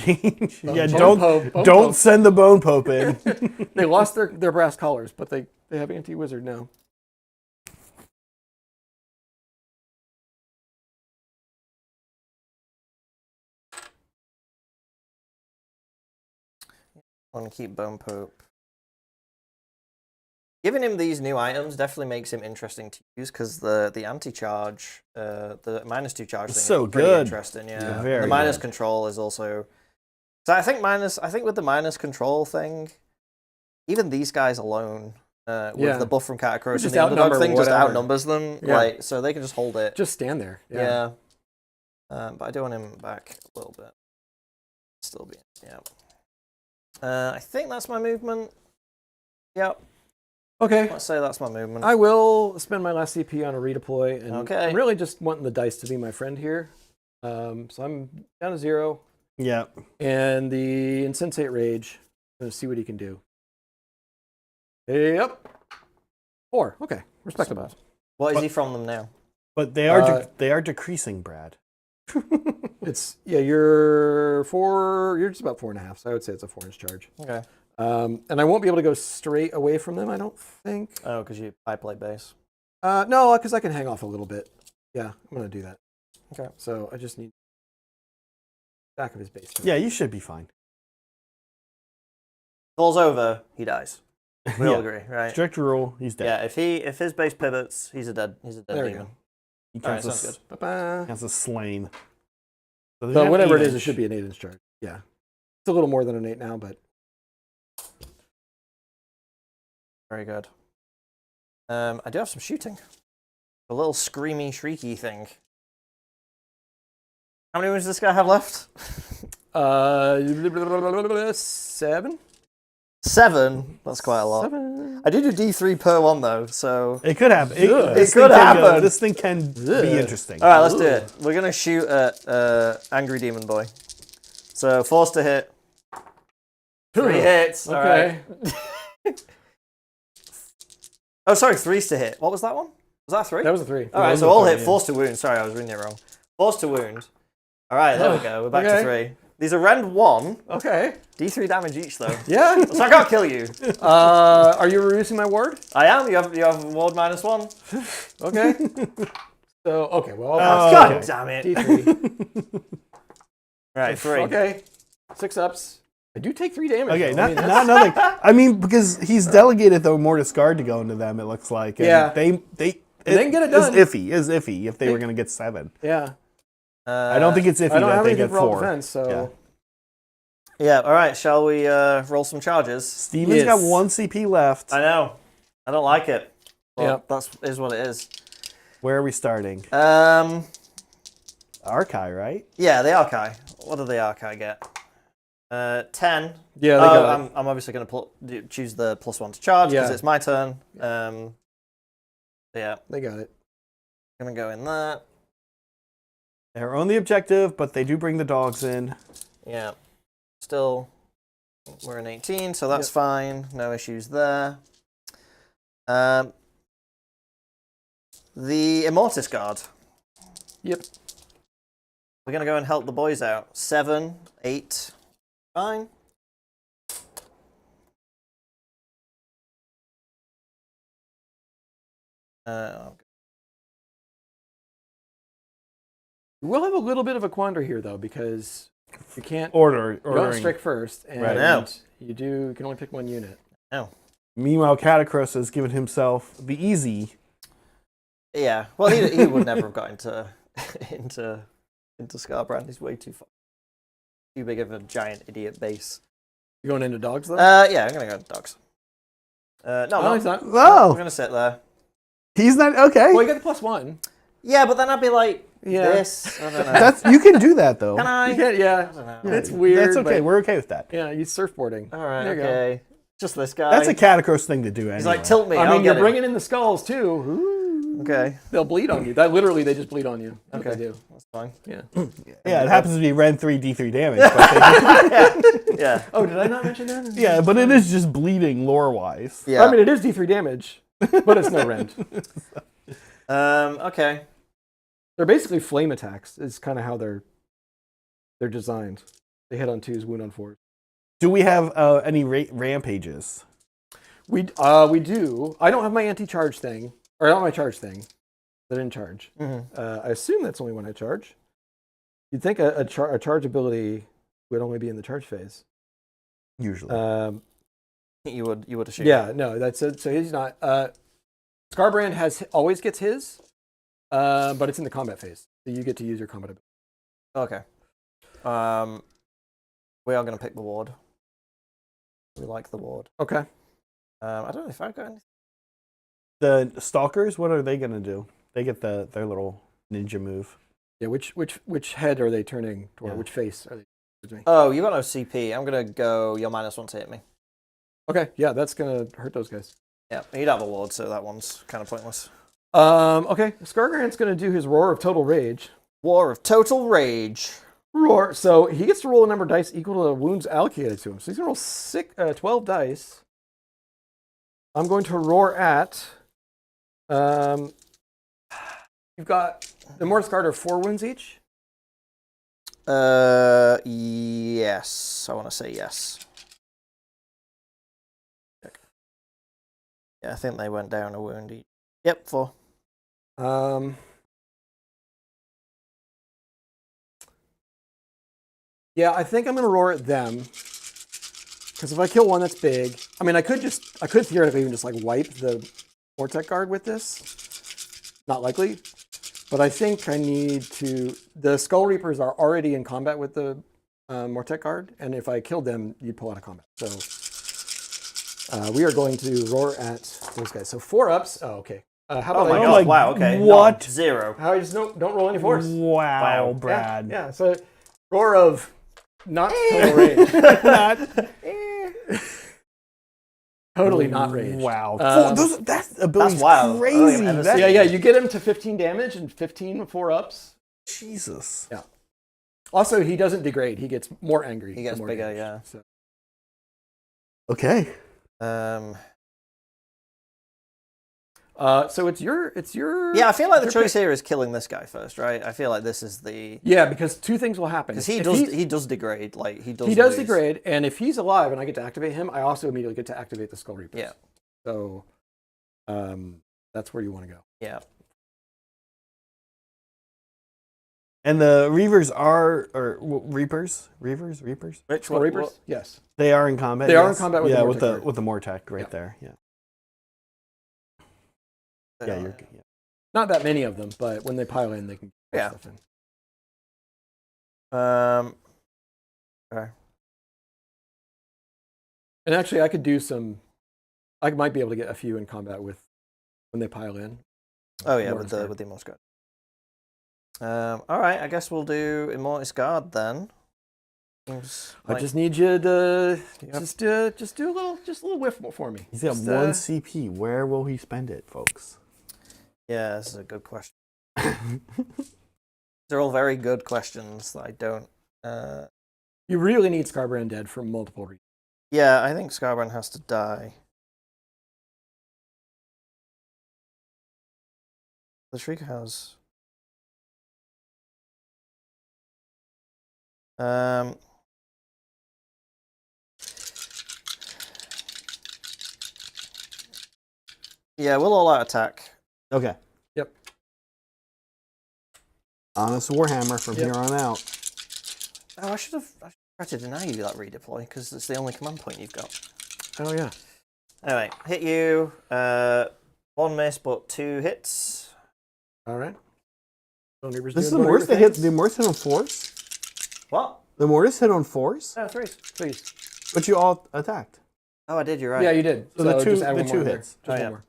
Yeah, Bone Pope, Bone don't Pope. send the Bone Pope in. They lost their brass collars, but they have anti-wizard now. I want to keep Bone Pope. Giving him these new items definitely makes him interesting to use, because the anti-charge, the -2 charge thing So is pretty good. interesting. Yeah, Yeah, very the minus good. control is also. So I think with the minus control thing, even these guys alone, with Yeah. the buff from Catacross Just and the underdog outnumber thing, just whatever. outnumbers them. Yeah. Like, so they can just hold it. Just stand there. Yeah. But I do want him back a little bit. Still be. Yeah. I think that's my movement. Yep. Okay. Let's say that's my movement. I will spend my last CP on a redeploy, and Okay. I'm really just wanting the dice to be my friend here. So I'm down to 0, Yeah. and the Insensate Rage. I'm gonna see what he can do. Yep. 4. Okay. Respectable. What is he from them now? But they are Uh, they are decreasing, Brad. It's you're 4. You're just about 4.5. So I would say it's a 4-inch charge. Okay. And I won't be able to go straight away from them, I don't think. Oh, because you I play base. No, because I can hang off a little bit. Yeah, I'm gonna do that. Okay. So I just need back of his base. Yeah, you should be fine. Falls over, he dies. We all Yeah. agree, right? Strict rule, he's dead. Yeah. If his base pivots, he's a dead There we demon. go. He All right, counts, sounds as, good. Ba-ba. counts as slain. So, So whatever it is, it 8-inch. should be an 8-inch charge. Yeah, it's a little more than an 8 now, but Very good. I do have some shooting. A little screamy, shrieky thing. How many wounds does this guy have left? 7. 7. That's quite a lot. 7. I do D3 per one though, so. It could happen. It This could thing can happen. This thing can be interesting. All right, let's do it. We're gonna shoot at Angry Demon Boy. So force to hit. 3 hits. All Okay. right. Oh, sorry, 3's to hit. What was that one? Was that 3? That was a 3. All right, so all hit. Force to wound. Sorry, I was reading it wrong. Force to wound. All right, there we go. We're back to 3. These are rend 1. Okay. D3 damage each though. Yeah. So I can't kill you. Are you reducing my ward? I am. You have ward -1. Okay. So, okay, well, God damn it. D3. Right, 3. Okay. 6 ups. I do take 3 damage. Okay, though. I mean, not nothing. I mean, because he's delegated though more discard to go into them. It looks like. And Yeah. They can get it done. Is iffy if they were going to get 7. Yeah. I don't think it's iffy I don't that have they anything get for all 4. defense, so. Yeah, all right. Shall we roll some charges? Steven's got 1 CP left. I know. I don't like it. Well, Yeah. That is what it is. Where are we starting? Um, Archive, right? yeah, the Archive. What did the Archive get? 10. Yeah, they got it. I'm obviously going to choose the +1 to charge because Yeah. it's my turn. Yeah, They got it. going to go in there. They're on the objective, but they do bring the dogs in. Yeah. Still, we're in 18, so that's fine. No issues there. The Immortis Guard. Yep. We're going to go and help the boys out. 7, 8. Fine. We'll have a little bit of a quandary here, though, because you can't you don't Ordering. strike first, and Right now. you can only pick 1 unit. No. Meanwhile, Catacross has given himself the easy. Yeah. Well, he would never have got into Scarbrand. He's way too big of a giant idiot base. You going into dogs, though? Yeah, I'm gonna go dogs. No, he's not. I'm Oh, gonna sit there. he's not okay. Well, you got the +1. Yeah, but then I'd be like Yeah. this. I don't know. That's you can do that though. Can I? You can't, yeah. I don't know. It's weird. That's okay. but- We're okay with that. yeah, he's surfboarding. All right. There you go. Okay. Just this guy. That's a Catacross thing to do. Anyway. He's like, tilt me. I I'll mean, you're get it. bringing in the skulls, too. Ooh. Okay. They'll bleed on you. That literally, they just bleed on you. That's what Okay. they do. That's fine. Yeah. Yeah, it happens to be Ren 3 D3 damage. But Yeah. Oh, did I not mention that? yeah, but it is just bleeding lore wise. Yeah. I mean, it is D3 damage, but it's no rend. Okay. They're basically flame attacks. Is kind of how they're designed. They hit on 2s, wound on 4s. Do we have any rampages? We do. I don't have my anti-charge thing, or I don't have my charge thing. I didn't charge. Mm-hmm. I assume that's only when I charge. You'd think a charge ability would only be in the charge phase. Usually. You would assume. Yeah, no, that's it. So he's not. Scarbrand always gets his, but it's in the combat phase, so you get to use your combat ability. Okay. We are going to pick the ward. We like the ward. Okay. I don't know if I've got anything. The stalkers, what are they gonna do? They get their little ninja move. Yeah. Which head are they turning toward? Yeah. Which face are they towards me? Oh, you got no CP. I'm going to go your -1 to hit me. Okay. Yeah, that's gonna hurt those guys. Yeah. You'd have a ward, so that one's kind of pointless. Okay. Scarbrand's gonna do his roar of total rage. War of Total Rage. Roar. So he gets to roll a number of dice equal to the wounds allocated to him. So he's gonna roll 12 dice. I'm going to roar at. You've got the Mortis Guard are 4 wounds each. Yes. I want to say yes. Yeah, I think they went down a wound each. Yep, 4. Yeah, I think I'm gonna roar at them. Because if I kill one, that's big. I mean, I could theoretically even just like wipe the Mortec Guard with this. Not likely. But I think I need to. The Skull Reapers are already in combat with the Mortec Guard, and if I killed them, you'd pull out of combat. So we are going to roar at those guys. So 4 ups. Oh, okay. How about Oh my I- god! Wow. Okay. What? No, 0. How you just don't roll any force? Wow, Wow. Brad. Yeah. So roar of not total rage. Not- Totally not raged. Wow. Um, That ability's wild. I don't crazy. think I've ever That- Yeah, you get him to 15 damage and 15 4-ups. Jesus. Yeah. Also, he doesn't degrade. He gets more angry. He gets the more bigger, damage. yeah. So. Okay. So it's your. Yeah, I feel like the your choice pick. here is killing this guy first, right? I feel like this is the Yeah, because two things will happen. because If he does degrade, like he does. he does lose. degrade, and if he's alive and I get to activate him, I also immediately get to activate the Skull Reapers. Yeah. So, that's where you want to go. Yeah. And the Reavers are, Reapers? Reavers? Rich, Skull Reapers? Yes. They are in combat. They are in yes. combat with yeah, the with Mortec the card. with the Mortec right Yeah. there. Yeah. Yeah, you're good. Yeah. Not that many of them, but when they pile in, they can get Yeah. stuff in. Okay. And actually, I could do some. I might be able to get a few in combat with when they pile in. Oh yeah, Immortus Guard. with the Immortus Guard. All right, I guess we'll do Immortus Guard then. Seems I like- just need you to Yep. just do a little whiff for me. He's got Just, 1 CP. Where will he spend it, folks? Yeah, this is a good question. They're all very good questions that I don't. You really need Scarbrand dead for multiple reasons. Yeah, I think Scarbrand has to die. The Shriek has. Yeah, we'll all out attack. Okay. Yep. Honest Warhammer from Yep. here on out. Oh, I should have tried to deny you that redeploy because it's the only command point you've got. Oh yeah. Anyway, hit you. 1 miss, but 2 hits. All right. This is the Mortis that hit. The Mortis hit on 4s? What? The Mortis hit on 4s? No, 3s. Please. But you all attacked. Oh, I did. You're right. Yeah, you did. So the just add the one two more in there. hits. Just Oh, one yeah. more.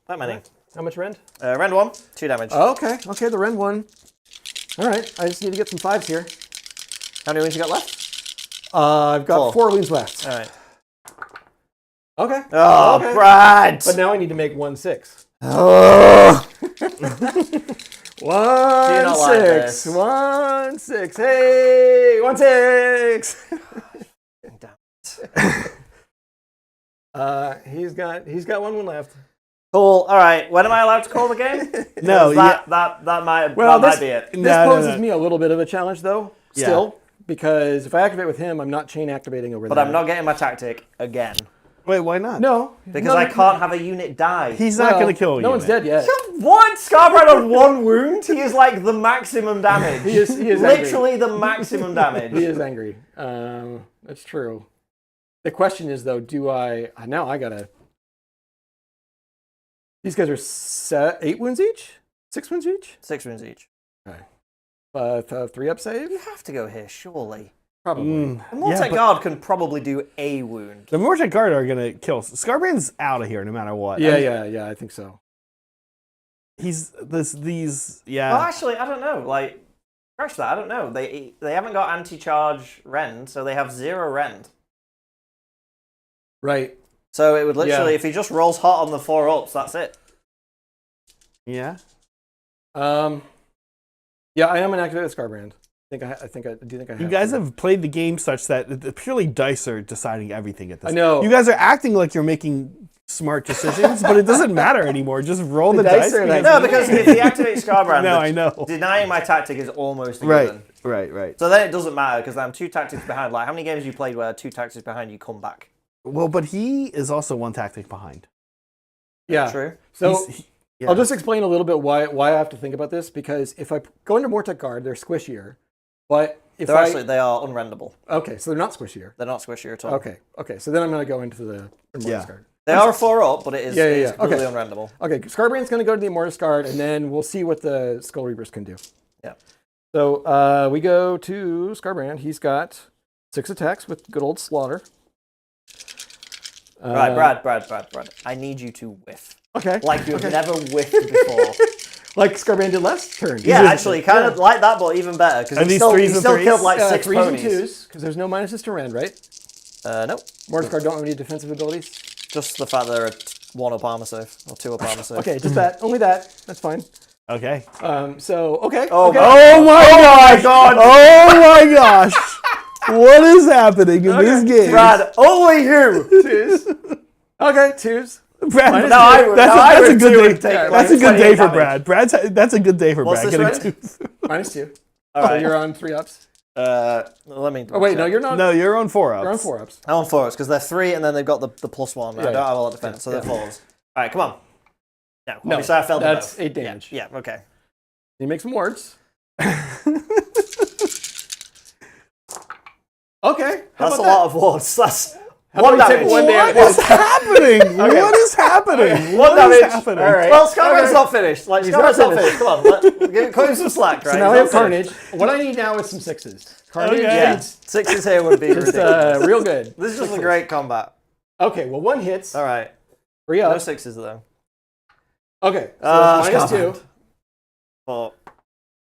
That many. How much rend? Rend 1, 2 damage. Oh, okay. Okay, the rend one. All right. I just need to get some 5s here. How many wounds you got left? I've got 4. 4 wounds left. All right. Okay. Oh, Okay. Brad! But now I need to make 1 6. Oh. 1 not like 6. this? 1 6. Hey, 1 6. Damn. He's got 1 left. Cool. All right. When am I allowed to call the game? No, that might Well, might be it. This No, no, poses no. me a little bit of a challenge, though. Yeah. Still, because if I activate with him, I'm not chain activating over But there. I'm not getting my tactic again Wait, why not? No, because I can't have a unit die. He's not Well, going to kill you. No one's dead yet. What? Scarbrand on 1 wound? He is like the maximum damage. He is literally the maximum damage. He is angry. That's true. The question is, though, do I... Now I gotta... These guys are 8 wounds each? 6 wounds each? 6 wounds each. Okay. 3 up save? You have to go here, surely. Probably. The Mortec Guard can probably do a wound. The Mortec Guard are going to kill. Scarbrand's out of here no matter what. Yeah, I think so. He's these. Well, Yeah. actually, I don't know. Like, scratch that. I don't know. They haven't got anti-charge rend, so they have 0 rend. Right. So it would literally, Yeah. if he just rolls hot on the 4 ups, that's it. Yeah. Yeah, I am an activated Scarbrand. I do think I have. You guys to. have played the game such that purely dice are deciding everything at this. I know. You guys are acting like you're making smart decisions, but it doesn't matter anymore. Just roll the, The dice. dice are like- No, because if he activates Scarbrand, No, I know. denying my tactic is almost a Right, given. right. So then it doesn't matter because I'm 2 tactics behind. Like, how many games have you played where 2 tactics behind you come back? Well, but he is also 1 tactic behind. Yeah. True. So Yeah. I'll just explain a little bit why I have to think about this, because if I go into Mortec Guard, they're squishier. But if They are unrendable. Okay, so they're not squishier. They're not squishier at all. Okay, so then I'm going to go into the Immortus Yeah. Guard. They are a 4 up, but it is, Yeah, it is yeah. completely Okay. unrendable. Okay, Scarbrand's going to go to the Immortus Guard, and then we'll see what the Skull Reapers can do. Yeah. So we go to Scarbrand. He's got 6 attacks with good old Slaughter. Right, Brad. I need you to whiff. Okay. Like you've okay. never whiffed before. Like Scarbrand did last turn. Yeah, actually, kind of like that, but even better because Are he these still, threes he and still threes? killed like 6 3s ponies. and 2s, because there's no minuses to Rand, right? Nope. Mordecai don't have any defensive abilities. Just the fact they're 1 up armor save or 2 up armor save. Okay, just that. Only that. That's fine. Okay. Okay. Oh, okay. Oh my god! Oh my gosh! What is happening in this game? Brad, only you. 2s. Okay, 2s. Brad, No, I would- that's no, I a would good too day. and take, That's like, a good 28 day for damage. Brad. That's a good day for What's Brad. this Getting right? 2. -2. All So right. you're on 3 ups. Let me. Oh wait, no, you're not. No, you're on 4 ups. You're on 4 ups. I'm on 4 ups because they're 3 and then they've got the +1. I Yeah, don't have a lot of defense, so they're 4s. All right, come on. No, obviously I failed them that's both. 8 damage. Yeah, okay. You make some wards. Okay. That's a lot of wards. That's How 1 about we take damage. one damage? What is happening? What is happening? One What is damage. happening? All right. Well, Scarbrand's Okay. not finished. Like, He's Scarbrand's not not finished. finished. Come on, cut him some slack, right? So now He's we have not finished. Carnage. What I need now is some 6s. Carnage Okay. needs 6s here would be just ridiculous. real good. This is just a 6s. great combat. Okay, well, 1 hits. All right. 3 No ups. 6s though. Okay, so it's Scarbrand. -2. 4.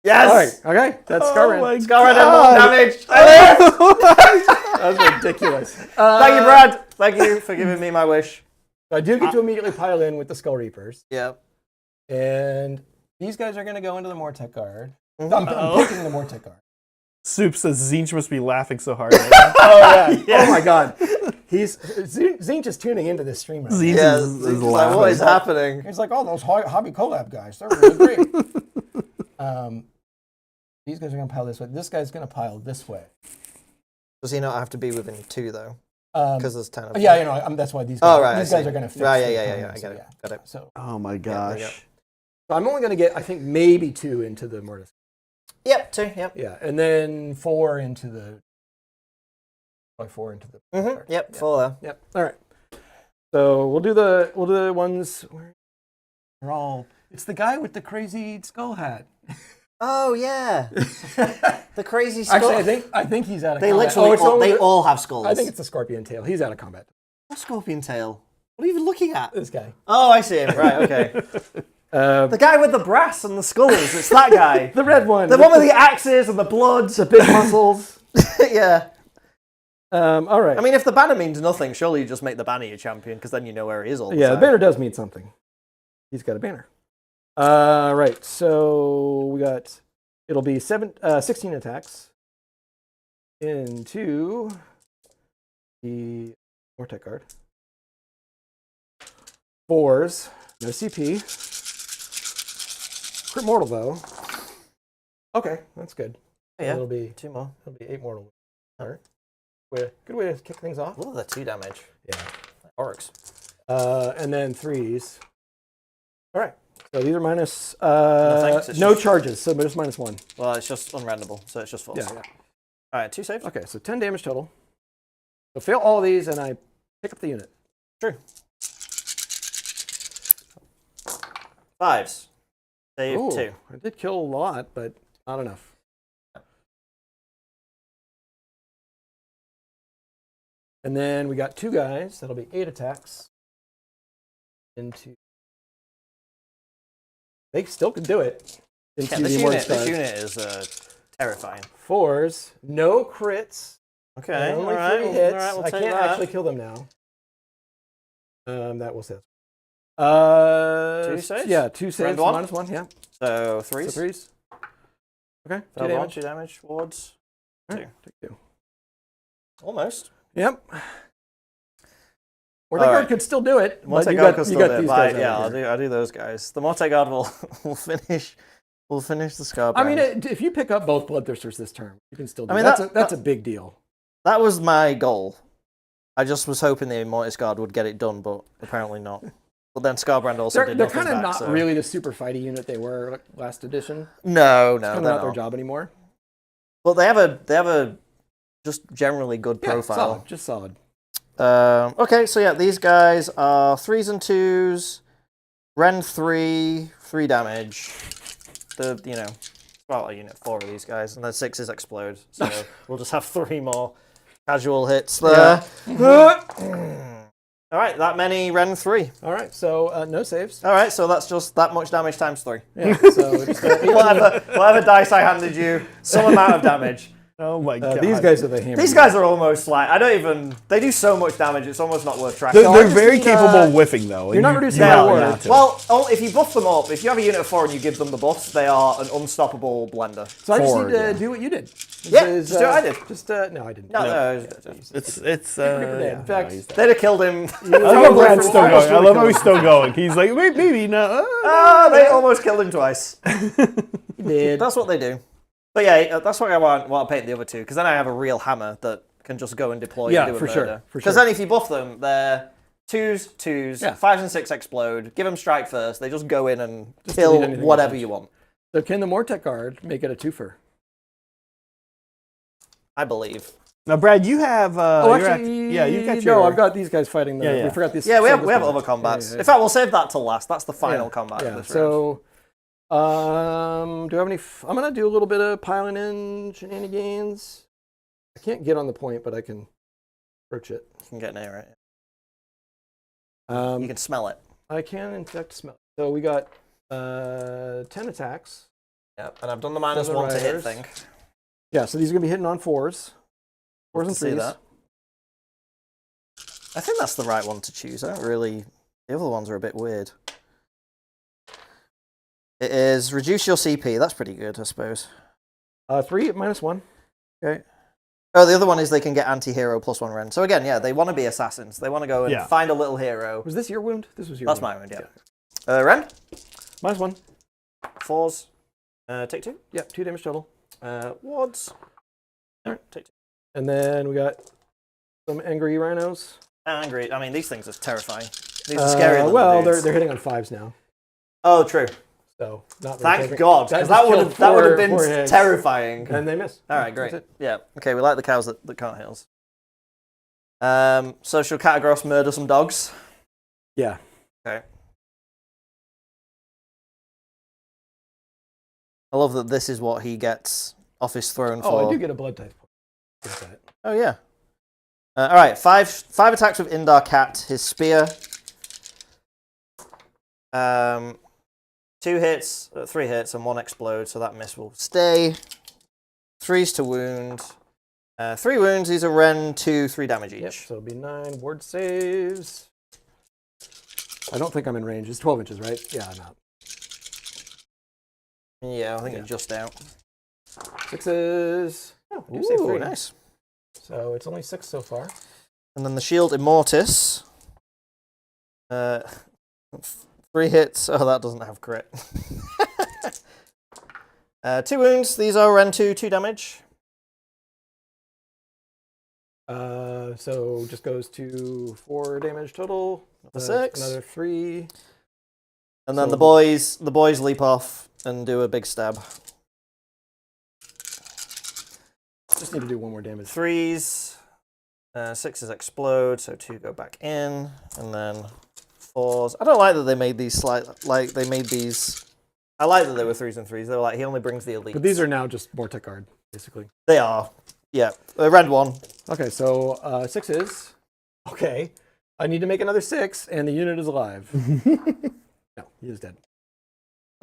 Yes. All right, okay, that's Oh Scarbrand. my Scarbrand had God. more damage. That's ridiculous. Thank you, Brad. Thank you for giving me my wish. I do get to immediately pile in with the Skull Reapers. Yeah. And these guys are going to go into the Mortec guard. Mhm. I'm picking the Mortec guard. Soup says Zinch must be laughing so hard right now. Oh, yeah. Yeah. Oh, my God. Zinch is tuning into this stream right now. Zinch Yeah. is It's like, laughing. what is happening? He's like, oh, those hobby collab guys, they're really great. These guys are going to pile this way. This guy's going to pile this way. Does he not have to be within 2 though? Because Because there's 10 of them. yeah, you know, that's why these guys, Oh, right. these I guys see. are going to fix Right, the yeah. I comments, get it. yeah. Got it. So, Oh my there gosh. we go. so I'm only going to get, I think, maybe 2 into the Mortis. Yep, 2. Yep. Yeah, and then 4 into the. Probably 4 into the. Mm-hmm. Yep. 4 there. Yep. All right. So we'll do the ones. They're all. It's the guy with the crazy skull hat. Oh yeah. The crazy skull. Actually, I think he's out of. They combat. literally it's only they the- all have skulls. I think it's a scorpion tail. He's out of combat. a scorpion tail. What are you even looking at? This guy. Oh, I see him. Right. Okay. The The guy with the brass and the skulls. It's that guy. red one. The one with the axes and the bloods. the big muscles. Yeah. All right. I mean, if the banner means nothing, surely you just make the banner your champion, because then you know where he is all the yeah, time. the banner does mean something. He's got a banner. Right. So we got. It'll be 16 attacks into the Vortec guard. 4s, no CP. Crit mortal though. Okay, that's good. Yeah. It'll be 2 more. 8 mortal. All right. Good way to kick things off. Oh, they're 2 damage. Yeah. Orcs. And then 3s. All right. So these are minus thanks, it's no just- charges, so just -1. Well, it's just unrandable, so it's just 4. Yeah. All right, 2 saves. Okay, so 10 damage total. So fail all of these, and I pick up the unit. True. 5s. Save Ooh, 2. I did kill a lot, but not enough. And then we got 2 guys. That'll be 8 attacks. Into. They still can do it. Into Yeah, the Immortus this guard. unit is terrifying. 4s, no crits. Okay, Only all right, 3 all hits. right, we'll I take can't that. actually kill them now. That will save. 2 saves? Yeah, 2 saves. Round 1? -1, yeah. So So 3s. 3s. Okay, 2 Failed 1, damage. 2 damage. Wards. All right, take 2. Almost. Yep. Or All the guard right. could still do it. Mortec But you Guard got, could you still got do it, these but guys. yeah, over here. I'll do those guys. The Mortec Guard will finish. We'll finish the Scarbrand. I mean, if you pick up both Bloodthirsters this turn, you can still do I mean, it. That's a big deal. that was my goal. I just was hoping the Immortus Guard would get it done, but apparently not. But then Scarbrand also They're did they're nothing kind of back, not so. really the super fighty unit they were last edition. No, It's no, kind of they're not their not. job anymore. But they have a just generally good Yeah, profile. solid, just solid. Okay, so yeah, these guys are 3s and 2s. Rend 3, 3 damage. Well, a unit 4 of these guys, and then 6s explode. So we'll just have 3 more casual hits there. All right, that many Ren 3. All right, so no saves. All right, so that's just that much damage times 3. Yeah, so just, Whatever dice I handed you, some amount of damage. Oh my god. these guys are the hammer. These guys are almost like, I don't even, they do so much damage, it's almost not worth tracking. They're very capable of whiffing, though. You're not and reducing you their have ward. not to. Well, if you buff them up, if you have a unit of 4 and you give them the buffs, they are an unstoppable blender. So I just Forward, need to yeah. do what you did. Yeah, Is, just do what I did. Just no, I didn't. No, it's Yeah, in fact, they'd have killed him. I love how Brad's still going. I love how he's still going. He's like, wait, maybe no. They almost killed him twice. he did. That's what they do. But yeah, that's what I want to paint the other two, because then I have a real hammer that can just go and deploy Yeah, and do a for murder. sure, for Because sure. then if you buff them, they're 2s, 2s, Yeah. 5s and 6 explode. Give them strike first. They just go in and Just kill delete anything whatever you you want. So can the Mortec guard make it a twofer? I believe. Now, Brad, you have. Oh, you're actually, yeah, you got your. No, I've got these guys fighting. The, Yeah. We forgot this. Yeah, we have this other one. combats. Yeah. In fact, we'll save that till last. That's the final Yeah. combat of Yeah. this round. So, do I have any? I'm gonna do a little bit of piling in shenanigans. I can't get on the point, but I can approach it. You can get near it. Um, You can smell it. I can in fact smell. So we got 10 attacks. Yeah, and I've done the -1 to hit riders. thing. Yeah, so these are gonna be hitting on 4s, 4s and See 3s. that? I think that's the right one to choose. I don't really. The other ones are a bit weird. It is reduce your CP. That's pretty good, I suppose. 3 -1. Okay. Oh, the other one is they can get anti-hero +1 Ren. So again, yeah, they want to be assassins. They want to go and Yeah. find a little hero. Was this your wound? This was your. That's wound. my wound, yeah. Ren, -1. 4s. Take 2. Yeah, 2 damage total. Wards. Take 2. And then we got some angry rhinos. Angry. I mean, these things are terrifying. These are scary little Well, dudes. they're hitting on 5s now. Oh, true. So not very Thank terrific. God, because that would have four been hits. terrifying. And they missed. All right, great. That's it. Yeah. Okay, we like the cows that can't hit us. Social Catagross murder some dogs. Yeah. Okay. I love that this is what he gets off his throne for. Oh, I do get a blood type. Get that. Oh, yeah. All right, five attacks with Indar Cat, his spear. 2 hits, 3 hits, and 1 explodes, so that miss will stay. 3s to wound. 3 wounds, these are Ren 2, 3 damage each. Yep, so it'll be 9 ward saves. I don't think I'm in range. It's 12 inches, right? Yeah, I'm out. Yeah, I think you're just out. 6s. Oh, I do save 3. Nice. So it's only 6 so far. And then the Shield Immortis. 3 hits. Oh, that doesn't have crit. 2 wounds. These are Ren 2, 2 damage. So just goes to 4 damage total. Another 6. Another 3. And then So- the boys leap off and do a big stab. Just need to do 1 more damage. 3s. 6s explode, so 2 go back in. And then 4s. I don't like that they made these I like that they were 3s and 3s. They were like, he only brings the elite. But these are now just Mortec guard, basically. They are. Yeah. Red 1. Okay, so 6s. Okay. I need to make another 6, and the unit is alive. No, he is dead.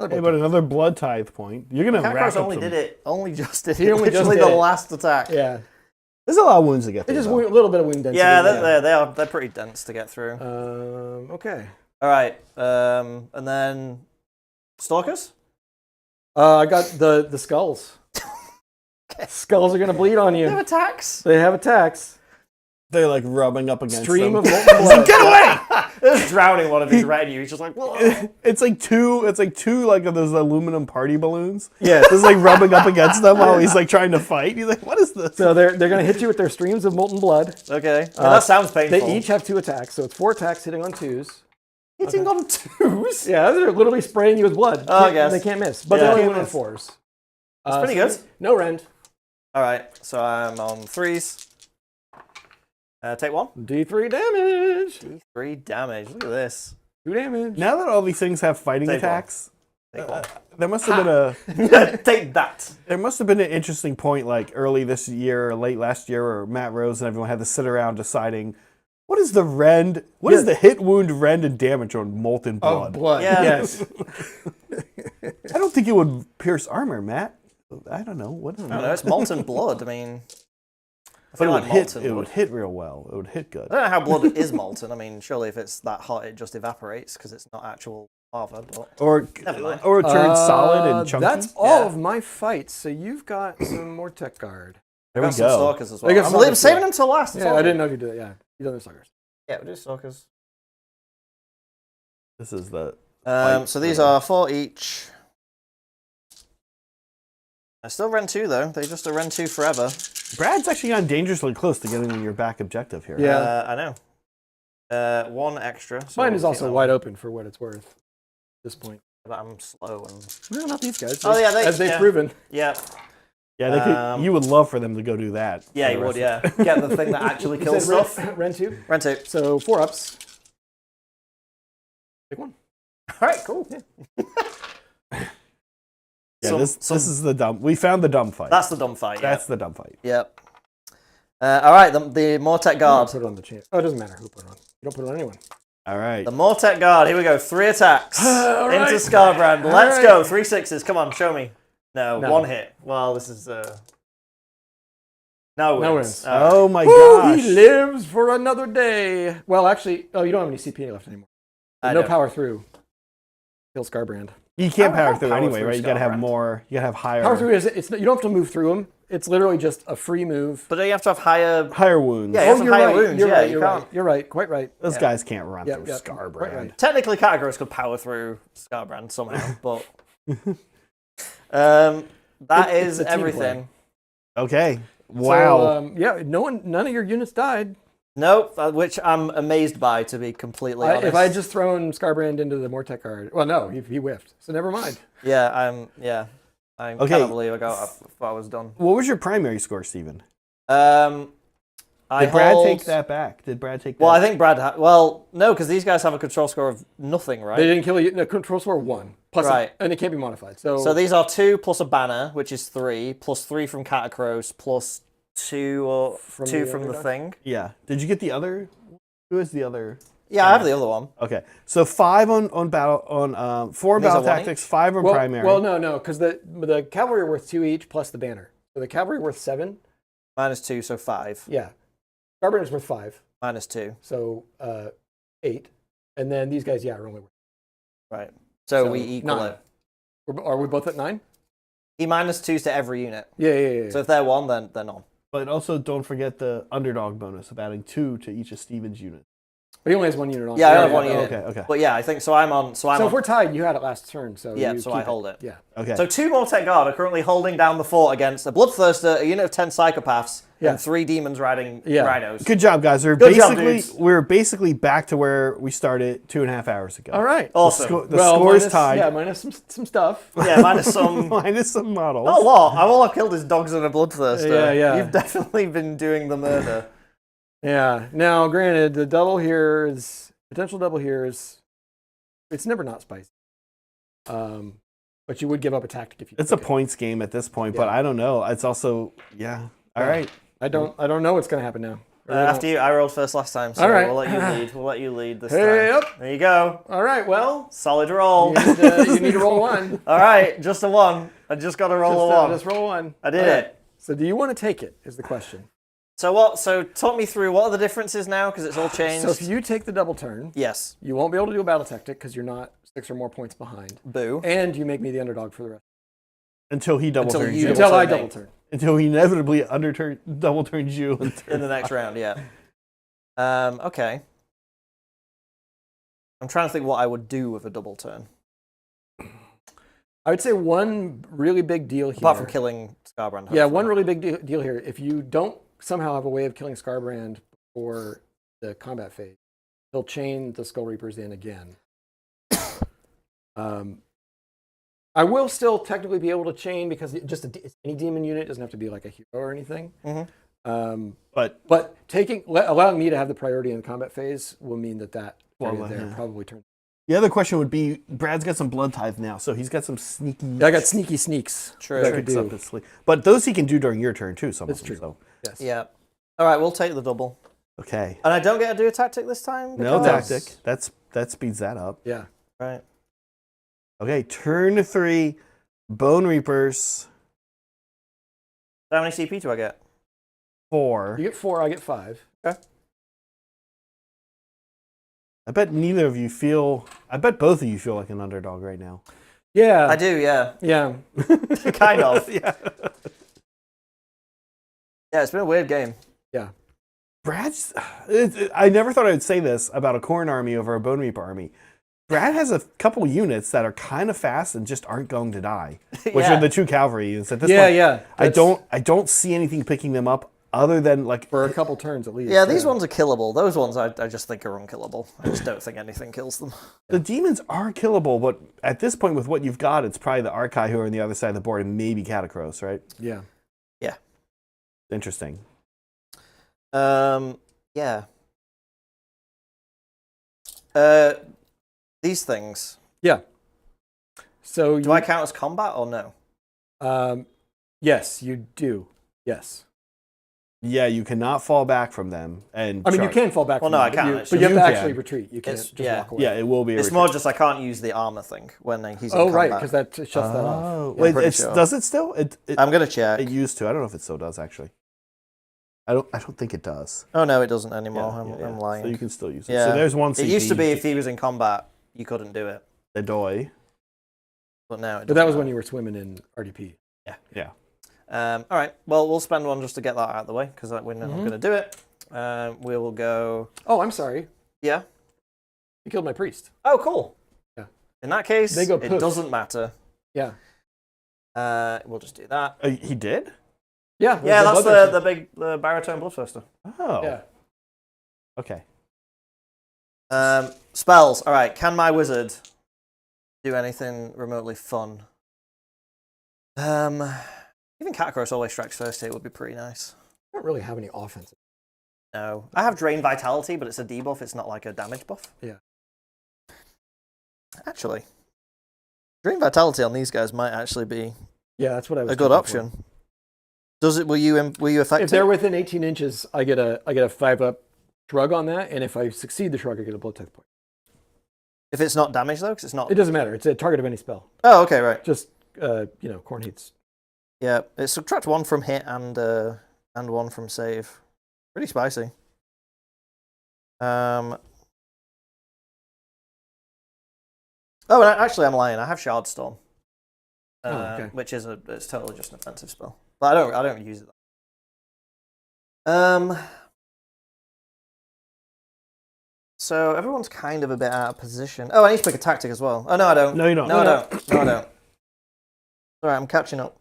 Hey, but another blood tithe point. You're gonna rack Catagross up only some. did it. Only just did He it. only just Literally did the it. last attack. Yeah. There's a lot of wounds to get It's through. just though. a little bit of wound density. Yeah, they're pretty dense to get through. Okay. All right. And then Stalkers? I got the skulls. Skulls are going to bleed on They have you. attacks. They have attacks. They're like rubbing up against Stream them. of molten blood. Get away! It's drowning one of his retinue. He's just like, whoa. It's like two like of those aluminum party balloons. Yeah. Just like rubbing up against them while he's like trying to fight. He's like, what is this? So they're going to hit you with their streams of molten blood. Okay. Yeah, that sounds painful. They each have 2 attacks, so it's 4 attacks hitting on 2s. hitting on 2s. Yeah, they're literally spraying you with blood. Oh, I guess. They can't miss, but Yeah. they only Can't win on miss. 4s. That's pretty good. No rend. All right. So I'm on 3s. Take 1. D3 damage. D3 damage. Look at this. 2 damage. Now that all these things have fighting Take attacks, Take 1. there must have been Take that. there must have been an interesting point like early this year or late last year where Matt Rose and everyone had to sit around deciding What is the rend? What is the hit, wound, rend, and damage on molten blood? Blood. Yeah. Yes. I don't think it would pierce armor, Matt. I don't know. What? I don't know, it's molten blood. I mean, I But feel it like would hit. molten It blood. would hit real well. It would hit good. I don't know how blood is molten. I mean, surely if it's that hot, it just evaporates because it's not actual lava. But Or Never mind. or it turns solid and chunky. That's all Yeah. of my fights. So you've got some more tech guard. there got we some go. stalkers as I well. got I'm stalkers, saving yeah. them till last. Yeah, I didn't know if you did it. Yeah, you done the suckers. Yeah, we'll do stalkers. This is the. So these are 4 each. I still run 2 though. They just run 2 forever. Brad's actually gotten dangerously close to getting your back objective here. Yeah. I know. 1 extra. So Mine we'll is keep also that wide one. open for what it's worth at this point. But I'm slow and No, not these guys. Oh, yeah, as they've yeah. proven. yeah, Yeah, they could, you would love for them to go do that. yeah, for you the would. rest Yeah, get the thing that actually You kills said stuff. Ren 2. Run 2. So 4 ups. Pick one. All right, cool. Yeah, Some- this is the dumb. We found the dumb fight. That's the dumb fight. Yeah. That's the dumb fight. Yep. All right, the Mortek Guard. Put it on the chain. Oh, it doesn't matter who put it on. You don't put it on anyone. All right. The Mortek Guard. Here we go. 3 attacks All right. into Scarbrand. All Let's right. go. 3 6s. Come on, show me. No, No. 1 hit. Well, this is no No wins. wins. Oh my Woo, gosh. he lives for another day. Well, actually, you don't have any CPA left anymore. I No know. power through. Kill Scarbrand. You can't How- power how through power anyway, through right? You gotta have Scarbrand? more. You gotta have higher. Power through is it's you don't have to move through them. It's literally just a free move. But you have to have higher. higher wounds. Yeah, you have some you're higher right. wounds. You're Yeah, right. you You're can't. right. You're right. Quite right. Those Yeah. guys can't run Yep, through yep. Scarbrand. Quite right. Technically, categories could power through Scarbrand somehow, but that It's is a team everything. Okay. Wow. So, yeah. None of your units died. Nope, which I'm amazed by, to be completely honest. If I had just thrown Scarbrand into the Mortek card, well, no, he whiffed. So never mind. I Okay. cannot believe I was done. What was your primary score, Steven? I Did Brad hold- take that back? Did Brad take that? Well, I think Brad. Well, no, because these guys have a control score of nothing, right? They didn't kill you. No, control score 1 plus, Right. and it can't be modified. So, So these are 2 plus a banner, which is 3, plus 3 from Catacross, plus 2 or From 2 the from the underdog? thing. Yeah. Did you get the other? Who is the other? Yeah, I have the other one. Okay. So 5 on battle on 4 These are battle one tactics, 5 on well, primary. Well, no, because the cavalry are worth 2 each plus the banner. So the cavalry worth 7. -2, so 5. Yeah, Scarbrand is worth 5. -2. So 8, and then these guys, are only worth. Right. So, So we equal 9. it. Are we both at 9? He -2s to every unit. Yeah. So if they're 1, then they're not. But also don't forget the underdog bonus of adding 2 to each of Steven's units. But he only has 1 unit on. Yeah, I have 1 unit. Okay. But yeah, I think so. I'm on. So I'm So on. if we're tied, you had it last turn. So Yeah, you so keep I hold it. Yeah. Okay. So 2 Mortek Guard are currently holding down the fort against a Bloodthirster, a unit of 10 psychopaths, Yeah. and 3 demons riding Yeah. rhinos. Good job, guys. Good job, dudes. We're basically back to where we started 2.5 hours ago. All right. Awesome. The score is tied. Yeah, minus some stuff. Yeah, minus some. Minus some models. Not a lot. All I've killed is dogs and a Bloodthirster. Yeah. You've definitely been doing the murder. Yeah. Now, granted, the potential double here is, it's never not spicy. But you would give up a tactic if you. It's a took it. points game at this point, but Yeah. I don't know. It's also All right. I don't know what's going to happen now. I really After you, I rolled first last time, so All right. we'll let you lead. We'll let you lead this Hey, time. up. There you go. don't. All right. Well, Solid roll. you need to roll 1. All right, just a 1. I just got to roll a 1. Just roll 1. I did All right. it. So, do you want to take it? Is the question. So what? So talk me through what are the differences now because it's all changed. So, if you take the double turn, Yes. you won't be able to do a battle tactic because you're not 6 or more points behind, Boo. and you make me the underdog for the rest. Until he double Until turns you you. double Until I turn me. double turn. Until he inevitably double turns you. In the next round, yeah. Okay. I'm trying to think what I would do with a double turn. I would say one really big deal here. Apart from killing Scarbrand. Yeah, hopefully. one really big deal here. If you don't somehow have a way of killing Scarbrand before the combat phase, he'll chain the Skull Reapers in again. I will still technically be able to chain because any demon unit doesn't have to be like a hero or anything. Mhm. But But allowing me to have the priority in the combat phase will mean that Well, area there yeah. probably turns. the other question would be, Brad's got some blood tithe now, so he's got some sneaky I got sneaky sneaks. True. that I could tricks up do. his sleeve. But those he can do during your turn too. Some That's of them. true. So. Yes. Yeah. All right, we'll take the double. Okay. And I don't get to do a tactic this time? No because- tactic. That speeds that up. Yeah. Right. Okay, turn 3, Bone Reapers, How many CP do I get? 4. You get 4, I get 5. I bet neither of you feel. I bet both of you feel like an underdog right now. Yeah. I do, yeah. Yeah. Kind of. Yeah. Yeah, it's been a weird game. Yeah. Brad's. I never thought I would say this about a Khorne army over a Bone Reaper army. Brad has a couple units that are kind of fast and just aren't going to die, which Yeah. are the 2 cavalry units. At this Yeah, point, yeah. I That's- don't see anything picking them up other than like For a couple turns at least. Yeah, these ones are killable. Those ones I just think are unkillable. I just don't think anything kills them. the demons are killable, but at this point with what you've got, it's probably the Archai who are on the other side of the board and maybe Catacross, right? Yeah. Interesting. Yeah. These things. Yeah. So Do I count as combat or no? Yes, you do. Yes. Yeah, you cannot fall back from them. And I mean, you charge. can fall back. Well, from no, them, I can't, But it's you have just- to You actually can. retreat. You can't It's- just yeah. walk away. Yeah, it will be. A It's retreat. more just I can't use the armor thing when he's in Oh, right, combat. because that shuts that off. Oh, Yeah, wait, pretty it's, sure. does it still? It I'm gonna check. used to. I don't know if it still does actually. I don't think it does. Oh no, it doesn't anymore. Yeah, I'm yeah, yeah. lying. So you can still use it. Yeah. So there's one. It CP used to be you if he was in combat, you couldn't do it. the doy. But now it But that doesn't was when matter. you were swimming in RDP. Yeah. All right. Well, we'll spend one just to get that out of the way because we're not Mhm. going to do it. We will go. Oh, I'm sorry. Yeah. You killed my priest. Oh, cool. Yeah. In that case, They go it poof. doesn't matter. Yeah. We'll just do that. He did. Yeah. Yeah, that's bloodthirster. the big baritone bloodthirster. Oh. Yeah. Okay. Spells. All right. Can my wizard do anything remotely fun? Even Catacross always strikes first here would be pretty nice. I don't really have any offense. No, I have Drain Vitality, but it's a debuff. It's not like a damage buff. Yeah. Actually, Drain Vitality on these guys might actually be Yeah, that's what I was. a good thinking for. option. Does it? Were you affected? If they're within 18 inches, I get a 5-up shrug on that, and if I succeed the shrug, I get a blood test point. If it's not damage though, because it's not. It doesn't matter. It's a target of any spell. Oh, okay, right. Just Khorne hates. Yeah, it subtracts 1 from hit and 1 from save. Pretty spicy. Oh, and actually, I'm lying. I have Shard Storm, okay. which is it's totally just an offensive spell, but I don't use it. So everyone's kind of a bit out of position. Oh, I need to pick a tactic as well. Oh no, I don't. No, you don't. No, I don't. No, I don't. Sorry, I'm catching up.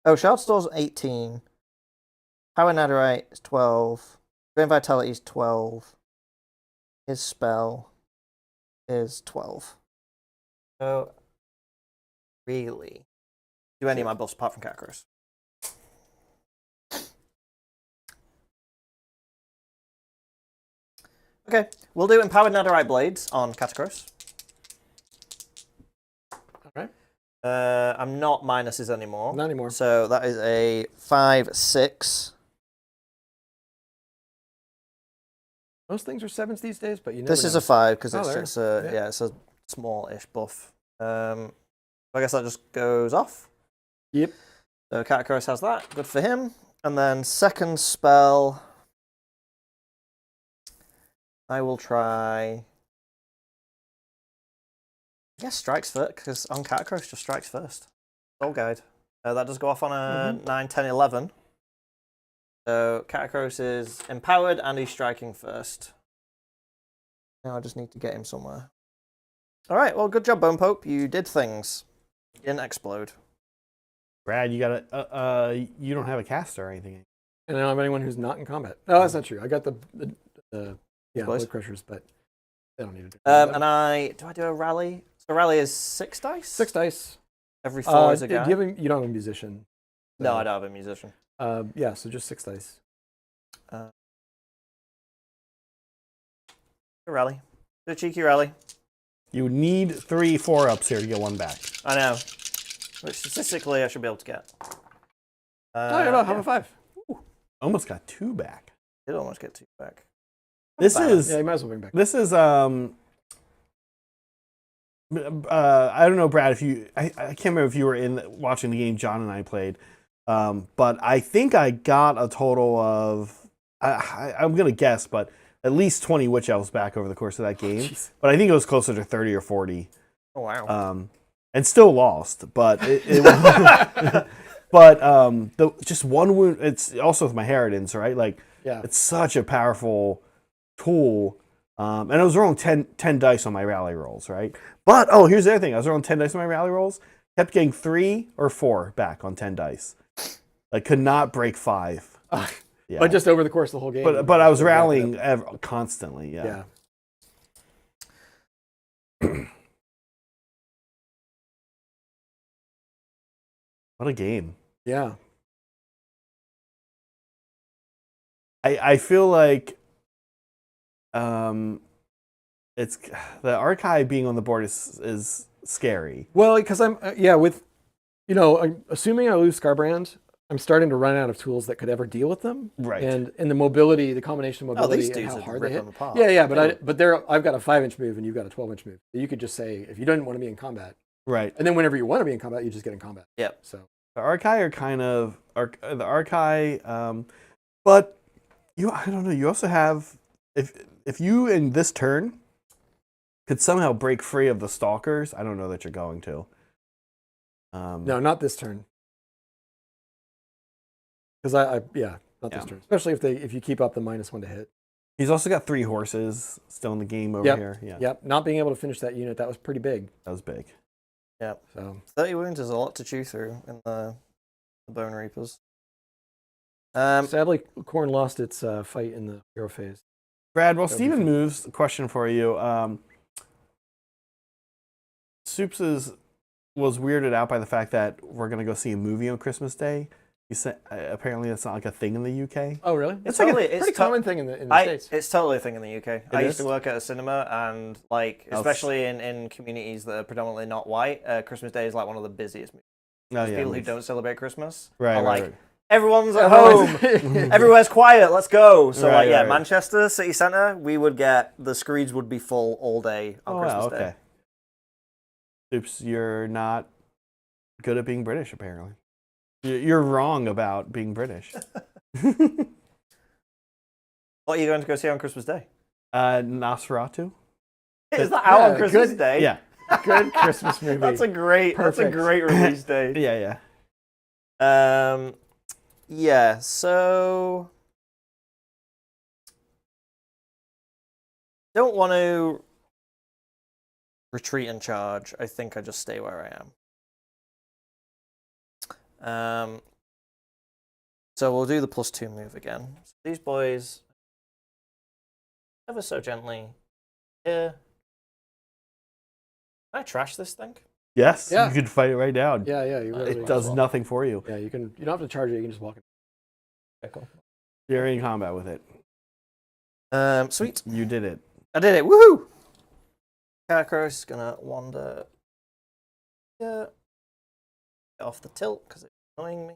Oh, Shard Storm's 18. Power Netherite is 12. Drain Vitality is 12. His spell is 12. So, really, do any of my buffs apart from Catacross? Okay, we'll do Empowered Netherite Blades on Catacross. All right. I'm not minuses anymore. Not anymore. So that is a 5/6. Most things are 7s these days, but you never This is know. a 5 because Oh, there. it's a Yeah. it's a small-ish buff. I guess that just goes off. Yep. So Catacross has that. Good for him. And then second spell, I will try. I guess strikes first because on Catacross just strikes first. Soul Guide. That does go off on a 9, 10, 11. So Catacross is empowered and he's striking first. Now I just need to get him somewhere. All right. Well, good job, Bone Pope. You did things. You didn't explode. Brad, you got you don't have a caster or anything. And I don't have anyone who's not in combat. No, that's not true. I got the Boys. blood crushers, but they don't need to do And I do a rally. So rally is 6 dice. 6 dice. Every 4 is a guy. You don't have a musician. No, I don't have a musician. Yeah, so just 6 dice. A rally. Do a cheeky rally. You need 3 4-ups here to get 1 back. I know. Which statistically I should be able to get. Oh, you're not having 5. Almost got 2 back. Did almost get 2 back. This Bad. is Yeah, you might as well bring back. this is I don't know, Brad, if you I can't remember if you were watching the game John and I played, but I think I got a total of I'm gonna guess, but at least 20 witch elves back over the course of that game. But I think it was closer to 30 or 40. Oh wow. And still lost, but it was, but just one wound. It's also with my Herodins, right? Like, Yeah. it's such a powerful tool. And I was rolling 10 dice on my rally rolls, right? But here's the other thing: I was rolling 10 dice on my rally rolls, kept getting 3 or 4 back on 10 dice. Like, could not break 5. Yeah. But just over the course of the whole game. But I was rallying constantly. Yeah. What a game! Yeah. I feel like it's the archive being on the board is scary. Well, because I'm with, I'm assuming I lose Scarbrand, I'm starting to run out of tools that could ever deal with them. Right. And the mobility, the combination of mobility, these and dudes how would hard rip they hit. them apart. Yeah, but I've got a 5-inch move and you've got a 12-inch move. You could just say if you didn't want to be in combat, Right. and then whenever you want to be in combat, you just get in combat. Yep. So The archive are kind of the archive, but I don't know. You also have if you in this turn could somehow break free of the stalkers. I don't know that you're going to. no, not this turn. Because not this turn. Especially if you keep up the -1 to hit. He's also got 3 horses still in the game over here. Yeah, Yep. Not being able to finish that unit, that was pretty big. that was big. Yep. So 30 wounds is a lot to chew through in the Bone Reapers. Um, sadly, Khorne lost its fight in the hero phase. Brad, while That'd be Steven fun. moves, a question for you. Soups was weirded out by the fact that we're going to go see a movie on Christmas Day. You said apparently that's not like a thing in the UK. Oh, really? It's like totally- a pretty it's common thing in the States. It's totally a thing in the UK. I used is? to work at a cinema, and especially in communities that are predominantly not white, Christmas Day is like one of the busiest. Oh, yeah, People who don't celebrate Christmas Right, are right, like, right. everyone's at home, everywhere's quiet, let's go. So Right, right. Manchester City Centre, the screens would be full all day on Christmas Day. Okay. Oops, you're not good at being British, apparently. You're wrong about being British. What are you going to go see on Christmas Day? Nosferatu? Is that out on Yeah, Christmas good- Day? Yeah. Good Christmas movie. That's a great Perfect. release day. Yeah. Yeah, so don't want to retreat and charge. I think I just stay where I am. So we'll do the +2 move again. So these boys ever so gently here. Can I trash this thing? Yes, Yeah. you could fight it right now. Yeah, you really It does nothing for you. Yeah, you don't have to charge it, you can just walk it. Okay, cool. You're in combat with it. Sweet. You did it. I did it. Woohoo! Scarecrow's is gonna wander here. Get off the tilt because it's annoying me.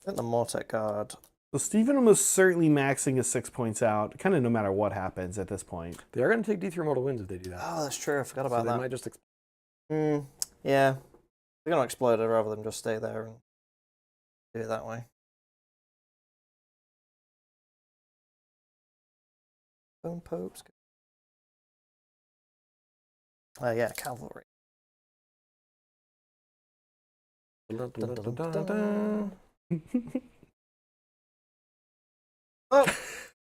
I think the Mortek Guard. So Stephen was certainly maxing his 6 points out, kind of no matter what happens at this point. They are going to take D3 mortal wounds if they do that. Oh, that's true. I forgot So about they that. might just Yeah. We're gonna explode it rather than just stay there and do it that way. Bone Popes. Yeah, cavalry. Oh,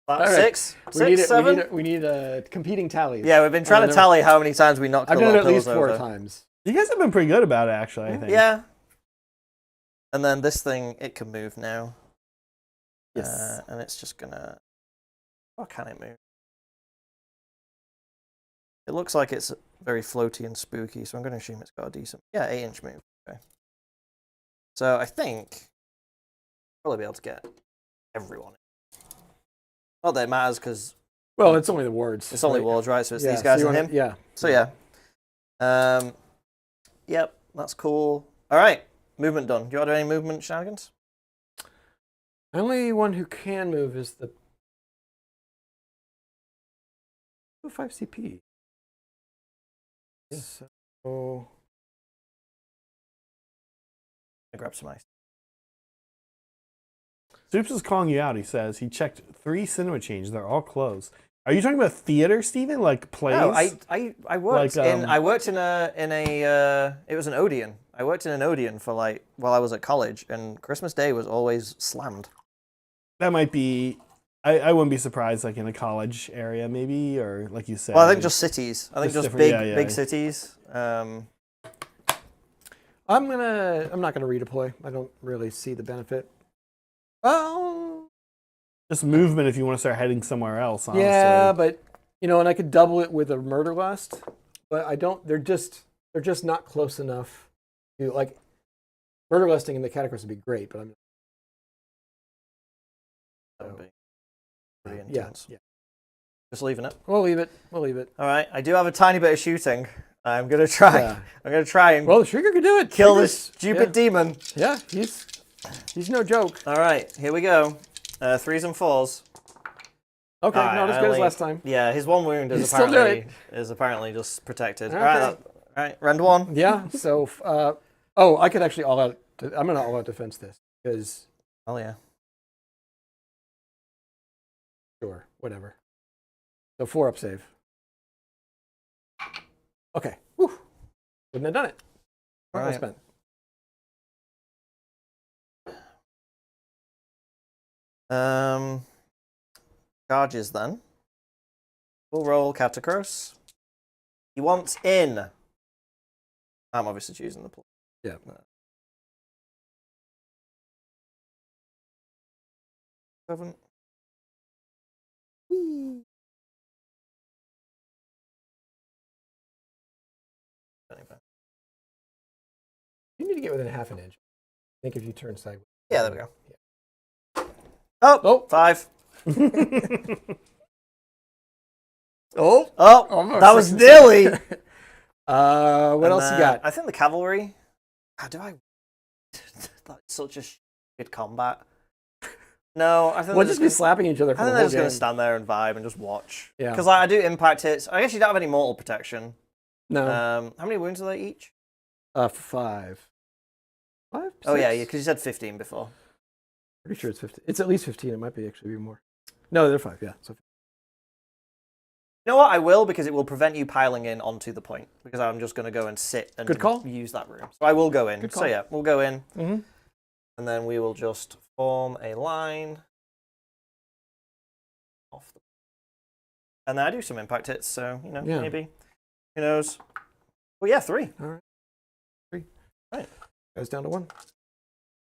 All right. six, We seven. need competing tallies. Yeah, we've been trying to tally how many times we knocked I've the done it little at least pills 4 over. times. You guys have been pretty good about it, actually, I think. Yeah. And then this thing, it can move now. Yes. And it's just gonna... Or can it move? It looks like it's very floaty and spooky, so I'm going to assume it's got a decent... Yeah, 8-inch move. Okay. So I think... probably be able to get everyone. Not that it matters, because Well, it's only the wards. it's only right? wards, right? So it's Yeah, these guys so and you him. wanna- Yeah. So yeah. Yep, that's cool. All right, movement done. Do you want to do any movement shenanigans? The only one who can move is the 5 CP. So I grab some ice. Soups is calling you out. He says he checked 3 cinema chains. They're all closed. Are you talking about theater, Steven? Like plays? No, I worked Like, in a it was an Odeon. I worked in an Odeon for while I was at college, and Christmas Day was always slammed. That might be. I wouldn't be surprised, like in a college area, maybe, or like you said. Well, I think just cities. I think Just just different- big cities. I'm not gonna redeploy. I don't really see the benefit. Oh, just movement if you want to start heading somewhere else. Honestly. yeah, but and I could double it with a murder lust, but I don't. They're just not close enough to like murder lusting in the Catacross would be great, but I'm. That would be pretty Yeah, intense. yeah. Just leaving it. We'll leave it. We'll leave it. All right. I do have a tiny bit of shooting. I'm gonna try. Yeah. I'm gonna try and Well, the Shrieker could do it. kill Shrieker's- this stupid demon. Yeah, he's no joke. All right. Here we go. 3s and 4s. Okay, All right, not as good as last time. Yeah, his one wound You is still do apparently just protected. Okay. All right. Rend 1. Yeah. So, I could actually all out. I'm gonna all out defense this because Oh yeah. sure, whatever. So 4 up save. Okay. Whew. Wouldn't have done it. All Well right. spent. Charges then. We'll roll Catacross. He wants in. I'm obviously choosing the play. Yeah. Seven. You need to get within half an inch. I think if you turn sideways. Yeah, there we go. Yeah. Oh, 5. Oh, Oh, almost. that was 6 and nearly. 7. What else you got? I think the cavalry. Do I? That's such a shit combat. No, I think We'll they're just be slapping each other I for think the they're whole just going game. to stand there and vibe and just watch. Yeah. Because I do impact hits. I guess you don't have any mortal protection. No. How many wounds are they each? 5. 5? Oh yeah, 6? because you said 15 before. Pretty sure it's 15. It's at least 15. It might be actually be more. No, they're 5. Yeah. So You know what? I will because it will prevent you piling in onto the point. Because I'm just going to go and sit and Good call. use that room. So I will go in. Good So call. yeah, we'll go in. Mm-hmm. And then we will just form a line. Off the... And then I do some impact hits, so, Yeah. maybe. Who knows? Well, yeah, 3. All right. 3. Right. Goes down to 1. And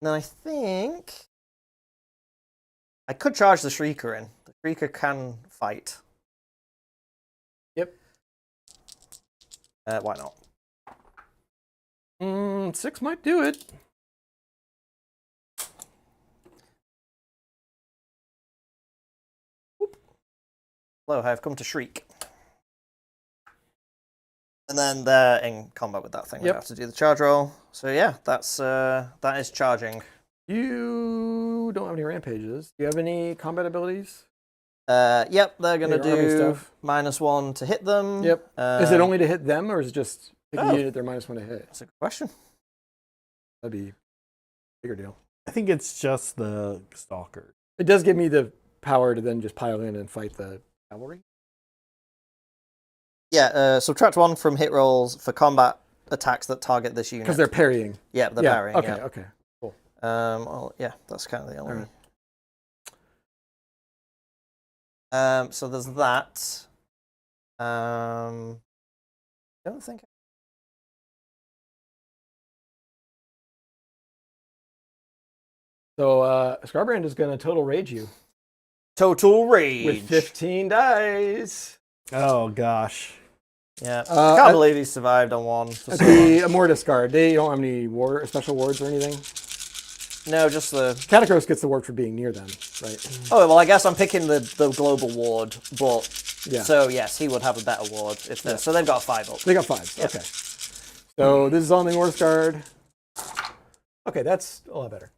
then I think I could charge the Shrieker in. The Shrieker can fight. Yep. Why not? 6 might do it. Hello, I have come to shriek. And then they're in combat with that thing. We Yep. have to do the charge roll. So yeah, that is charging. You don't have any rampages. Do you have any combat abilities? Yep, they're gonna Your army do stuff? -1 to hit them. Yep. Is it Um, only to hit them, or is it just pick oh. a unit they're -1 to hit? That's a good question. That'd be a bigger deal. I think it's just the stalker. It does give me the power to then just pile in and fight the cavalry. Yeah, subtract 1 from hit rolls for combat attacks that target this unit. Because they're parrying. Yeah, they're yeah. parrying. Okay. Yeah. Okay. Well, yeah, that's kind of the only. Alright. So there's that. Don't think. So Scarbrand is going to total rage you Total rage. with 15 dice. Oh gosh. Yeah. Uh, Can't at- believe he survived on 1 for so long. The Immortus Guard, they don't have any special wards or anything. No, just the. Catacross gets the ward for being near them, right? Oh well, I guess I'm picking the global ward, but Yeah. so yes, he would have a better ward if they're. So they've got a 5 up. They got 5. Yeah. Okay. So this is on the North Guard. Okay, that's a lot better.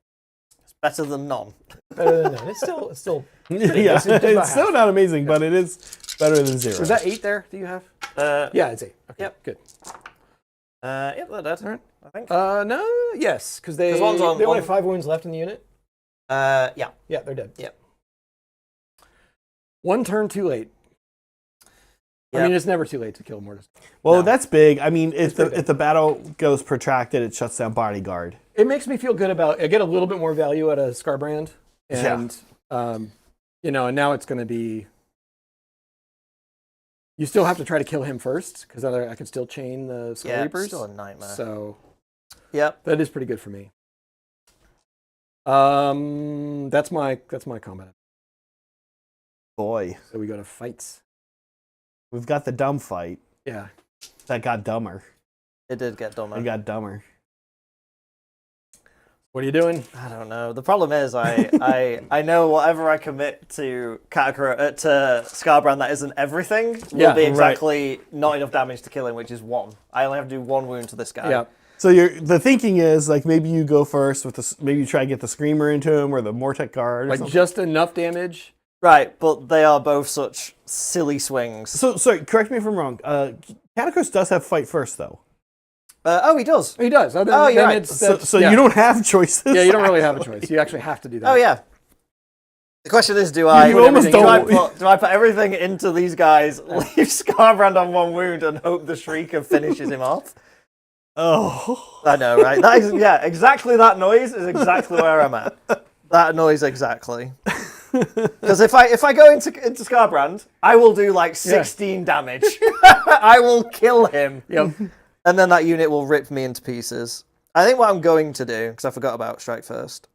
It's better than none. Better than none. It's still. Yeah, It's about it's still half. not amazing, but it is better than 0. Was that 8 there? Do you have? Yeah, it's 8. Okay, Yep. good. Yep, they're dead. All right. I think. No, yes, because they 'Cause one's on- they only one- have 5 wounds left in the unit. Yeah. Yeah, they're dead. Yep. 1 turn too late. I Yep. mean, it's never too late to kill Mortis. Well, No. that's big. I mean, if pretty the battle goes protracted, it shuts down bodyguard. It makes me feel good about. I get a little bit more value out of Scarbrand, Yeah. and you know, and now it's going to be. You still have to try to kill him first, because I could still chain the Skull Yeah, Reapers. it's still a nightmare. So Yep. that is pretty good for me. That's my combat. Boy, So we go to fights. we've got the dumb fight Yeah. that got dumber. It did get dumber. It got dumber. What are you doing? I don't know. The problem is, I know whatever I commit to to Scarbrand that isn't everything will Yeah, be right. exactly not enough damage to kill him, which is 1. I only have to do 1 wound to this guy. Yeah. So the thinking is like maybe you go first with maybe you try to get the screamer into him or the Mortek guard or Like something. just enough damage. Right, but they are both such silly swings. So sorry, correct me if I'm wrong. Catacross does have fight first though. Oh, he does. He does. Oh, you're right. So yeah. you don't have choices. Yeah, you don't really have a choice. You actually have to do that. Oh, yeah. The question is, do I almost don't- do I put everything into these guys, leave Scarbrand on 1 wound, and hope the Shrieker finishes him off? Oh. I know, right? That is, yeah, exactly that noise is exactly where I'm at. That noise exactly. Because if I go into Scarbrand, I will do like 16 damage. I will kill him. Yep. And then that unit will rip me into pieces. I think what I'm going to do, because I forgot about Strike First,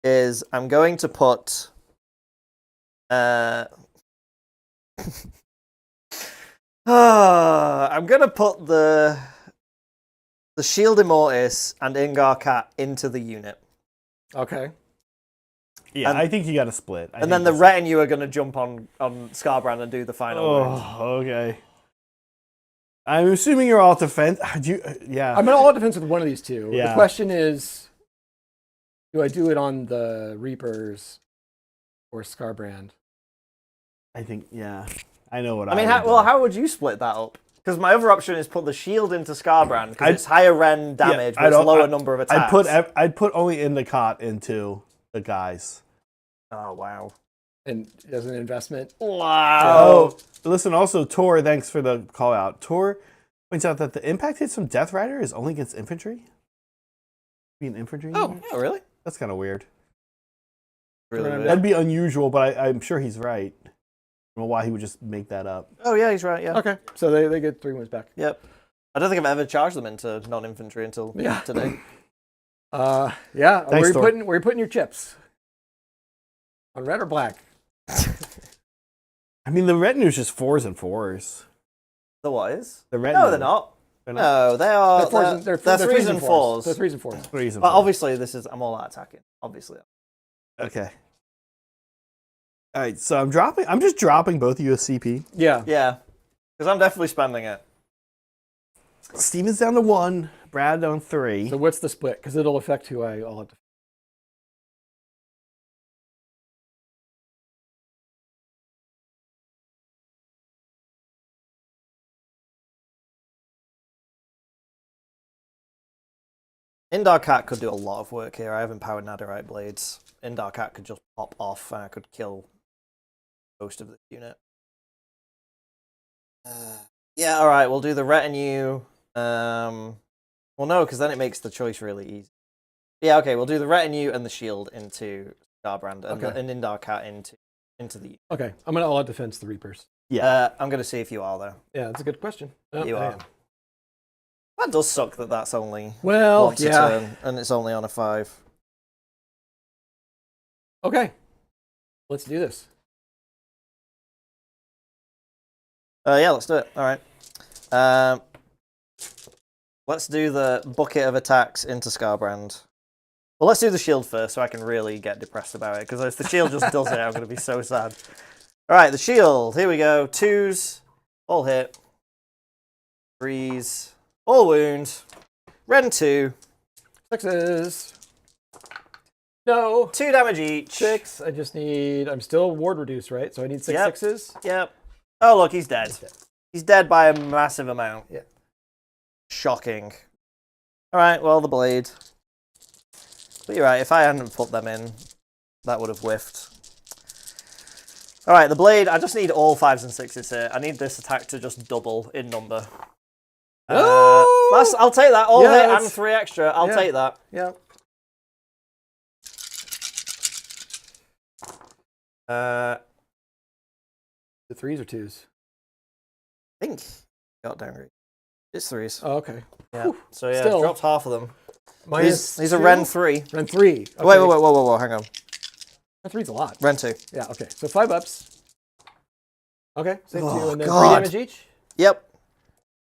is I'm going to put... I'm going to put the Shield Immortis and Ingar Cat into the unit. Okay. Yeah, And- I think you got to split. And then the retinue are going to jump on Scarbrand and do the final wound. Oh, okay. I'm assuming you're all defense. Yeah. I'm in all defense with one of these two. Yeah. The question is, do I do it on the Reapers or Scarbrand? I think, yeah. I know what I mean, would do. how would you split that up? Because my other option is put the shield into Scarbrand, because I'd- it's higher Ren damage, Yeah, but it's I'd- lower I'd- number of attacks. I'd put only Endicott into the guys. Oh, wow. And as an investment? Wow. Oh, listen, also, Tor, thanks for the call out. Tor points out that the impact hits from Death Rider is only against infantry. Being infantry? Oh, really? That's kind of weird. Really weird. That'd be unusual, but I'm sure he's right. I don't know why he would just make that up. Oh, yeah, he's right, yeah. Okay. So they get 3 wins back. Yep. I don't think I've ever charged them into non-infantry until today. Yeah. Thanks, Where Thor. you putting your chips? On red or black? I mean, the retinue's just 4s and 4s. The what is? The retinue. No, they're not. They're not. No, they are. They're fours and- They're they're 3s and 4s. They're 3s and 4s. 3s and But 4s. obviously, I'm all out attacking. Obviously. Okay. All right, so I'm just dropping both of you a CP. Yeah. Yeah. Because I'm definitely spending it. Steven's down to 1, Brad on 3. So what's the split? Because it'll affect who I'll have to. Indar Cat could do a lot of work here. I have empowered Nadirite Blades. Indar Cat could just pop off and I could kill most of the unit. Yeah, alright, we'll do the retinue. Well, no, because then it makes the choice really easy. Yeah, okay, we'll do the retinue and the shield into Starbrand and, Okay. and Indar Cat into the... Okay. I'm going to all out defense the Reapers. I'm going to see if you are, though. Yeah, that's a good question. Oh, You I are. am. That does suck that that's only Well, once a yeah. turn and it's only on a 5. Okay. Let's do this. Yeah, let's do it. All right. Let's do the bucket of attacks into Scarbrand. Well, let's do the shield first so I can really get depressed about it, because if the shield just does it, I'm going to be so sad. All right, the shield. Here we go. 2s. All hit. 3s. All wound. Rend 2. 6s. No. 2 damage each. 6. I just need. I'm still ward reduced, right? So I need 6 Yep. 6s. Yep. Oh, look, he's dead. He's dead. He's dead by a massive amount. Yeah. Shocking. All right, well, the blade. But you're right, if I hadn't put them in, that would have whiffed. All right, the blade, I just need all 5s and 6s here. I need this attack to just double in number. I'll take that. All hit and 3 extra. I'll take that. Yeah. The 3s or 2s? I think got downgrade. It's 3s. Oh, okay. Yeah. Whew. So yeah, Still. dropped half of them. These are 2? Ren 3. Ren 3. Okay. Whoa, hang on. Ren 3's a lot. Ren 2. Yeah, okay. So 5 ups. Okay, save 2 and then God. 3 damage each. Yep.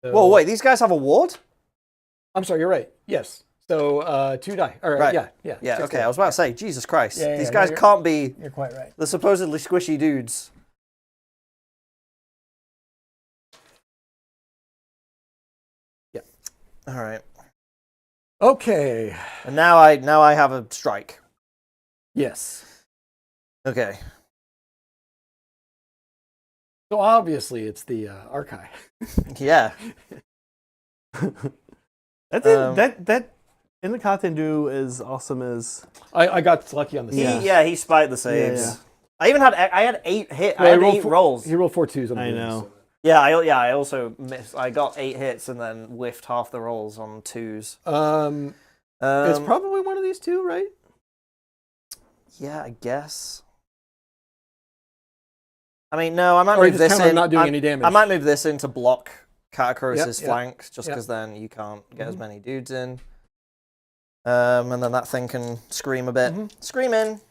So, Whoa, wait, these guys have a ward? I'm sorry, you're right. Yes. So 2 die. All right, Right. yeah. Yeah, 6 okay, die. I was about to say, Jesus Christ. Yeah, These no, guys can't be You're quite right. the supposedly squishy dudes. Yeah. All right. Okay. And now I have a strike. Yes. Okay. So obviously it's the archive. Yeah. That's it. That in the Katendu is awesome as I got lucky on the saves. He spiked the saves. Yeah. I even had 8 hit. No, I had he rolled 8 four- rolls. He rolled 4 2s on the I wings, know. so- Yeah, I also missed. I got 8 hits and then whiffed half the rolls on 2s. It's probably one of these 2, right? Yeah, I guess. I mean, no, I might Or move just this kind of in. not doing any damage. I might move this in to block Katakros' Yep. flank, just Yep. because then you can't get as Mhm. many dudes in. And then that thing can scream a bit. Mhm. Screaming.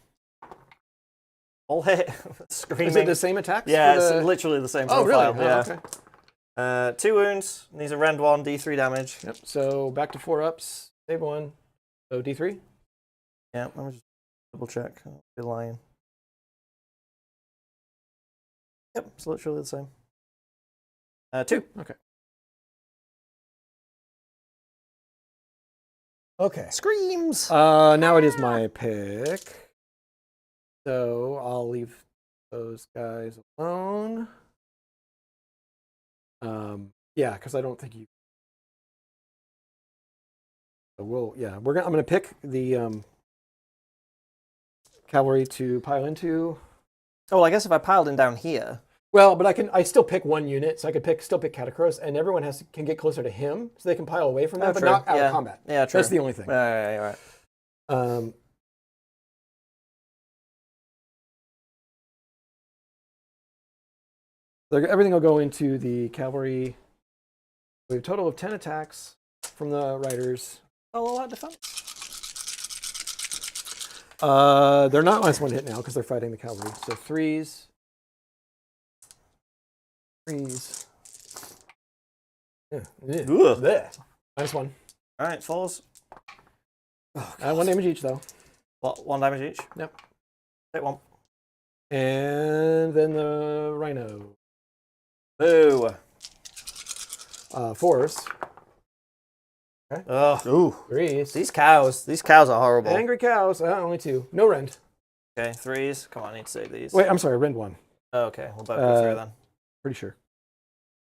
All hit. Screaming. Is it the same attacks? Yeah, for the... it's literally the same Oh, profile. really? Oh, Yeah. okay. 2 wounds. These are Rend 1, D3 damage. Yep. So back to 4 ups. Save 1. So D3. Yeah, let me just double check. I'll be lying. Yep, it's literally the same. 2. Okay. Okay. Screams! Now it is my pick. So I'll leave those guys alone. Yeah, because I don't think you. So I'm gonna pick the cavalry to pile into. Oh, well, I guess if I piled in down here. Well, but I still pick 1 unit, so I could still pick Katakros, and everyone can get closer to him, so they can pile away from them, but true. not out Yeah. of combat. Yeah, true. That's the only thing. Right. Everything will go into the cavalry. We have a total of 10 attacks from the riders. Oh, well, that defense. They're not -1 hit now because they're fighting the cavalry. So 3s. Yeah. Ugh. Blech. -1. All right, 4s. 1 damage each though. What, 1 damage each? Yep. Take 1. And then the rhino. Boo. 4s. Ugh. ooh. 3s. These cows are horrible. Angry cows. Only 2. No rend. Okay, 3s. Come on, I need to save these. Wait, I'm sorry. Rend 1. Oh, okay, we'll both go through then. Pretty sure.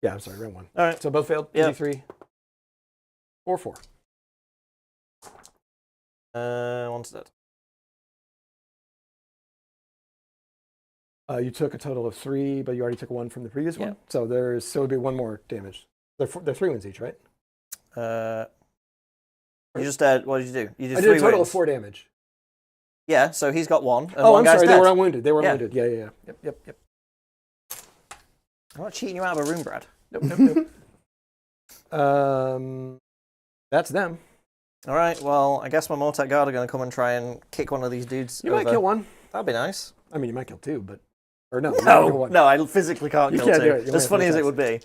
Yeah, I'm sorry. Rend 1. All right. So both failed. Yep. 3. 4. 1's dead. You took a total of 3, but you already took 1 from the previous Yeah. one. So it would be 1 more damage. They're 3 wounds each, right? You just did. What did you do? You did I 3 did a total wounds. of 4 damage. Yeah, so he's got 1. And Oh, one I'm guy's sorry. dead. They were unwounded. Yeah. Unwounded. Yeah. Yep. I'm not cheating you out of a room, Brad. Nope. That's them. All right, well, I guess my Mortek Guard are going to come and try and kick one of these dudes You over. might kill 1. That'd be nice. I mean, you might kill 2, but you might kill 1. No, I physically can't You kill can't 2. do it. You might As have funny to as it test. would be.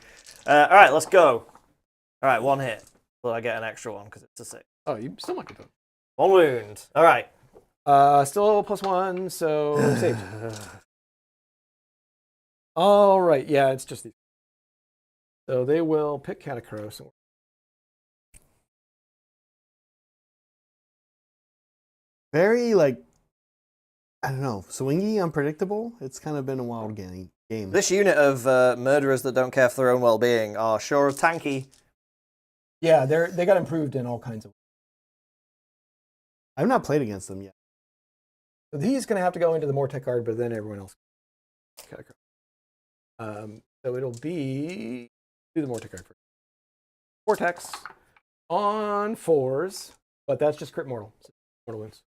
All right, let's go. All right, 1 hit. Will I get an extra 1 because it's a 6? Oh, you still might kill 1 wound. All right. 2. Still +1, so saved. All right. Yeah, it's just these. So they will pick Katakros. very like, I don't know, swingy, unpredictable. It's kind of been a wild game. This unit of murderers that don't care for their own well-being are sure tanky. Yeah, they got improved in all kinds of ways. I've not played against them yet. So he's going to have to go into the Mortec guard, but then everyone else. So it'll be do the Mortec guard first. Vortex on 4s, but that's just crit mortal. Mortal wounds.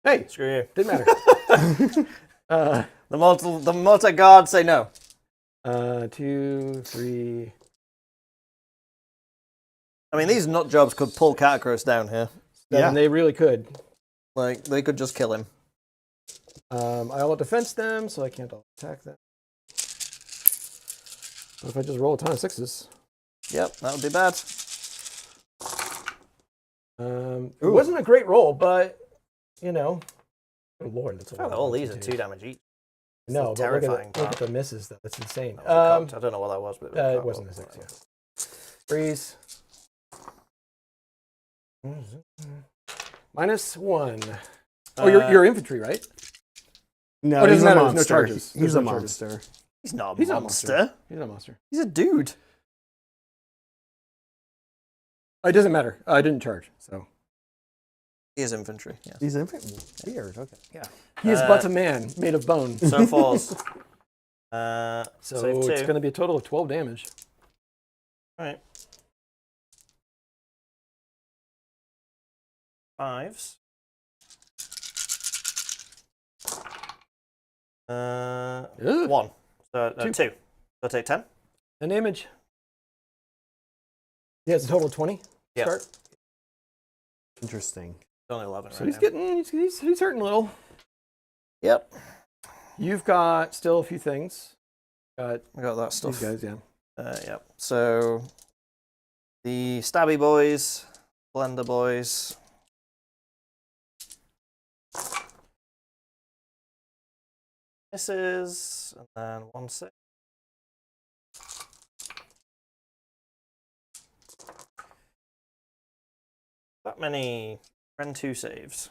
Hey, Screw you. didn't matter. The multi-guard say no. 2, 3. I mean, these nut jobs could pull Catacross down here. Yeah. And they really could. Like, they could just kill him. I'll defense them, so I can't attack them. But if I just roll a ton of 6s. Yep, that would be bad. It wasn't a great roll, but, you know. Oh, Lord, that's a lot. All these are 2 damage each. No, but terrifying look at the misses, though. That's insane. I don't know what that was, but It wasn't a 6, yeah. Freeze. -1. Oh, you're infantry, right? No, Oh, it he's doesn't a matter. There's no monster. charges. He's There's a no charges. monster. He's not a He's monster. He's not a monster. He's a dude. It doesn't matter. I didn't charge, so. He is infantry, yeah. He's infantry. Weird. Okay. Yeah. He is but a man made of bone. So 4s. So save 2. it's going to be a total of 12 damage. All right. 5s. 1. So 2. So I take 10. 10 damage. Yeah, it's a total of 20. Yeah. Start. Interesting. It's only 11 So right he's now. getting, he's hurting a little. Yep. You've got still a few things. Got I got that stuff. these guys, yeah. Yep. So the Stabby boys, Blender boys. Misses, and then 1 6. That many Ren 2 saves.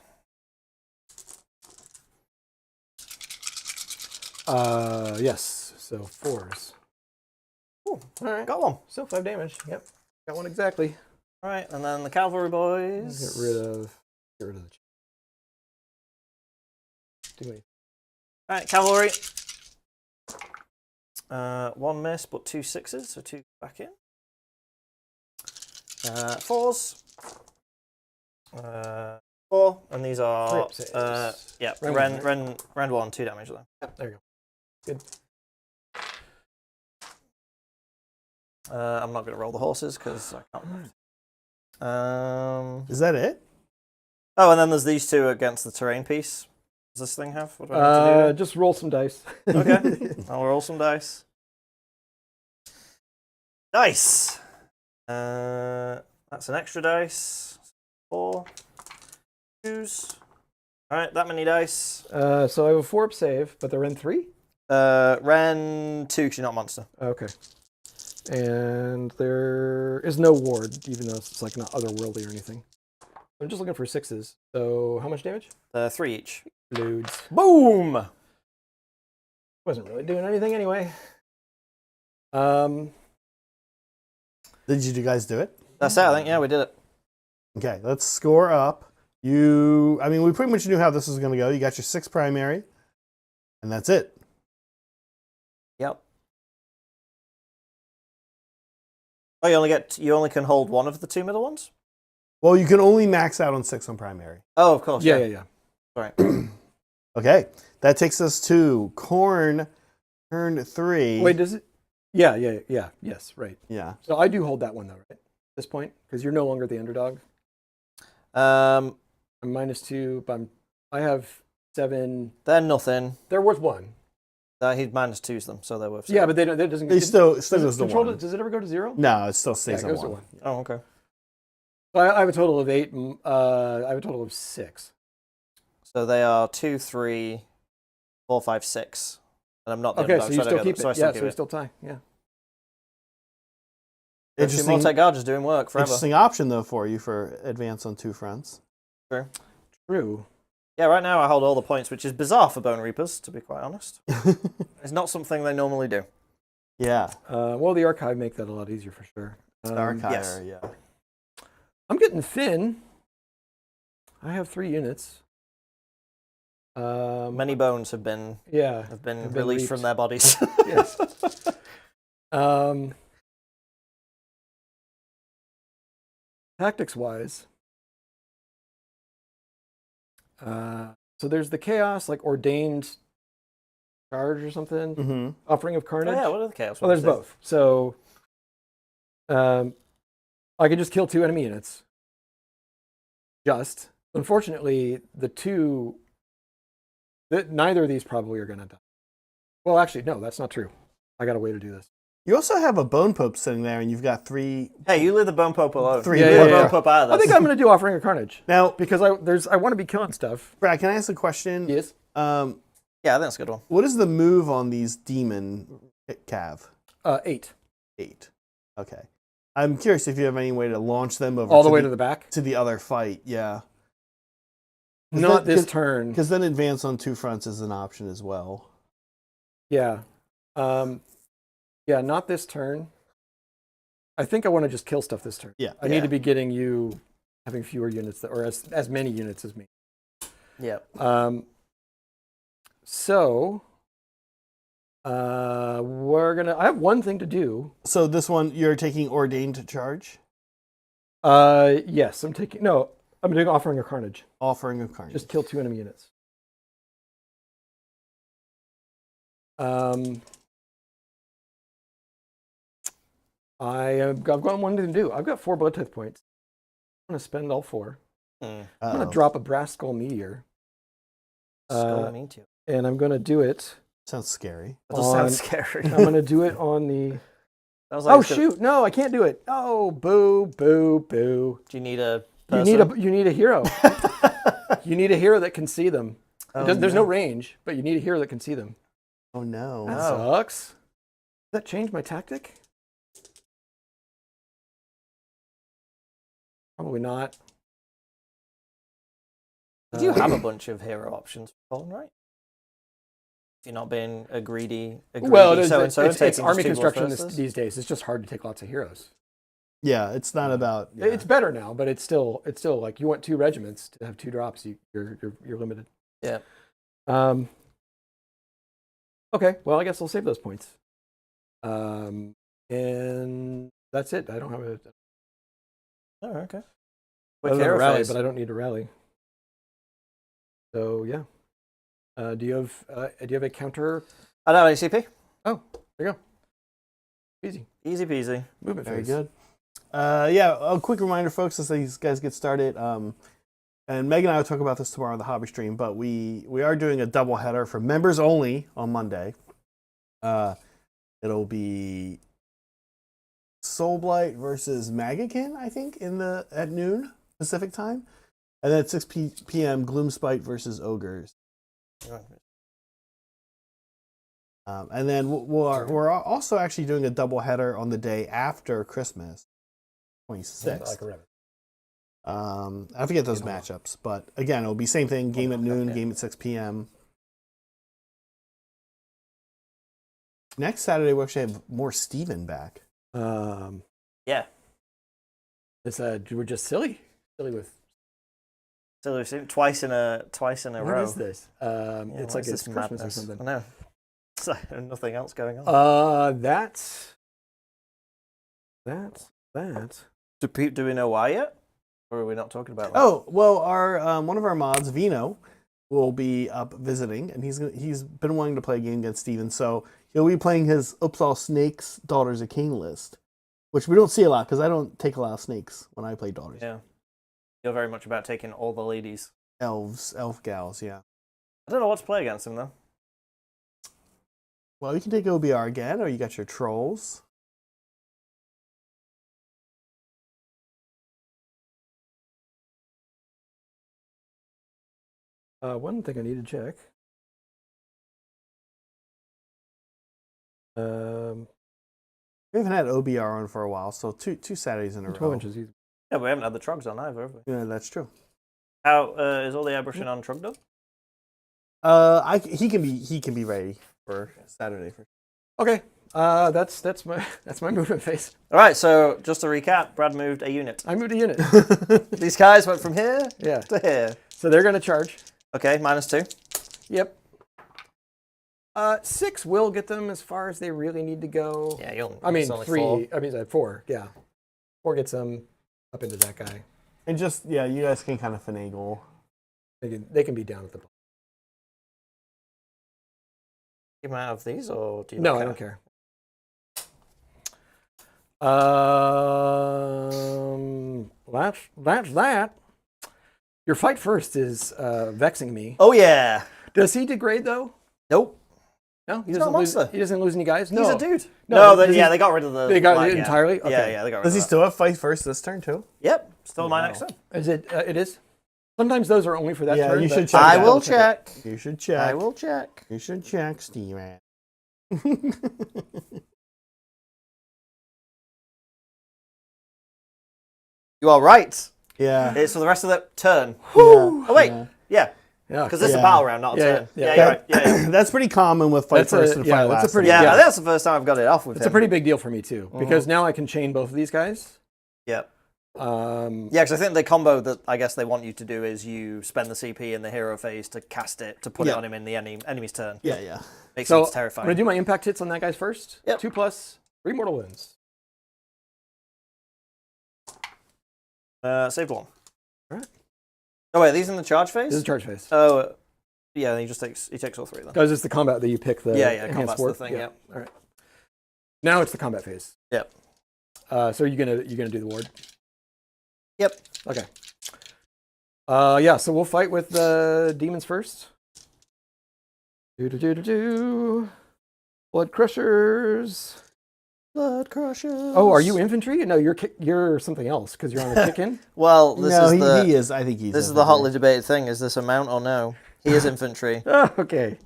Yes. So 4s. Ooh, All right. got 1. Still 5 damage. Yep. Got 1 exactly. All right, and then the cavalry boys. Get rid of the. Too many. All right, cavalry. 1 miss, but 2 6s, so 2 back in. 4s. 4, and these are Crit saves. yeah, Ren Ren 1, 2 damage though. Yep, there you go. Good. I'm not going to roll the horses because I can't. Is that it? Oh, and then there's these 2 against the terrain piece. Does this thing have? What do I need to Just roll some dice. do? Okay, I'll roll some dice. Dice. That's an extra dice. 4 2s. All right, that many dice. So I have a 4-up save, but they're in 3? Ren 2, because you're not a monster. Okay. And there is no ward, even though it's like not otherworldly or anything. I'm just looking for 6s. So how much damage? 3 each. Loads. Boom! Wasn't really doing anything anyway. Did you guys do it? That's it, I think. Yeah, we did it. Okay, let's score up. I mean, we pretty much knew how this was going to go. You got your 6 primary, and that's it. Yep. Oh, you only can hold 1 of the 2 middle ones? Well, you can only max out on 6 on primary. Oh, of course. Yeah. Right. Okay, that takes us to Khorne, turn 3. Wait, does it? Yeah. Yes, right. Yeah. So I do hold that one though, right? At this point, because you're no longer the underdog. Um, I'm -2, but I have 7. they're nothing. They're worth 1. He -2s them, so they're worth. Yeah, but they don't. That doesn't. It still goes to control 1. Does it ever go to 0? No, it still Yeah, stays it at goes 1. to 1. Oh, okay. So I have a total of 8. I have a total of 6. So they are 2, 3, 4, 5, 6. And I'm not the Okay, underdog, so you I don't still get keep them, it. so I Yeah, still so keep we it. still tie. Yeah. Interesting, Multi-guard is doing work forever. interesting option, though, for you for advance on 2 fronts. True. True. Yeah, right now I hold all the points, which is bizarre for Bonereapers, to be quite honest. It's not something they normally do. Yeah. Well, the archive make that a lot easier for sure. Archiver, yes. yeah. I'm getting Finn. I have 3 units. Many bones have been have been been released from reaped. their bodies. Yes. Tactics wise, so there's the chaos, like ordained charge or something, Mm-hmm. offering of Oh, carnage. yeah, what are the chaos Well, there's ones do? both. So, I could just kill 2 enemy units. Unfortunately, neither of these probably are going to die. Well, actually, no, that's not true. I got a way to do this. You also have a bone pope sitting there, and you've got 3. Hey, you leave the Bone Pope alone. Three You Yeah, leave yeah, the yeah. Bone Pope out I of think this. I'm going to do offering of carnage Now, because I want to be killing stuff. Brad, can I ask a question? Yes. Yeah, I think that's a good one. What is the move on these demon cav? 8. 8. Okay. I'm curious if you have any way to launch them over All the way to the back. to the other fight. Yeah. Not this turn. Because then advance on 2 fronts is an option as well. Yeah. Yeah, not this turn. I think I want to just kill stuff this turn. Yeah. I need to be getting you having fewer units or as many units as me. Yeah. So I have one thing to do. So this one, you're taking ordained charge? Yes, I'm doing offering of carnage. Offering of carnage. Just kill 2 enemy units. I've got one thing to do. I've got 4 blood tithe points. I'm going to spend all 4. I'm going to drop a brass skull meteor. Skull meteor. And I'm going to do it. Sounds scary. That does sound scary. I'm going to do it on the... Sounds like Oh, it's gonna- shoot. No, I can't do it. Oh, boo, boo, boo. Do you need a You person? need a hero. You need a hero that can see them. There's no range, but you need a hero that can see them. Oh, no. That Oh. sucks. Does that change my tactic? Probably not. You do have a bunch of hero options for Khorne, right? If you're not being a greedy Well, so-and-so and it's taking army just 2 blood construction verses. these days. It's just hard to take lots of heroes. Yeah, it's not about... Yeah. It's better now, but it's still like you want 2 regiments to have 2 drops. You're limited. Yeah. Okay. Well, I guess I'll save those points. And that's it. I don't have a Oh, okay. other Quick than a hero rally, phase. but I don't need a rally. So yeah. Do you have a counter? I don't have any CP. Oh, there you go. Easy. Easy peasy. Movement Very phase. good. Yeah, a quick reminder, folks, as these guys get started. And Meg and I will talk about this tomorrow on the hobby stream, but we are doing a double header for members only on Monday. It'll be Soulblight versus Magakin, I think, at noon Pacific time, and then at 6 p.m. Gloomspite versus Ogres. And then we're also actually doing a double header on the day after Christmas, 26th. Like a rabbit. I forget those matchups, but again, it'll be same thing. Game at noon, game at 6 p.m. Next Saturday, we actually have more Steven back. Yeah. It's we're just silly with. So we've seen twice in a row. What is this? Yeah, It's what like is it's this Christmas madness? or something. I know. It's like nothing else going on. That's. Do we know why yet? Or are we not talking about that? Oh well, our one of our mods, Vino, will be up visiting, and he's been wanting to play a game against Steven, so he'll be playing his Uppsala Snakes Daughters of Cain list, which we don't see a lot because I don't take a lot of snakes when I play Daughters. Yeah. You're very much about taking all the ladies. Elf gals, yeah. I don't know what to play against him though. Well, you can take OBR again, or you got your trolls. One thing I need to check. We haven't had OBR on for a while, so two Saturdays in a 12 row. inches easy. Yeah, we haven't had the trogs on either, have we? Yeah, that's true. How is all the airbrushing on Trugdor? He can be ready for Saturday. Okay. That's my movement phase. All right. So just to recap, Brad moved a unit. I moved a unit. These guys went from here Yeah. to here. So they're going to charge. Okay, -2. Yep. 6 will get them as far as they really need to go. Yeah, you'll. I mean, it's only 3. 4. I mean, 4. Yeah. 4 gets them up into that guy. And just you guys can kind of finagle. They can be down at the bottom. Keep them out of these, or do you? No, not I don't care. That's that. Your fight first is vexing me. Oh yeah. Does he degrade though? Nope. No, he He's not doesn't a lose. monster. He doesn't lose any guys. No, He's a dude. No, No, does yeah, he- they got rid of the. They got light, it yeah. entirely. Yeah, Okay. yeah, they got rid Does of he that. still have fight first this turn too? Yep, still my Wow. next turn. Is it? It is. Sometimes those are only for that Yeah, turn. you but- should check I that. will check. You should check. I will check. You should check, Steven. You are right. Yeah. It's for the rest of the turn. Whew. Oh wait, yeah, Yeah, because this is a Yeah. battle round, not a Yeah, turn. yeah, Yeah, yeah. you're right. Yeah, That's pretty common with fight That's first a- and yeah, fight that's a last. pretty- yeah. Yeah. I think that's the first time I've got it off with it's him. a pretty big deal for me too, because now I can chain both of these guys. Yep. Yeah, Yeah, because I think the combo that I guess they want you to do is you spend the CP in the hero phase to cast it to put it Yeah. on him in the enemy's turn. Yeah. Makes so it I'm terrifying. gonna do my impact hits on that guy's first. Yep. 2+, 3 mortal wounds. Saved 1. Alright. Oh wait, are these in the charge phase? This is charge phase. Oh, yeah. He takes all 3 then. Because it's the combat that you pick the Yeah, enhanced combat's the ward. thing, yeah. All right. Now it's the combat phase. Yep. So you're gonna do the ward. Yep. Okay. Yeah. So we'll fight with the demons first. Do. Blood crushers. Blood crushers. Oh, are you infantry? No, you're something else because you're on the kick-in. Well, this No, is the. he is. I think he's. This is the hotly debated thing. Is this a mount or no? He is infantry. Oh, okay.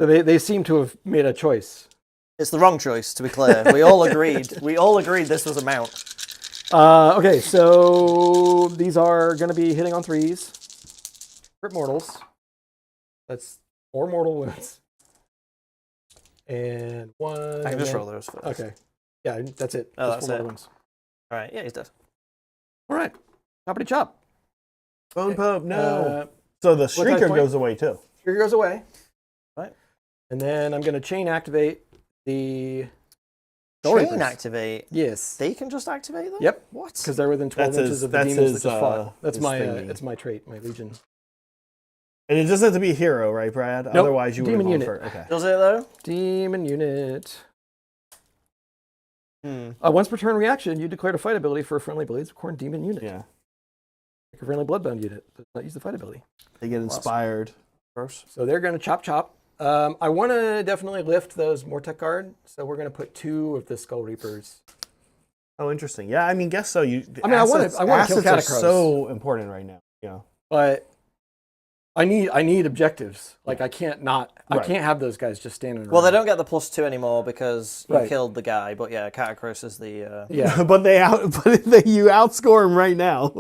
So they seem to have made a choice. It's the wrong choice, to be clear. We all agreed. We all agreed this was a mount. Okay, so these are going to be hitting on 3s. Crit mortals. That's 4 mortal wounds. And 1. I can just and roll those first. Okay. Yeah, that's it. Oh, Just that's 4 it. mortal wounds. All right. Yeah, he's dead. All right. Choppity chop. Bone Pope. No. Uh, So the type Shrieker point? goes away too. Here goes away. Right. And then I'm going to chain activate the Bonereapers. Chain activate. Yes. They can just activate them? Yep. What? Because they're within 12 That's inches his- of the that's demons his, that just fought. That's his my thingy. it's my trait, my legion. And it doesn't have to be a hero, right, Brad? Nope. Otherwise, you would have Demon gone unit. for okay. Does it though? Demon unit. Hmm. Once per turn reaction, you declare a fight ability for a friendly Blades of Khorne demon unit. Yeah, Like a friendly Bloodbound unit does not use the fight ability. they get inspired. Gross. So they're going to chop. I want to definitely lift those Mortec guard, so we're going to put 2 of the Skull Reapers. Oh, interesting. Yeah, I mean, guess so. I mean, I wanna kill assets are Catacross. so important right now. Yeah. But I need objectives. Like I can't Right. have those guys just standing around. Well, they don't get the +2 anymore because you Right. killed the guy. But yeah, Catacross is the. Yeah. but you outscore him right now.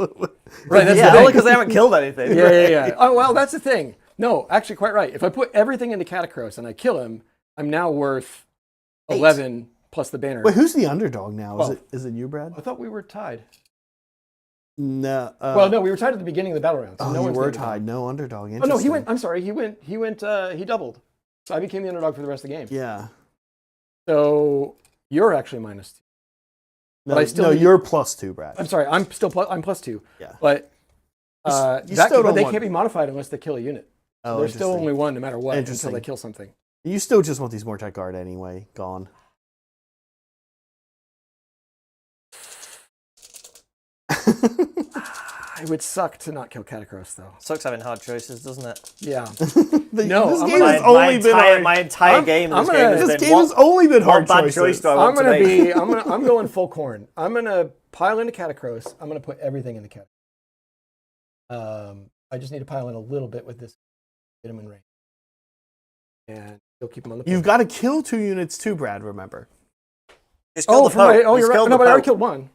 Right, that's yeah, the only thing. because they haven't killed anything. Yeah. Oh, well, that's the thing. No, actually, quite right. If I put everything into Catacross and I kill him, I'm now worth 8. 11 plus the banner. Wait, who's the underdog now? Well- Is it you, Brad? I thought we were tied. No. Well, no, we were tied at the beginning of the battle round. So Oh, no you one's were named it. tied. No underdog. Oh no, Interesting. he went. I'm sorry, he went. He doubled. So I became the underdog for the rest of the game. Yeah. So you're actually -2. No, But I still no, need- you're +2, Brad. I'm sorry, I'm +2. Yeah. But You but still don't they want- can's be modified unless they kill a unit. So Oh, there's still interesting. only 1 no matter what until Interesting. they kill something. You still just want these Mortec guard anyway. Gone. It would suck to not kill Catacross though. Sucks having hard choices, doesn't it? Yeah. No, this I'm game gonna- has only been hard. my entire I'm- game. I'm This gonna- game has This been game has only been hard what bad choices. choice do I I'm want to gonna make? I'm going full Khorne. I'm gonna pile into Catacross. I'm gonna put everything into Catacross. I just need to pile in a little bit with this. Get him in range. And still keep him on the You've point. got to kill 2 units too, Brad. Remember, Just kill the for my, Pope. oh, Just you're kill right. the No, but I already Pope. killed 1.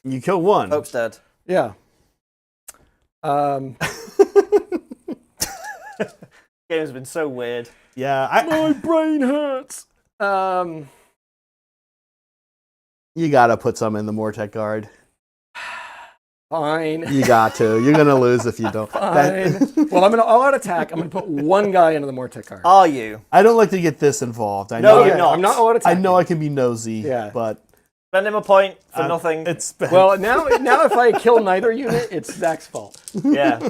you kill 1. Pope's dead. Yeah. Game's been so weird. Yeah, My brain hurts. you gotta put some in the Mortec guard. Fine. You got to. You're gonna lose if you don't. Fine. Well, I'm gonna all out attack. I'm gonna put one guy into the Mortec card. Are you? I don't like to get this involved. I No, know you're not. I'm not all out I attack. know I can be nosy, Yeah. but Spend him a point for nothing. it's spent. Well, now if I kill neither unit, it's Zach's fault. Yeah.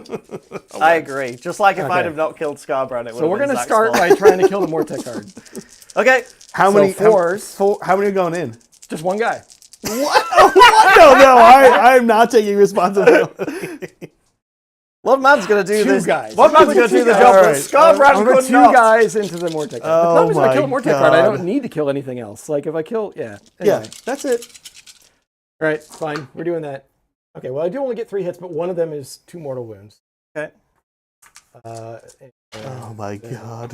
I agree. Just like if Okay. I'd have not killed Scarbrandt, it would So we're been gonna Zach's start fault. by trying to kill the Mortec card. Okay. how so many fours. How many are going in? Just one guy. What? No, I'm not taking responsibility. One man's going to do Two this. guys. One man's going to do the guys. job All that right. Scarbrandt I'm gonna could put two not. guys into the Mortec card. Oh The problem is if I kill the my Mortec card, I God. don't need to kill anything else. Like if I kill, yeah. Yeah, Anyway. that's it. All right, fine. We're doing that. Okay, well, I do only get 3 hits, but one of them is 2 mortal wounds. Okay. Oh my God.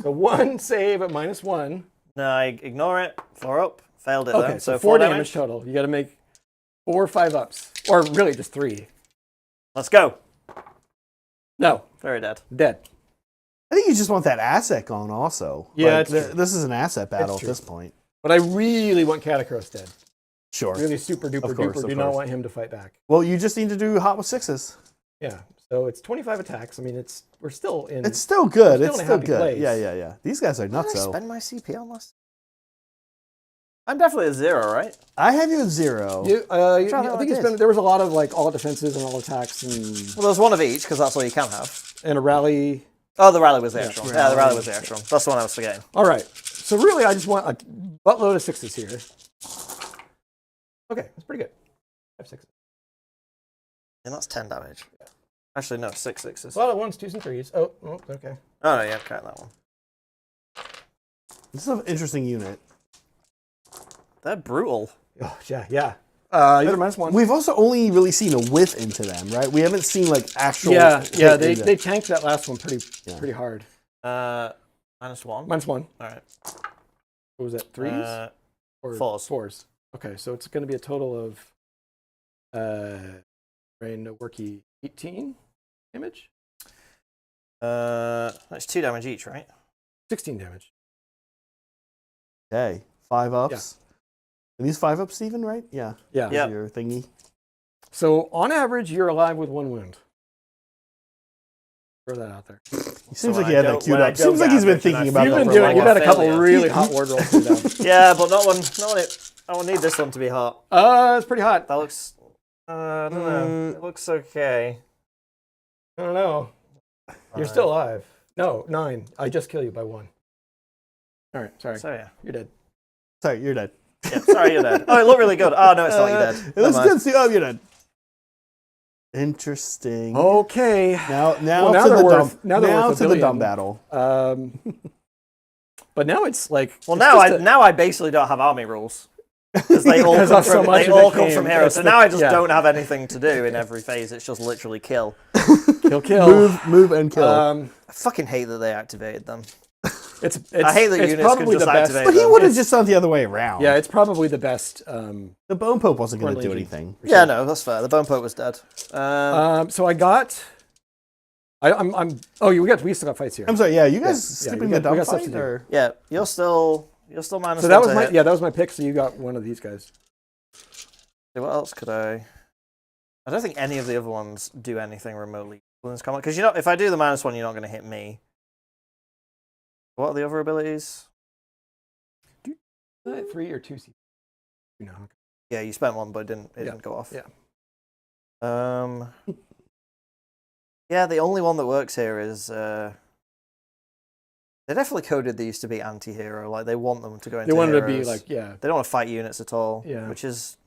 So 1 save at -1. No, I ignore it. 4 up. Failed it Okay, then. so 4 damage total. You got to make 4 5-ups. Or really just 3. Let's go. No, Very dead. dead. I think you just want that asset going also. Yeah, Like, it's true. this is an asset battle at true. this point. But I really want Catacross dead. Sure. Really super duper Of course, duper of do not course. want him to fight back. Well, you just need to do hot with 6s. Yeah, so it's 25 attacks. I mean, we're still in. It's still good. We're It's still in a still happy good. place. Yeah. These guys are Did nuts, I though. spend my CP on this? I'm definitely a 0, right? I have you at 0. I trying to think think there was a lot of like all defenses and all attacks Well, there's one of each, because that's all you can have. and a rally. Oh, the rally was the extra one. rally. Yeah, the rally was the extra one. That's the one I was forgetting. All right. So really, I just want a buttload of 6s here. Okay, that's pretty good. I have 6s. And that's 10 damage. Actually, no, 6 6s. A lot of 1s, 2s, and 3s. Oh, okay. Oh, no, yeah, count that one. This is an interesting unit. They're brutal. Oh, yeah. These are -1. We've also only really seen a whiff into them, right? We haven't seen like actual. Yeah. hit They into- they tanked that last one pretty hard. -1. -1. All right. What was that? 3s or 4s. 4s. Okay, so it's going to be a total of rain worky 18 damage, That's 2 damage each, right? 16 damage. Okay, 5-ups. Are these 5-ups, Steven, right? Yeah. Yeah. Yeah. Your thingy. So on average, you're alive with 1 wound. Throw that out there. He seems So like he when had I that don't- queued when I up. Seems don't like get he's been average and thinking I about feel that You've for been a doing. You've while. had a couple failure. really hot ward rolls. Down. Yeah, but not one. I don't need this one to be hot. It's pretty hot. That looks. I don't know. It looks okay. I don't know. You're still alive. No, 9. I just kill you by 1. All right, sorry. So yeah. You're dead. Sorry, you're dead. Yeah, sorry, you're dead. Oh, it looked really good. Oh no, it's not. You're dead. It looks Never mind. good, Steve. Oh, you're dead. Interesting. Okay. Now Well, now to they're the worth- dumb. now they're Now worth a to the billion. dumb battle. But now it's like. Well, it's now I basically don't have army rules because they all Because come of so from, much they of it all come came. from heroes. It's So the- now I just yeah. don't have anything to do in every phase. It's just literally kill. kill. Move and kill. I fucking hate that they activated them. It's I hate that it's units probably can just the best. activate but he them. would have just done it the other way around. Yeah, it's probably the best. The Bone Pope wasn't going to Khorne do Legion. anything. Yeah, no, that's fair. The Bone Pope was dead. So I got. I'm. Oh, we still got fights here. I'm sorry. Yeah, you guys Yeah, skipping we the got- we dumb got stuff fight? to do. Or? Yeah, you're still minus. So that one was to hit. that was my pick. So you got one of these guys. Okay, what else could I? I don't think any of the other ones do anything remotely in this combat because if I do the -1, you're not going to hit me. What are the other abilities? 3 or 2 C. No. Yeah, you spent one, but it didn't go off. Yeah. Yeah, the only one that works here is they definitely coded these to be anti-hero. Like they want them to go into. They wanted to be heroes. like They don't want to fight units at all. Yeah. Which is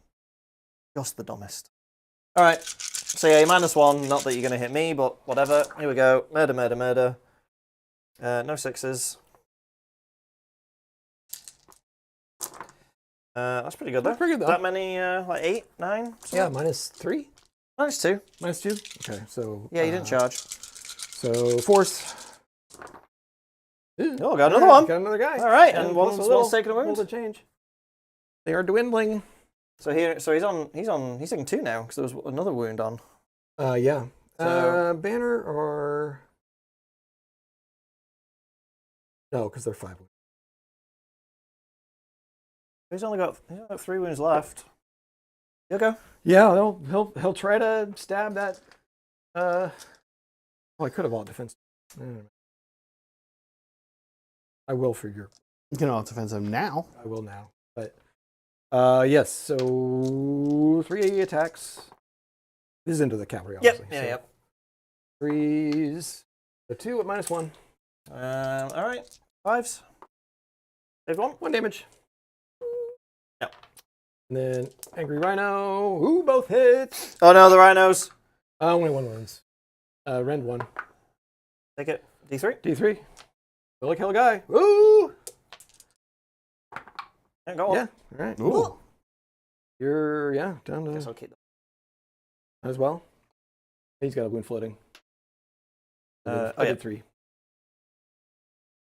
just the dumbest. All right. So yeah, you're -1. Not that you're gonna hit me, but whatever. Here we go. Murder, murder, murder. No 6s. That's pretty good though. That's pretty good, though. That many, like 8, 9? Yeah, -3, -2. -2. Okay, so. Yeah, you didn't charge. So force. Oh, got another one. Got another guy. All right, And and plus one's taking a wound. little change. They are dwindling. So he's taking 2 now because there was another wound on. Yeah. Banner or no, because they're 5 wounds. He's only got 3 wounds left. You go. Yeah, he'll try to stab that. Oh, I could have all defense. I will for your. You can all defensive now. I will now, but yes. So 3 attacks. This is into the cavalry, obviously. Yep. 3s. So 2 at -1. All right. 5s. Save 1. 1 damage. Yep. And then Angry Rhino. Ooh, both hits. Oh no, the rhinos. Only 1 wounds. Rend 1. Take it. D3. D3. Will I kill a guy? Ooh. Yeah, go on. Yeah. All right. Ooh. You're down Guess to I'll keep that. as well. He's got a wound floating. I did 3.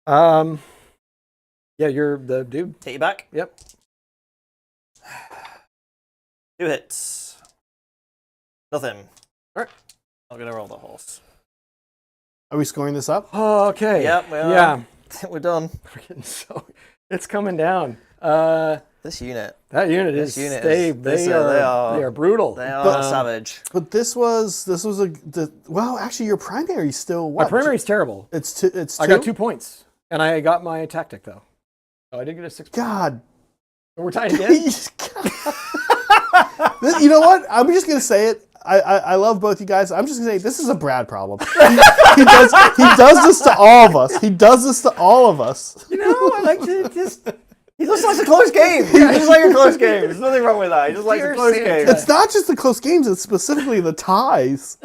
Yeah, you're the dude. Take you back. Yep. 2 hits. Nothing. All right. I'm gonna roll the horse. Are we scoring this up? Okay. Yep, we are. Yeah. We're done. We're getting it's coming down. This unit. That unit This is unit they is- they this, are they are brutal. They are savage. But this was well, actually, your primary still My what? primary's terrible. It's two. It's 2? I got 2 points, and I got my tactic though. So I did get a 6. God. We're tied again. You know what? I'm just gonna say it. I love both you guys. I'm just gonna say this is a Brad problem. He does this to all of us. He does this to all of us. You know, I like to just. He just likes a close game. He just likes a close game. There's nothing wrong with that. He just likes a Dear close Santa. game. It's not just the close games. It's specifically the ties.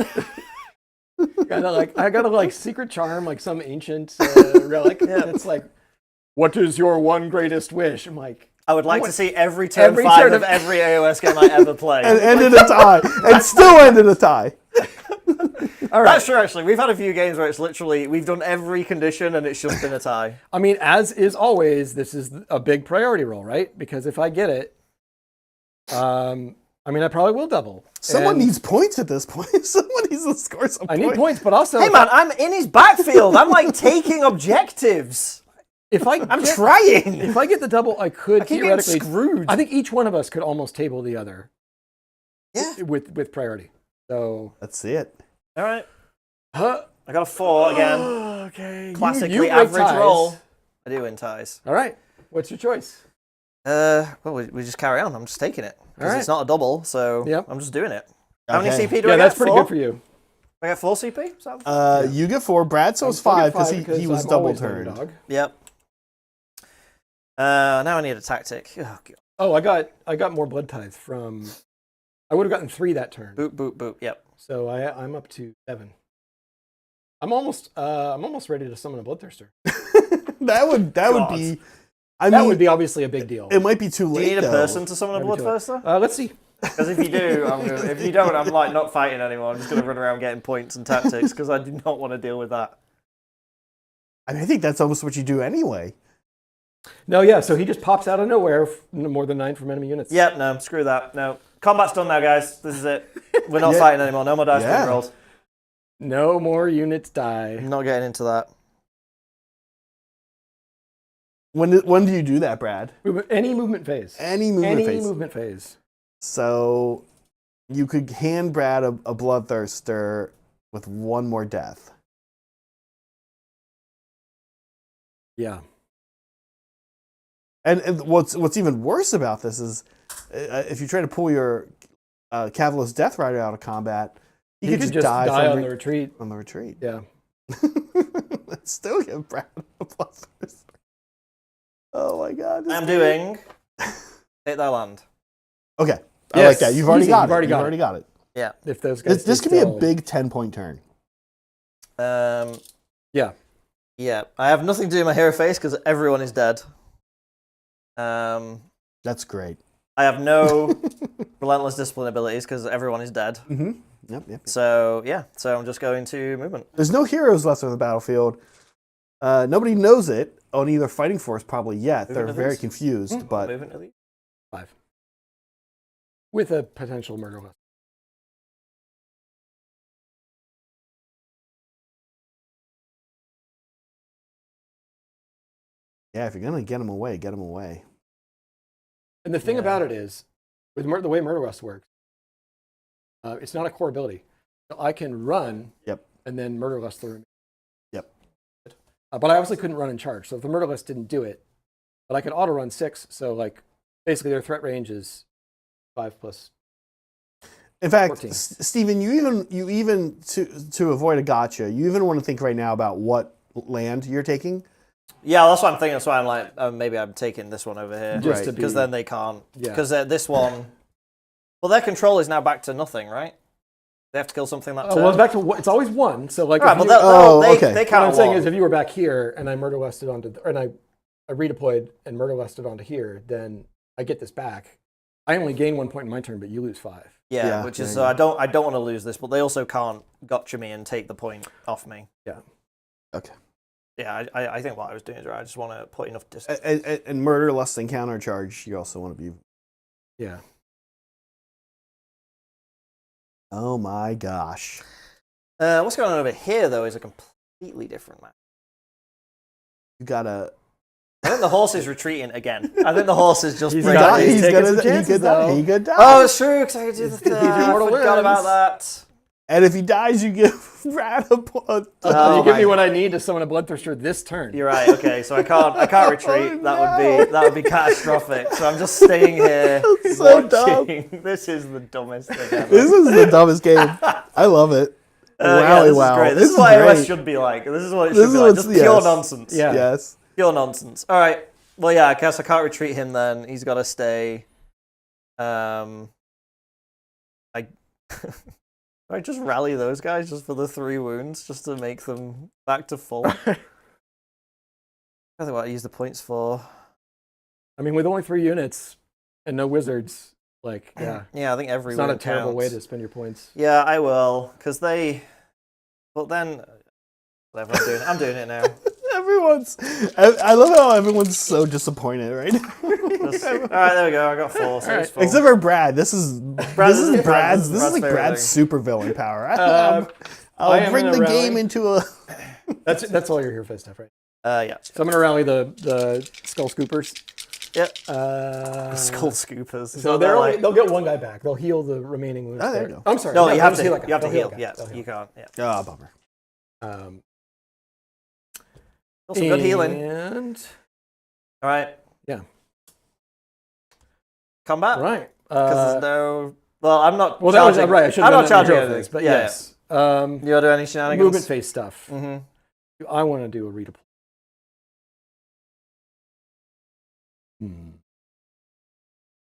I got a secret charm, like some ancient relic. It's like, what is your one greatest wish? I'm like, I would like to see every turn Every 5 turn of of- every AOS game I ever play. And ended a tie. And still ended a tie. all right. That's true, actually. We've had a few games where it's literally, we've done every condition and it's just been a tie. I mean, as is always, this is a big priority roll, right? Because if I get it, I mean, I probably will double. Someone And needs points at this point. Someone needs to score some I points. need points, but also, Hey man, I'm in his backfield. I'm like taking objectives. I'm trying. If I get the double, I could I keep getting theoretically screwed. I think each one of us could almost table the other. Yeah. With priority. So. Let's see it. All right. Huh. I got a 4 again. Okay. Classically you break average ties. roll. I do win ties. All right. What's your choice? Well, we just carry on. I'm just taking it. Because All it's not a double, so Yep. I'm just doing it. How many Okay. CP do I Yeah, get? that's pretty 4? good for you. I get 4 CP? Is that- You get 4. Brad, so it's I'll get 5 because he was I'm double always turned. underdog. Yep. Now I need a tactic. Oh, God. Oh, I got more blood tithes from. I would have gotten 3 that turn. Boop, boop, boop. Yep. So I'm up to 7. I'm almost ready to summon a bloodthirster. that would God. be. That would be obviously a big deal. It might be too Do late. you need a though. person to summon a Maybe to it. bloodthirster? Let's see. Because if you do, if you don't, I'm like not fighting anymore. I'm just going to run around getting points and tactics because I do not want to deal with that. I mean, I think that's almost what you do anyway. No, yeah. So he just pops out of nowhere. More than 9 from enemy units. Yep, no, screw that. No. Combat's done now, guys. This is it. We're not fighting anymore. No more dice being rolls. No more units die. I'm not getting into that. When do you do that, Brad? Any movement phase. Any movement phase. movement phase. So you could hand Brad a bloodthirster with 1 more death. Yeah. And what's even worse about this is if you try to pull your Cavalos Death Rider out of combat, he could just die on the retreat. On the retreat. Yeah. Let's still give Brad a bloodthirster. Oh my God! I'm doing Take Thy Land. Okay, I Yes, like that. You've already easy. got You've it. already You've got already it. got it. Yeah. If those guys. This could be a big 10-point turn. Yeah. Yeah. I have nothing to do with my hero face because everyone is dead. That's great. I have no relentless discipline abilities because everyone is dead. Mm-hmm. Yep. So yeah, so I'm just going to movement. There's no heroes left on the battlefield. Nobody knows it on either fighting force probably yet. Moving They're to very these? confused, but Movement to these. 5. With a potential murder list. Yeah, if you're gonna get them away, get them away. And the thing about it is, with the way Murder Rust works, it's not a core ability. So I can run and then Murder Rust the remaining. Yep. But I obviously couldn't run and charge. So if the Murder Rust didn't do it, but I could auto run 6. So like basically their threat range is 5 plus. In fact, 14. Steven, you even to avoid a gotcha, you even want to think right now about what land you're taking. Yeah, that's what I'm thinking. That's why I'm like, maybe I'm taking this one over here. Just to Because be- then they can't. Yeah. Because this one, well, their control is now back to nothing, right? They have to kill something that turn. Well, it's back to it's always 1. So like, Right, if but you- they what count I'm saying one. is, if you were back here and I Murder Rusted onto, and I redeployed and Murder Rusted onto here, then I get this back. I only gain 1 point in my turn, but you lose 5. Yeah, which is so I don't want to lose this, but they also can't gotcha me and take the point off me. Yeah. Okay. Yeah, I think what I was doing is right. I just want to put enough distance. And murder, lust, and counter charge, you also want to be. Yeah. Oh my gosh. What's going on over here, though, is a completely different map. You gotta. I think the horse is retreating again. I think the horse is just He's breaking. got- He's taking gonna. some He chances, could die. though. He could die. Oh, it's true, because I could do the He's I immortal forgot about wounds. that. And if he dies, you give Brad a point. Oh you give my- me what I need to summon a Bloodthirster this turn. You're right. Okay, so I can't retreat. That would be catastrophic. So I'm just staying here So dumb. watching. This is the dumbest thing ever. This is the dumbest game. I love it. Yeah, this is wow. great. This is what AOS should be like. This is what it This should is be like. what's- Just pure yes. nonsense. Yeah. Yes. Pure nonsense. All right. Well, yeah. I guess I can't retreat him then. He's got to stay. I just rally those guys just for the 3 wounds, just to make them back to full. I think what I use the points for. I mean, with only 3 units and no wizards, like, yeah. Yeah, I think every It's not a wound terrible way counts. to spend your points. Yeah, I will, because they. But then, whatever. I'm doing it now. I love how everyone's so disappointed right now. All right, there we go. I got 4. So it's full. Except for Brad. This is Brad's like favorite Brad's thing. super villain power. I I'll am bring gonna the rally. game into a. That's all you're here for, stuff, right? Yeah. So I'm going to rally the Skull Scoopers. Yep. Skull. Skull scoopers. So they'll get 1 guy back. They'll heal the remaining wounds. Oh, there you there. go. I'm sorry. No, you have they'll to. heal that guy. You have to They'll heal. that guy. Yes, They'll you heal. can't. Yeah. Oh, bummer. Some good healing. And All right. Yeah. Combat. right. Because there's no. Well, I'm not. Well, that was charging. right. I should I'm have not done charging hero anything. things, but Yeah, yes. yeah. You want to do any shenanigans? Movement phase stuff. Mm-hmm. I want to do a redeploy.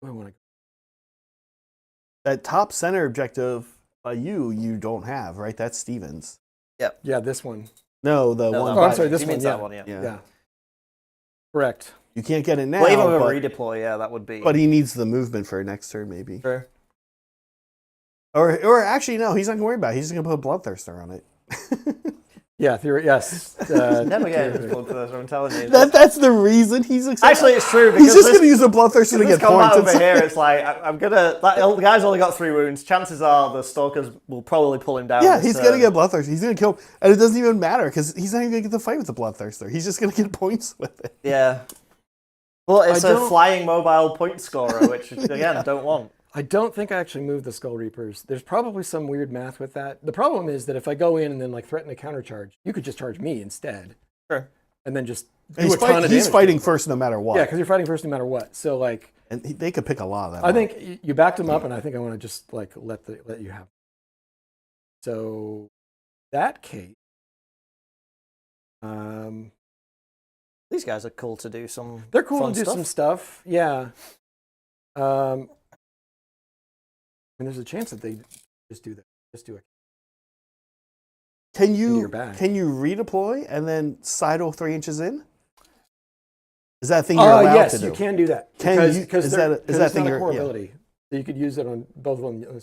I want to. That top center objective, you don't have, right? That's Stevens. Yeah, this one. No, the No, one. Oh, I'm by- sorry, this he one. means Yeah. that one. Yeah. Yeah. Yeah. Correct. You can't get it now. Well, even with a but, redeploy, yeah, that would be. but he needs the movement for next turn, maybe. True. Or actually, no, he's not gonna worry about it. He's just gonna put a Bloodthirster on it. Yeah, yes. Never get it. I'm telling you. That's the reason he's excited. Actually, it's true because He's just this, gonna use a Bloodthirster to this get combat points. over here, it's like I'm gonna. The guy's only got 3 wounds. Chances are the stalkers will probably pull him down. Yeah, this he's turn. gonna get Bloodthirster. He's gonna kill him, and it doesn't even matter because he's not even gonna get the fight with the Bloodthirster. He's just gonna get points with it. Yeah. Well, it's I a don't- flying mobile point scorer, which again, don't want. I don't think I actually moved the Skull Reapers. There's probably some weird math with that. The problem is that if I go in and then like threaten a countercharge, you could just charge me instead. Sure. And then just And do a ton of he's damage fighting to them. first no matter what. Yeah, because you're fighting first no matter what. So like, and they could pick a lot of that. I up. think you backed him up, and I think I want to just like let you have. So that case, These guys are cool to do some. they're cool fun to do stuff. some stuff. Yeah. I mean, there's a chance that they just do that. Just do it. Can into you your bag. redeploy and then sidle 3 inches in? Is that a thing you're allowed yes, to do? you can do that. Can because, you- because is they're- that a- is because that it's thing not a you're- core yeah. ability. So you could use it on both of them.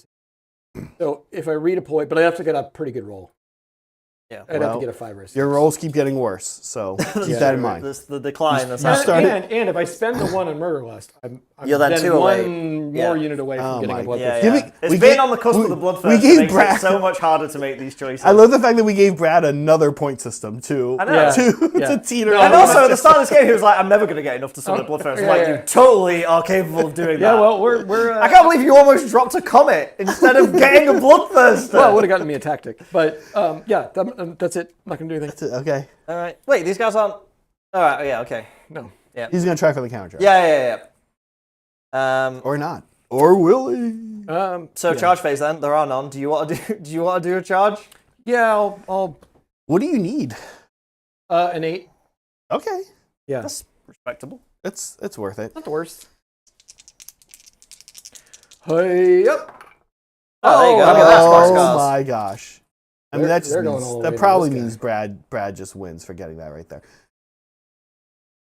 So if I redeploy, but I have to get a pretty good roll. Yeah. I'd have Well, to get a 5 or a 6. Your rolls keep getting worse, so keep that in mind. The decline. That's You happening. started- And if I spend the 1 on Murder Lust, I'm You're then then 2 away. one Yeah. more unit away from Oh getting my a blood Yeah, Give yeah. me- It's we being gave- on the cusp we- of the blood we first gave makes Brad- it so much harder to make these choices. I love the fact that we gave Brad another point system too. I know. To teeter. No, And on. also, at the start of this game, he was like, I'm never going to get enough to summon a blood first. I'm like, yeah. you totally are capable of doing that. Yeah, well, we're I can't believe you almost dropped a comet instead of getting a bloodthirster. well, it would have gotten me a tactic. But yeah, that's it. I'm not going to do anything. That's it, okay. All right. Wait, these guys aren't. All right. Yeah. Okay. No. He's gonna try for the counter charge. Yeah. Or not. Or will he? So yeah. charge phase then. There are none. Do you want to do? Do you want to do a charge? Yeah, I'll What do you need? an 8. Okay. Yeah. That's respectable. It's worth it. Not the worst. Hey, up. Oh, there you go. I Look mean, at that, that's spark Oh scars. my gosh. I mean, that just They're going means, all the way that to probably this guy. means Brad just wins for getting that right there.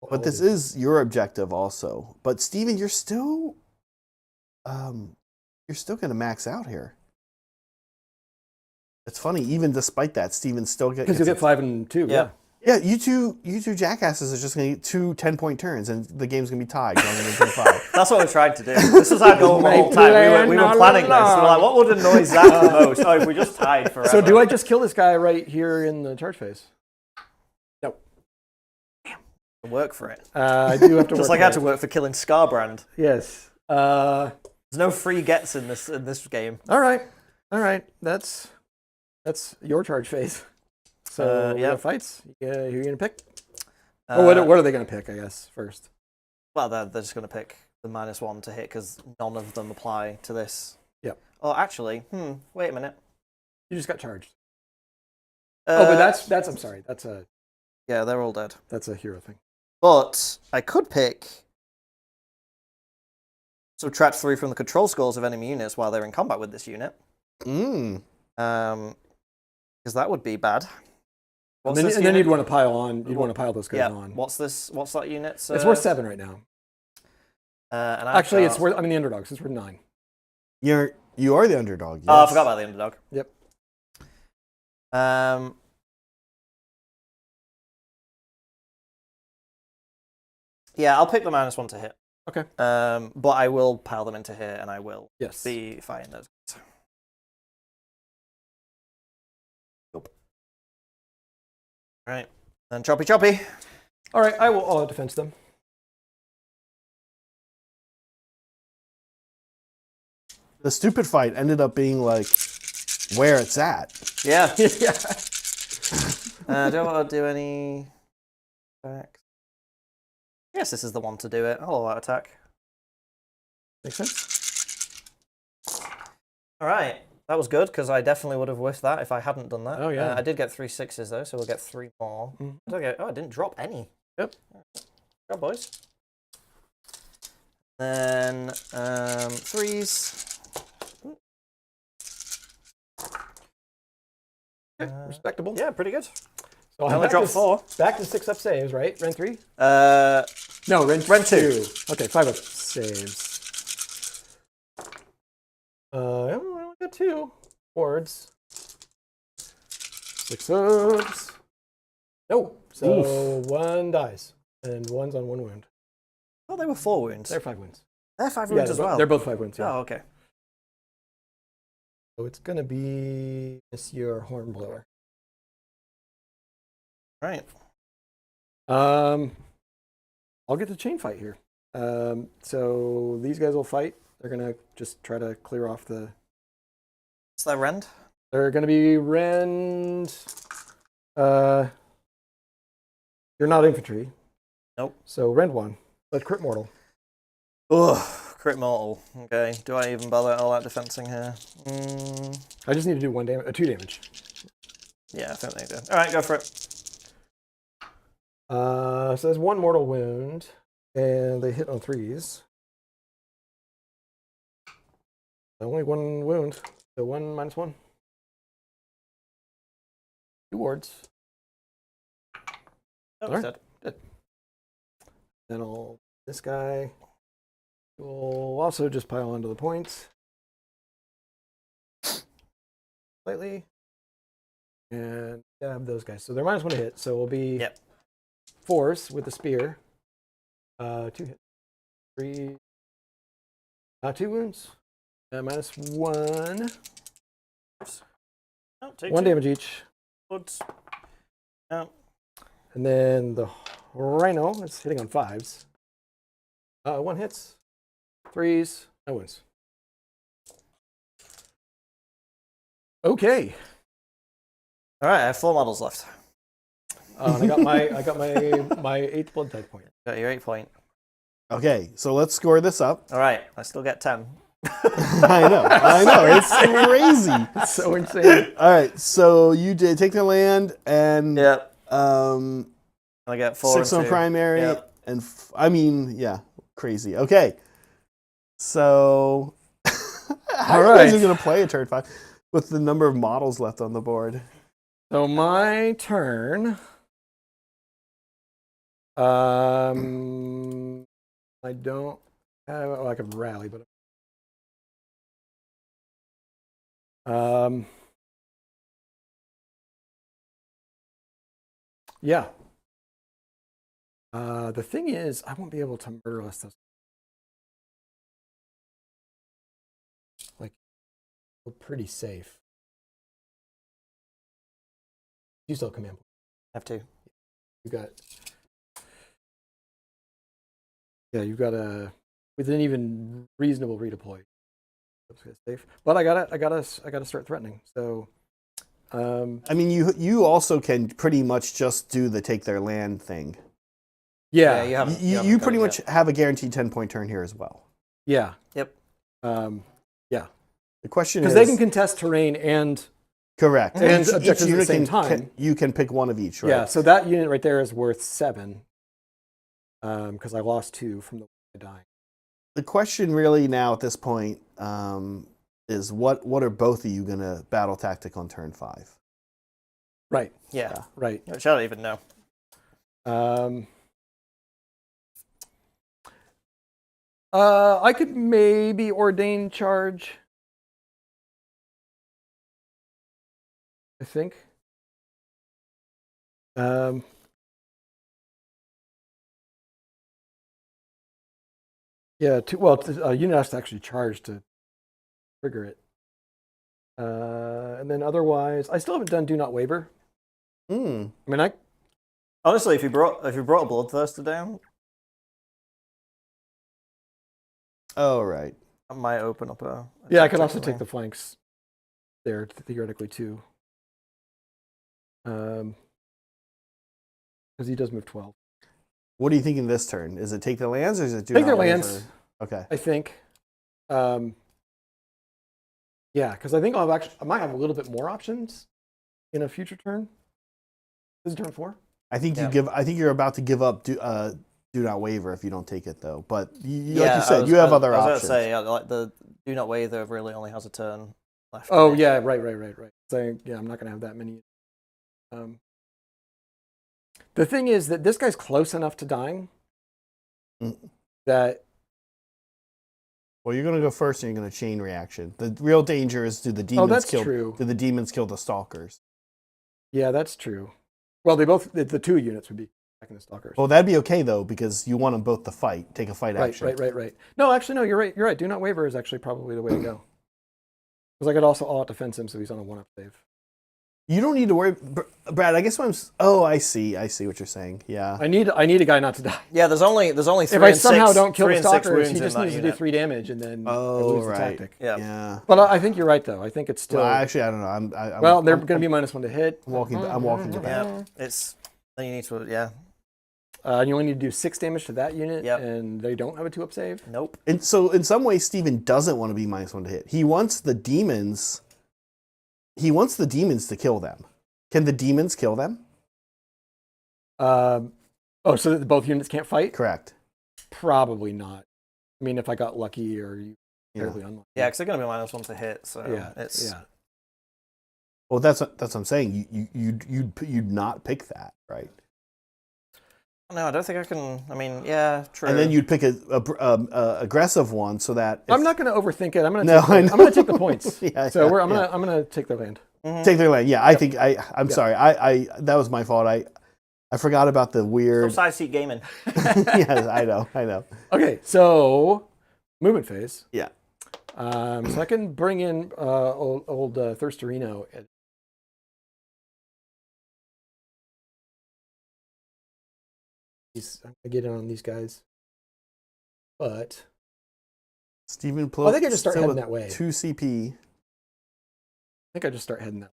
Oh, But this is your objective also. But Steven, you're still gonna max out here. It's funny, even despite that, Steven's still getting because you get 5 and 2. Yeah. Yeah, you two jackasses are just gonna get 2 10-point turns and the game's gonna be tied going into 5. That's what we tried to do. This was our goal the whole time. We were planning this. We were like, what would annoy Zach the most? Oh, if we just tied forever. So do I just kill this guy right here in the charge phase? No. work for it? I do have to Just work like I had for to it. work for killing Scarbrand. Yes. There's no free gets in this game. All right. That's your charge phase. So yeah. yeah, fights. Yeah, who are you gonna pick? Uh, Or what are they gonna pick? I guess first. Well, they're just going to pick the -1 to hit because none of them apply to this. Yep. Oh, actually, wait a minute. You just got charged. But that's I'm sorry. Yeah, they're all dead. That's a hero thing. But I could pick subtract 3 from the control scores of enemy units while they're in combat with this unit. Mm. Because that would be bad. And then you'd want to pile on. You'd want to pile those guys Yeah. on. What's this? What's that unit? It's worth 7 right now. And Actually, it's worth. I mean, the underdogs. It's worth 9. You are the underdog. Oh, I yes. forgot about the underdog. Yep. Yeah, I'll pick the -1 to hit. Okay. But I will pile them into here, and I will Yes. be fighting those. Nope. All right. Then choppy. All right. I will all defense them. The stupid fight ended up being like where it's at. Yeah. Yeah. Do I want to do any attacks? Yes, this is the one to do it. I'll all-out attack. Makes sense. All right. That was good, because I definitely would have whiffed that if I hadn't done that. Oh, yeah. I did get 3 6s, though, so we'll get 3 more. Mhm. I didn't drop any. Yep. Go, boys. Then 3s. Respectable. Yeah, pretty good. So I only dropped 4. Back to 6 up saves, right? Ren 3? No, Ren 2. Okay, 5 up saves. I only got 2 wards. 6 ups. No. So 1 dies. And 1's on 1 wound. Oh, they were 4 wounds. They're 5 wounds. They're 5 wounds as well. They're both 5 wounds, yeah. Oh, okay. So it's going to be Monsieur Hornblower. Right. I'll get the chain fight here. So these guys will fight. They're going to just try to clear off the... Is that rend? They're going to be rend... you're not infantry. Nope. So rend 1, but crit mortal. Ugh, crit mortal. Okay. Do I even bother all that defensing here? I just need to do 2 damage. Yeah, I think they do. All right, go for it. So there's 1 mortal wound, and they hit on 3s. Only 1 wound, so 1 -1. 2 wards. Oh, All right. dead. Then this guy will also just pile onto the points. Slightly. And I have those guys. So they're -1 to hit. So it'll be Yep. 4s with the spear. 2 hits. 3. 2 wounds. -1. Oh, take 1 2. damage each. Woods. Oh. And then the rhino is hitting on 5s. 1 hits. 3s. No wounds. Okay. All right, I have 4 models left. And I got my 8th blood type point. Got your 8 point. Okay, so let's score this up. All right, I still get 10. I know. It's crazy. It's so insane. All right, so you did take the land and Yep. I get 4 6 and on 2. primary, Yep. and yeah, crazy. Okay, so how All are you guys right. going to play a turn 5 with the number of models left on the board? So my turn. I don't have. Oh, I could rally, but. Yeah. The thing is, I won't be able to murderless this. Like, we're pretty safe. You still have command. Have 2. You got. Yeah, you've got a with an even reasonable redeploy. Safe, but I gotta start threatening. So, I mean, you also can pretty much just do the take their land thing. yeah, you haven't. You pretty much have a guaranteed 10-point turn here as well. yeah, Yep. yeah. The question is, Because they can contest terrain and correct, and Each objectives at the unit same time. you can pick one of each, right? yeah. So that unit right there is worth 7. Because I lost 2 from the dying. The question really now at this point is what are both of you going to battle tactic on turn 5? Right, Yeah. right. Which I don't even know. I could maybe ordain charge. I think. Yeah, unit has to actually charge to trigger it. And then otherwise, I still haven't done Do Not Waver. Mm. I mean, Honestly, if you brought a Bloodthirster down, Oh, right. that might open up a. yeah, I could also tactic take the flanks there theoretically too. Because he does move 12. What are you thinking this turn? Is it take the lands or is it do Take not their waver? lands. Okay. I think. Yeah, because I think I might have a little bit more options in a future turn. This is turn 4. I think Yeah. I think you're about to give up do not waver if you don't take it though. But like you I said, was- you have other I was options. about to say, like the Do Not Waver really only has a turn left. Oh yeah, right. So yeah, I'm not gonna have that many. The thing is that this guy's close enough to dying Mm. that Well, you're going to go first and you're going to chain reaction. The real danger is do the demons that's kill true. do the demons kill the stalkers? yeah, that's true. Well, the 2 units would be attacking the stalkers. Well, that'd be okay though because you want them both to fight, take a fight action. Right. No, actually, no. You're right. Do Not Waver is actually probably the way to go. Because I could also all-out defense him, so he's on a 1-up save. You don't need to worry, Brad. I guess what I'm. Oh, I see what you're saying. Yeah. I need a guy not to die. Yeah, there's only 3 If I and somehow 6 don't kill 3 the and 6 stalkers, wounds he in just that needs to do unit. 3 damage, and then I Oh, lose the right. tactic. Yeah. Yeah. But I think you're right, though. I think it's still. Well, actually, I don't know. I'm well, they're going to be -1 to hit. I'm walking to back. Yeah, it's then you need to And you only need to do 6 damage to that unit, Yep. and they don't have a 2-up save. Nope. And so, in some ways, Steven doesn't want to be -1 to hit. He wants the demons. He wants the demons to kill them. Can the demons kill them? So that both units can't fight? Correct. Probably not. I mean, if I got lucky or you Yeah. terribly unlucky. Yeah, because they're going to be -1 to hit. So Yeah. it's Yeah. Well, that's what I'm saying. You'd not pick that, right? No, I don't think I can. I mean, yeah, true. And then you'd pick a aggressive one so that I'm not going to overthink it. I'm going to No, I I'm know. going to take the points. Yeah, So yeah, I'm going to take the land. Take their land. Yeah, I think I'm sorry. I that was my fault. I forgot about the weird. Side seat gaming. Yeah, I know. Okay, so movement phase. Yeah. So I can bring in old Thirstarino. I'm gonna get in on these guys, but Stephen Plow. I think I just start still heading with that way. 2 CP. I think I just start heading that.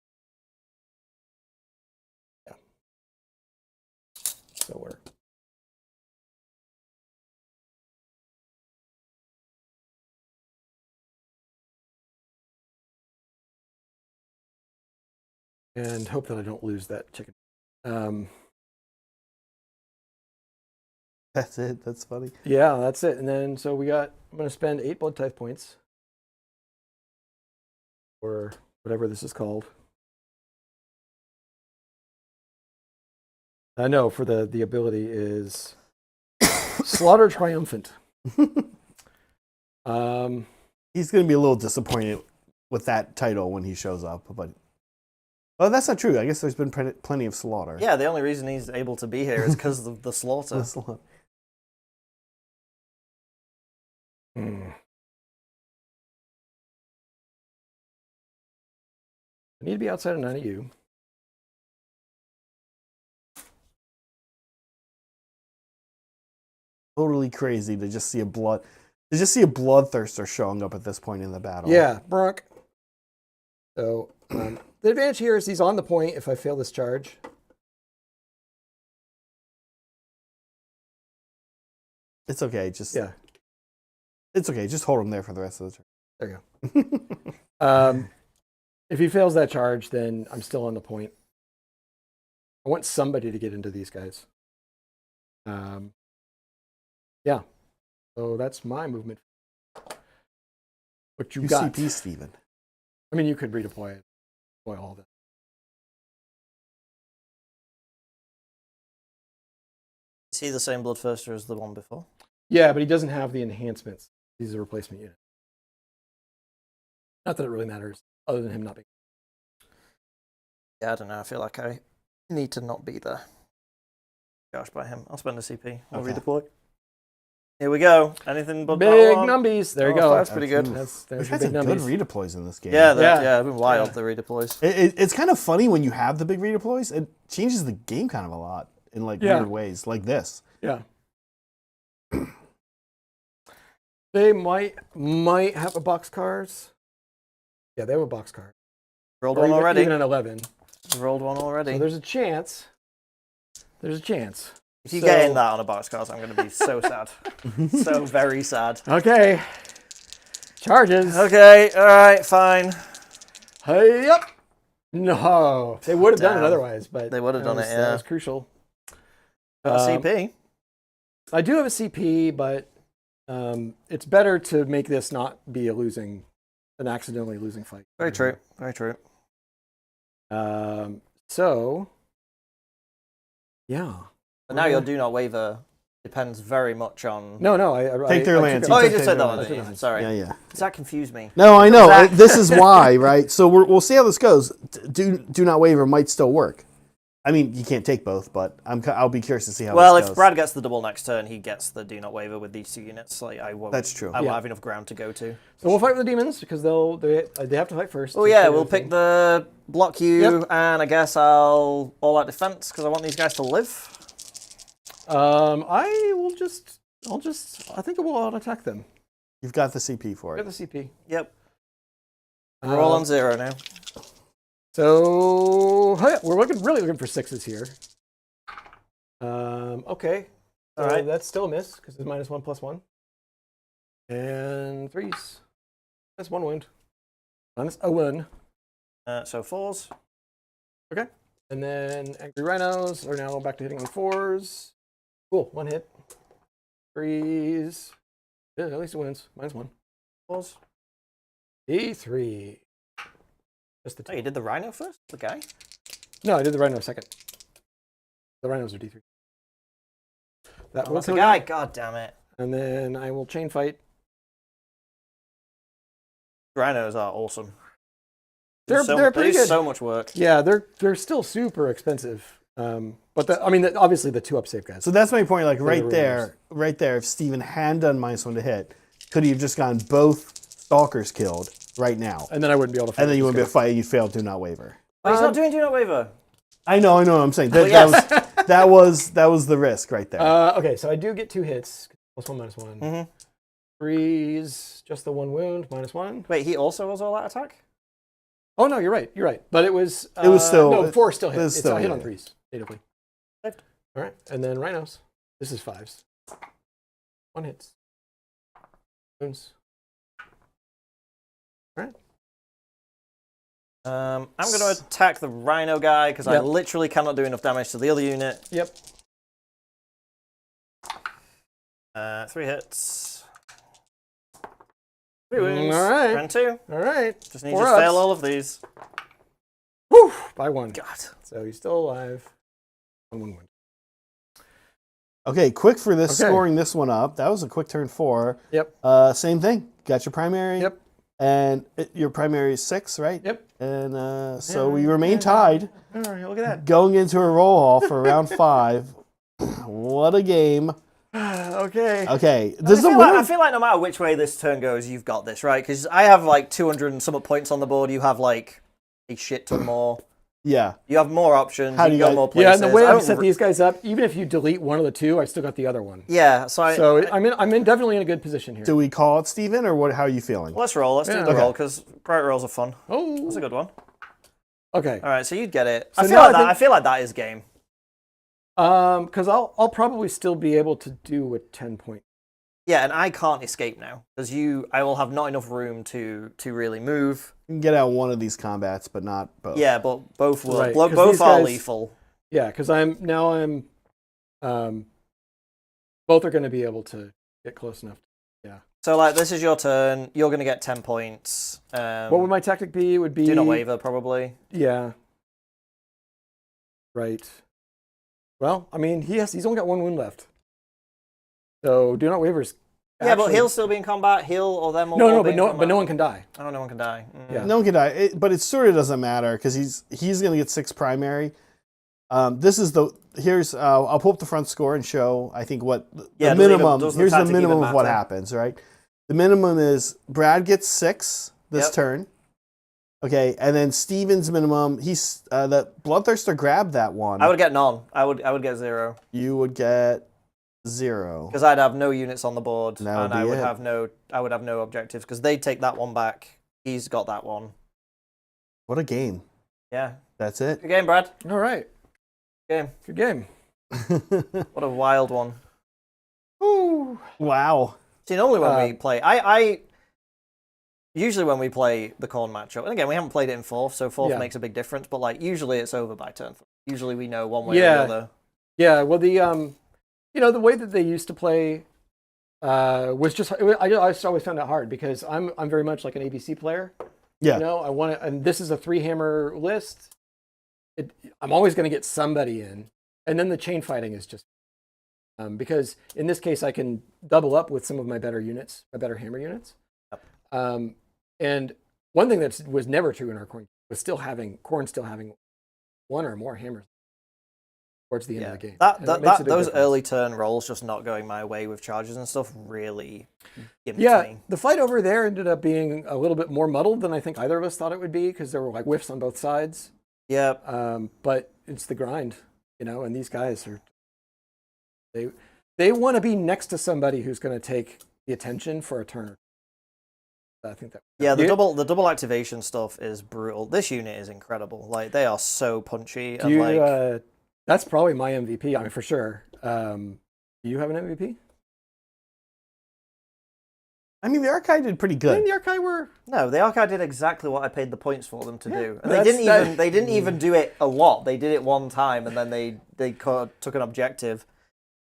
Yeah. So we're. And hope that I don't lose that chicken. That's it. That's funny. Yeah, that's it. And then so I'm going to spend 8 blood tithe points, or whatever this is called. No, for the ability is Slaughter Triumphant. He's going to be a little disappointed with that title when he shows up, but that's not true. I guess there's been plenty of slaughter. Yeah, the only reason he's able to be here is because of the slaughter. The slaughter. I need to be outside of 9 of you. Totally crazy to just see a bloodthirster showing up at this point in the battle. Yeah, Brock. So the advantage here is he's on the point if I fail this charge. It's okay. It's okay. Just hold him there for the rest of the turn. There you go. If he fails that charge, then I'm still on the point. I want somebody to get into these guys. Yeah. So that's my movement. What you got? CP, Steven. I mean, you could redeploy it. Deploy all of it. Is he the same Bloodthirster as the one before? Yeah, but he doesn't have the enhancements. He's a replacement unit. Not that it really matters, other than him not being. Yeah, I don't know. I feel like I need to not be there. Gosh, by him. I'll spend a CP. I'll Okay. redeploy. Here we go. Anything but Big that one? numbies. There you Oh, go. that's pretty good. There's We've your had big some good numbies. redeploys in this game. Yeah, Yeah. I've been wild, the redeploys. It's kind of funny when you have the big redeploys. It changes the game kind of a lot in weird ways, like this. Yeah. They might have a boxcars. Yeah, they have a boxcar. Rolled Or one even- already. Even an 11. Rolled one already. So there's a chance. If you get in that on a boxcars, I'm going to be so sad. So very sad. Okay. Charges. Okay, alright, fine. Hey up. No, they would have done it Damn. otherwise, but They would have done it, That yeah. was crucial. Got a CP. I do have a CP, but it's better to make this not be an accidentally losing fight. Very true. Very true. So, yeah. But now your do not waver depends very much on. No, Take their I land. took Oh, it. you Take just said their that land. one. Yeah, sorry. Yeah. Does that confuse me? No, I know. Zach. This is why, right? So we'll see how this goes. Do not waver might still work. I mean, you can't take both, but I'll be curious to see how. Well, this if goes. Brad gets the double next turn, he gets the do not waver with these two units. I won't. That's true. I won't Yeah. have enough ground to go to. So we'll fight with the demons because they have to fight first. Oh yeah, we'll pick the block you, Yep. and I guess I'll all out defense because I want these guys to live. I think we'll out attack them. You've got the CP for Get it. the CP. Yep. We're all on 0 now. So we're really looking for 6s here. Okay. All right. That's still a miss because it's -1/+1. And 3s. That's 1 wound. Minus a wound. So 4s. Okay. And then Angry Rhinos are now back to hitting on 4s. Cool. 1 hit. 3s. Yeah, at least it wins. -1. 4s. D3. Just the Oh, two. you did the rhino first? The guy? No, I did the Rhino second. The Rhinos are D3. That Oh, will that's the kill guy. you. God damn it. And then I will chain fight. Rhinos are awesome. They're pretty They do good. so much work. Yeah, they're still super expensive. But obviously the 2-up save guys. So that's my point. Like the right rumors. there, if Steven had done -1 to hit, could he have just gotten both Stalkers killed right now? And then I wouldn't be able to fight. And then you wouldn't be able this to fight. You failed Do Not Waver. But he's not doing Do Not Waver. I know. I'm saying that, yes. that was the risk right there. guy. Okay, so I do get 2 hits. +1, -1. Mhm. Freeze, just the 1 wound, -1. Wait, he also was all that attack? Oh no, you're right. But it was. It was still- no 4 still hit. it was It's still, a hit on yeah. 3s natively. Saved. All right, and then rhinos. This is 5s. 1 hits. Wounds. All right. I'm going to attack the Rhino guy because I Yep. literally cannot do enough damage to the other unit. Yep. 3 hits. 3 wounds. All right. And 2. All right. Just need 4 to ups. fail all of these. Whew, by 1. God. So he's still alive. 1 wound. Okay, quick for this, Okay. scoring this one up. That was a quick turn 4. Yep. Same thing. Got your primary. Yep. And your primary is 6, right? Yep. And so we remain tied. All right, look at that. Going into a roll off for round 5. What a game. Okay. Okay. I Does the feel, winner... I feel like no matter which way this turn goes, you've got this, right? Because I have like 200 and some points on the board. You have like a shit ton more. Yeah. You have more options. How do you you go guys- more places. Yeah, and the way I I don't set re- these guys up, even if you delete one of the 2, I still got the other one. Yeah, so I'm definitely in a good position here. Do we call it, Steven, or what? How are you feeling? let's roll. Let's do Yeah. the Okay. roll because priority rolls are fun. Oh. That's a good one. Okay. All right, so you'd get it. So I feel now like I that. think- I feel like that is game. Because I'll probably still be able to do a 10-point. Yeah, and I can't escape now because I will have not enough room to really move. You can get out one of these combats, but not both. Yeah, but both will. Right, 'cause Both these are guys- lethal. Yeah, because both are going to be able to get close enough. Yeah. So like, this is your turn. You're gonna get 10 points. What would my tactic be? It would be Do Not Waver probably. Yeah. Right. Well, I mean, he's only got 1 wound left. So Do Not Waver's. Yeah, but actually- he'll still be in combat. He'll or them. No, all no, be but in no, combat. but no one can die. Oh, no one can die. Yeah. No one can die, but it sort of doesn't matter because he's going to get 6 primary. This is here's I'll pull up the front score and show I think what Yeah, the does it even- minimum. does the Here's the tactic even minimum of what matter? happens, right? The minimum is Brad gets 6 this Yep. turn. Okay, and then Steven's minimum. He's the Bloodthirster grabbed that one. I would get none. I would get 0 You would get 0. because I'd have no units on the board, That would and I be would it. have no objectives because they'd take that one back. He's got that one. What a game! Yeah. That's it. Good game, Brad. All right. Game. Good game. What a wild one. Ooh. Wow. See, normally when we play, usually when we play the Khorne matchup, and again, we haven't played it in 4th, so 4th Yeah. makes a big difference, but like usually it's over by turn 3. Usually we know one way or Yeah. the other. Yeah. Well, the way that they used to play was just I just always found it hard because I'm very much like an ABC player. Yeah. You know, I want to, and this is a 3-hammer list. I'm always going to get somebody in, and then the chain fighting is just because in this case I can double up with some of my better units, my better hammer units. Yep. And one thing that was never true in our Khorne was Khorne still having 1 or more hammers towards the end of the game. And it makes a big Those difference. early turn rolls just not going my way with charges and stuff really gimped Yeah, me. the fight over there ended up being a little bit more muddled than I think either of us thought it would be because there were like whiffs on both sides. Yeah. But it's the grind, and these guys are they want to be next to somebody who's going to take the attention for a turn. I think that. Yeah, the double activation stuff is brutal. This unit is incredible. Like they are so punchy Do and you, like that's probably my MVP. I mean, for sure. Do you have an MVP? I mean, the archive did pretty I good. mean, the Archive were. no, the Archive did exactly what I paid the points for them to Yeah, do. And that's- they didn't even do it a lot. They did it one time and then they took an objective.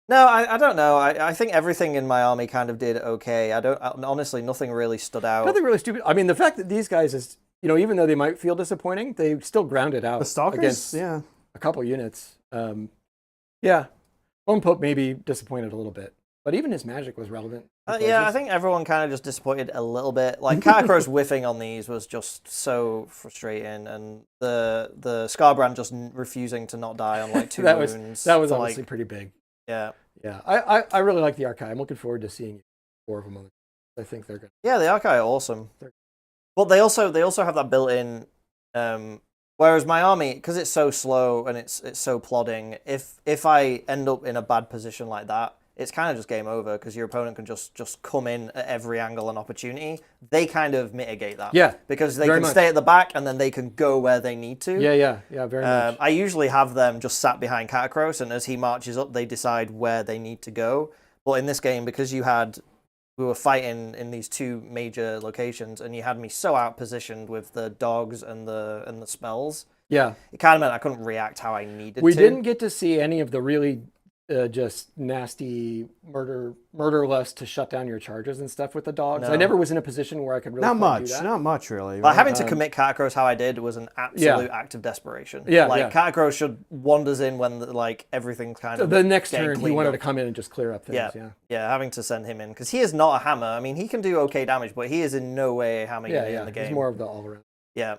No, I don't know. I think everything in my army kind of did okay. Honestly, nothing really stood out. Nothing really stupid. I mean, the fact that these guys is, even though they might feel disappointing, they still grounded out The Stalkers, against yeah. a couple units. Yeah, Bone Pope maybe disappointed a little bit. But even his magic was relevant. Yeah, I think everyone kind of just disappointed a little bit. Like Kakarot's whiffing on these was just so frustrating, and the Scarbrand just refusing to not die on like 2 wounds. That was for, honestly like, pretty big. yeah. Yeah, I really like the Archai. I'm looking forward to seeing 4 of them on the. I think they're good. Yeah, the Archai are awesome. But they also have that built-in. Whereas my army, because it's so slow and it's so plodding, if I end up in a bad position like that, it's kind of just game over because your opponent can just come in at every angle and opportunity. They kind of mitigate that. Yeah, Because they very can much. stay at the back and then they can go where they need to. Yeah, very much. I usually have them just sat behind Katakros, and as he marches up, they decide where they need to go. But in this game, because we were fighting in these 2 major locations, and you had me so out-positioned with the dogs and the spells, Yeah, it kind of meant I couldn't react how I needed to. we didn't get to see any of the really just nasty murder lust to shut down your charges and stuff with the dogs. No. I never was in a position where I could really Not quite do much. that. Not much, really. But right? having to commit Katakros how I did was an absolute act of desperation. Yeah, like yeah. Katakros should wanders in when like everything's kind of The next getting turn, he cleaned wanted up. to come in and just clear up things. Yeah, having to send him in because he is not a hammer. I mean, he can do okay damage, but he is in no way a hammer unit in the game. He's more of the all around. Yeah.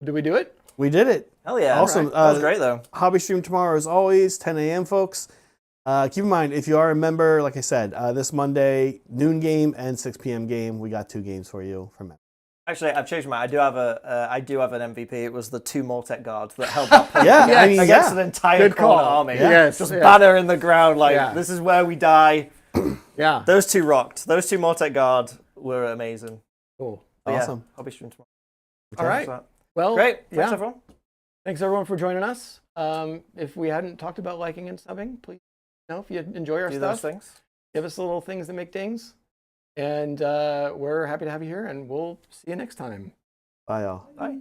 Did we do it? We did it. Hell yeah. Awesome. Right. That was great though. Hobby stream tomorrow as always, 10 a.m. folks. Keep in mind, if you are a member, like I said, this Monday, noon game and 6 p.m. game, we got 2 games for you from members. Actually, I've changed my. I do have an MVP. It was the 2 Mortek guards that held up against an entire Good call. Khorne army. Yes, just yeah. batter in the ground like this is where we die. Yeah. Those 2 rocked. Those 2 Mortek guard were amazing. Cool. But Awesome. Yeah, hobby stream tomorrow. All right. Well, Great. yeah. Thanks everyone. Thanks everyone for joining us. If we hadn't talked about liking and subbing, please if you enjoy our Do stuff, those things. give us the little things that make dings. And we're happy to have you here, and we'll see you next time. Bye, y'all. Bye.